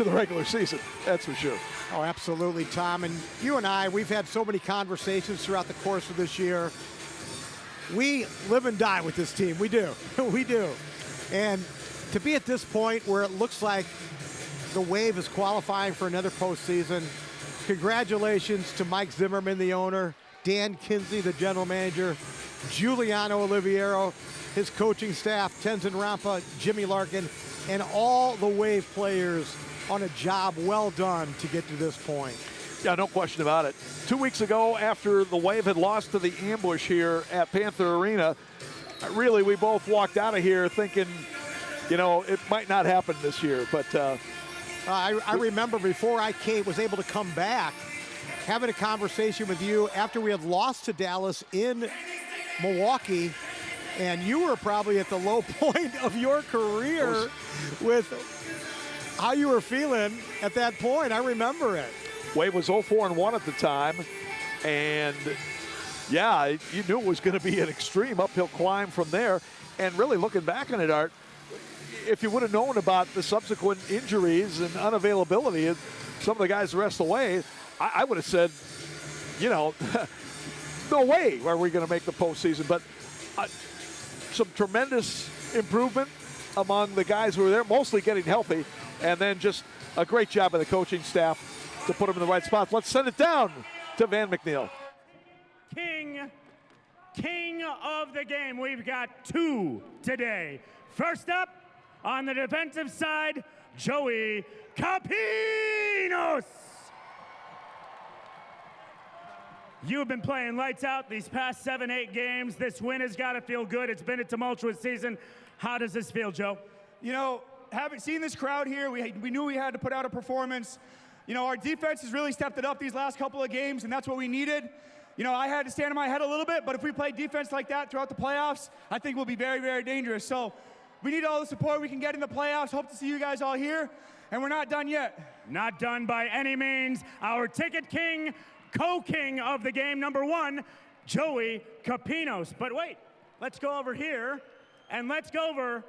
regular season. That's for sure. Oh, absolutely, Tom. And you and I, we've had so many conversations throughout the course of this year. We live and die with this team. We do. We do. And to be at this point where it looks like the Wave is qualifying for another postseason, congratulations to Mike Zimmerman, the owner, Dan Kinsey, the general manager, Giuliano Oliviero, his coaching staff, Tenzin Rampa, Jimmy Larkin, and all the Wave players on a job well done to get to this point. Yeah, no question about it. 2 weeks ago, after the Wave had lost to the Ambush here at Panther Arena, really we both walked out of here thinking, you know, it might not happen this year. But I remember before I was able to come back, having a conversation with you after we had lost to Dallas in Milwaukee, and you were probably at the low point of your career with how you were feeling at that point. I remember it. Wave was 0-4-1 at the time, and yeah, you knew it was going to be an extreme uphill climb from there. And really looking back on it, Art, if you would have known about the subsequent injuries and unavailability of some of the guys the rest of the way, I would have said, you know, no way are we going to make the postseason. But some tremendous improvement among the guys who were there, mostly getting healthy, and then just a great job of the coaching staff to put them in the right spots. Let's send it down to Van McNeil. King of the game. We've got two today. First up, on the defensive side, Joey Capinos. You have been playing lights out these past 7-8 games. This win has got to feel good. It's been a tumultuous season. How does this feel, Joe? You know, having seen this crowd here, we knew we had to put out a performance. You know, our defense has really stepped it up these last couple of games, and that's what we needed. You know, I had to stand on my head a little bit, but if we play defense like that throughout the playoffs, I think we'll be very, very dangerous. So we need all the support we can get in the playoffs. Hope to see you guys all here, and we're not done yet. Not done by any means. Our ticket king, co-king of the game, number one, Joey Capinos. But wait, let's go over here, and let's go over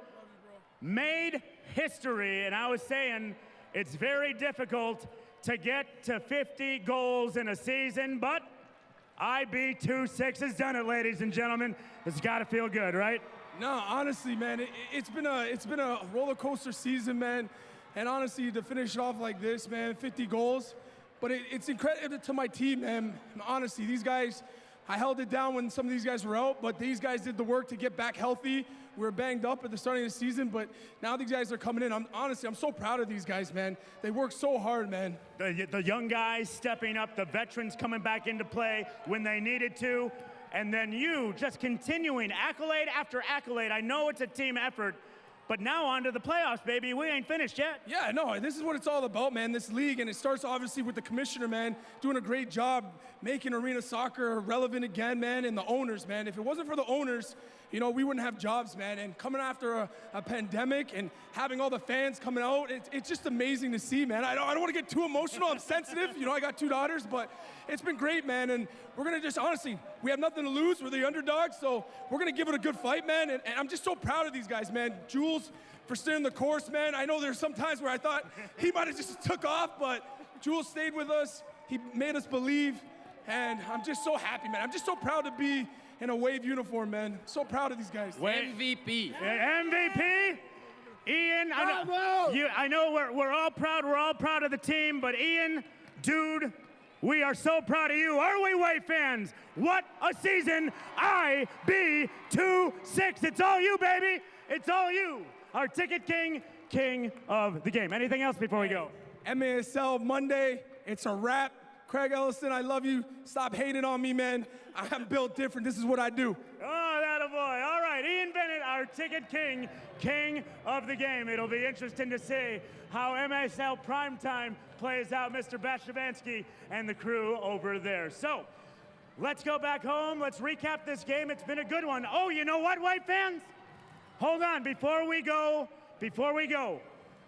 made history. And I was saying it's very difficult to get to 50 goals in a season, but IB26 has done it, ladies and gentlemen. It's got to feel good, right? No, honestly, man, it's been a roller coaster season, man. And honestly, to finish it off like this, man, 50 goals. But it's incredible to my team, man. Honestly, these guys, I held it down when some of these guys were out, but these guys did the work to get back healthy. We were banged up at the start of the season, but now these guys are coming in. I'm so proud of these guys, man. They work so hard, man. The young guys stepping up, the veterans coming back into play when they needed to, and then you just continuing accolade after accolade. I know it's a team effort, but now on to the playoffs, baby. We ain't finished yet. Yeah, no, this is what it's all about, man, this league. And it starts, obviously, with the commissioner, man, doing a great job making arena soccer relevant again, man, and the owners, man. If it wasn't for the owners, you know, we wouldn't have jobs, man. And coming after a pandemic and having all the fans coming out, it's just amazing to see, man. I don't want to get too emotional. I'm sensitive. You know, I got 2 daughters, but it's been great, man. And we're going to just, honestly, we have nothing to lose. We're the underdogs, so we're going to give it a good fight, man. And I'm just so proud of these guys, man. Jules, for staying the course, man. I know there's some times where I thought he might have just took off, but Jules stayed with us. He made us believe, and I'm just so happy, man. I'm just so proud to be in a Wave uniform, man. So proud of these guys. MVP. MVP? Ian, I know we're all proud. We're all proud of the team, but Ian, dude, we are so proud of you. Are we, Wave fans? What a season. IB26. It's all you, baby. It's all you. Our ticket king of the game. Anything else before we go? MASL Monday. It's a wrap. Craig Ellison, I love you. Stop hating on me, man. I'm built different. This is what I do. Oh, that a boy. All right, Ian Bennett, our ticket king of the game. It'll be interesting to see how MSL Primetime plays out, Mr. Bashavansky and the crew over there. So, let's go back home. Let's recap this game. It's been a good one. Oh, you know what, Wave fans? Hold on, before we go,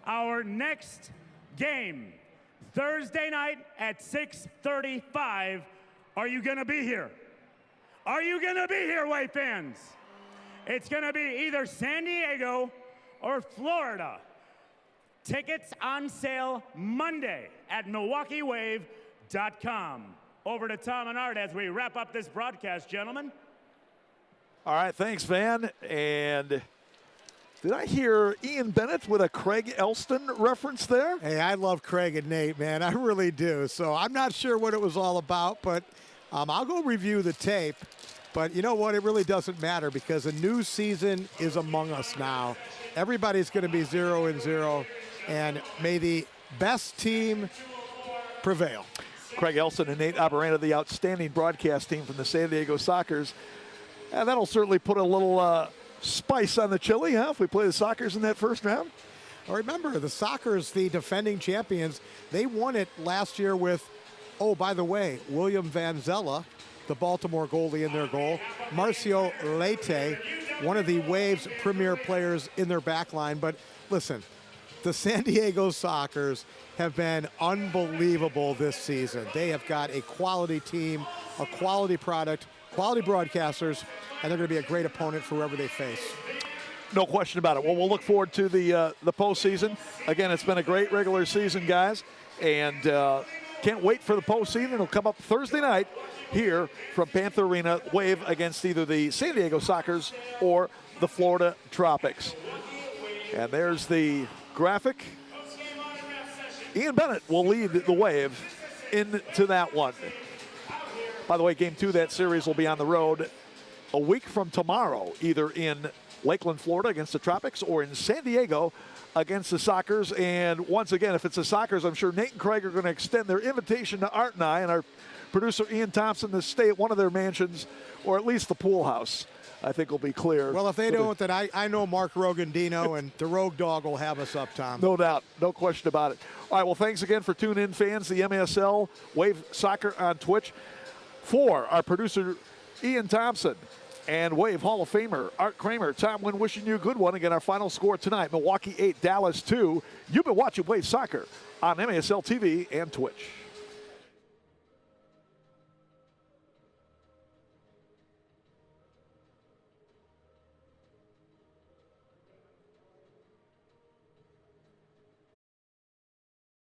Our next game, Thursday night at 6:35. Are you going to be here? Are you going to be here, Wave fans? It's going to be either San Diego or Florida. Tickets on sale Monday at MilwaukeeWave.com. Over to Tom and Art as we wrap up this broadcast, gentlemen. All right, thanks, Van. And did I hear Ian Bennett with a Craig Elston reference there? Hey, I love Craig and Nate, man. I really do. So I'm not sure what it was all about, but I'll go review the tape. But you know what? It really doesn't matter because a new season is among us now. Everybody's going to be 0-0, and may the best team prevail. Craig Elston and Nate Aberranta, the outstanding broadcast team from the San Diego Sockers. And that'll certainly put a little spice on the chili, huh, if we play the Sockers in that first round. Well, remember, the Sockers, the defending champions, they won it last year with, oh, by the way, William Van Zella, the Baltimore goalie, in their goal. Marcio Leite, one of the Waves' premier players in their back line. But listen, the San Diego Sockers have been unbelievable this season. They have got a quality team, a quality product, quality broadcasters, and they're going to be a great opponent for whoever they face. No question about it. Well, we'll look forward to the postseason. Again, it's been a great regular season, guys, and can't wait for the postseason. It'll come up Thursday night here from Panther Arena. Wave against either the San Diego Sockers or the Florida Tropics. And there's the graphic. Ian Bennett will lead the Wave into that one. By the way, Game 2 of that series will be on the road a week from tomorrow, either in Lakeland, Florida against the Tropics or in San Diego against the Sockers. And once again, if it's the Sockers, I'm sure Nate and Craig are going to extend their invitation to Art and I and our producer Ian Thompson to stay at one of their mansions or at least the pool house. I think will be clear. Well, if they don't, then I know Mark Rogandino and the Rogue Dog will have us up, Tom. No doubt. No question about it. All right, well, thanks again for tuning in, fans. The MASL Wave Soccer on Twitch. For our producer, Ian Thompson, and Wave Hall of Famer, Art Kramer. Tom Wynn wishing you a good one. Again, our final score tonight, Milwaukee 8, Dallas 2. You've been watching Wave Soccer on MASL TV and Twitch.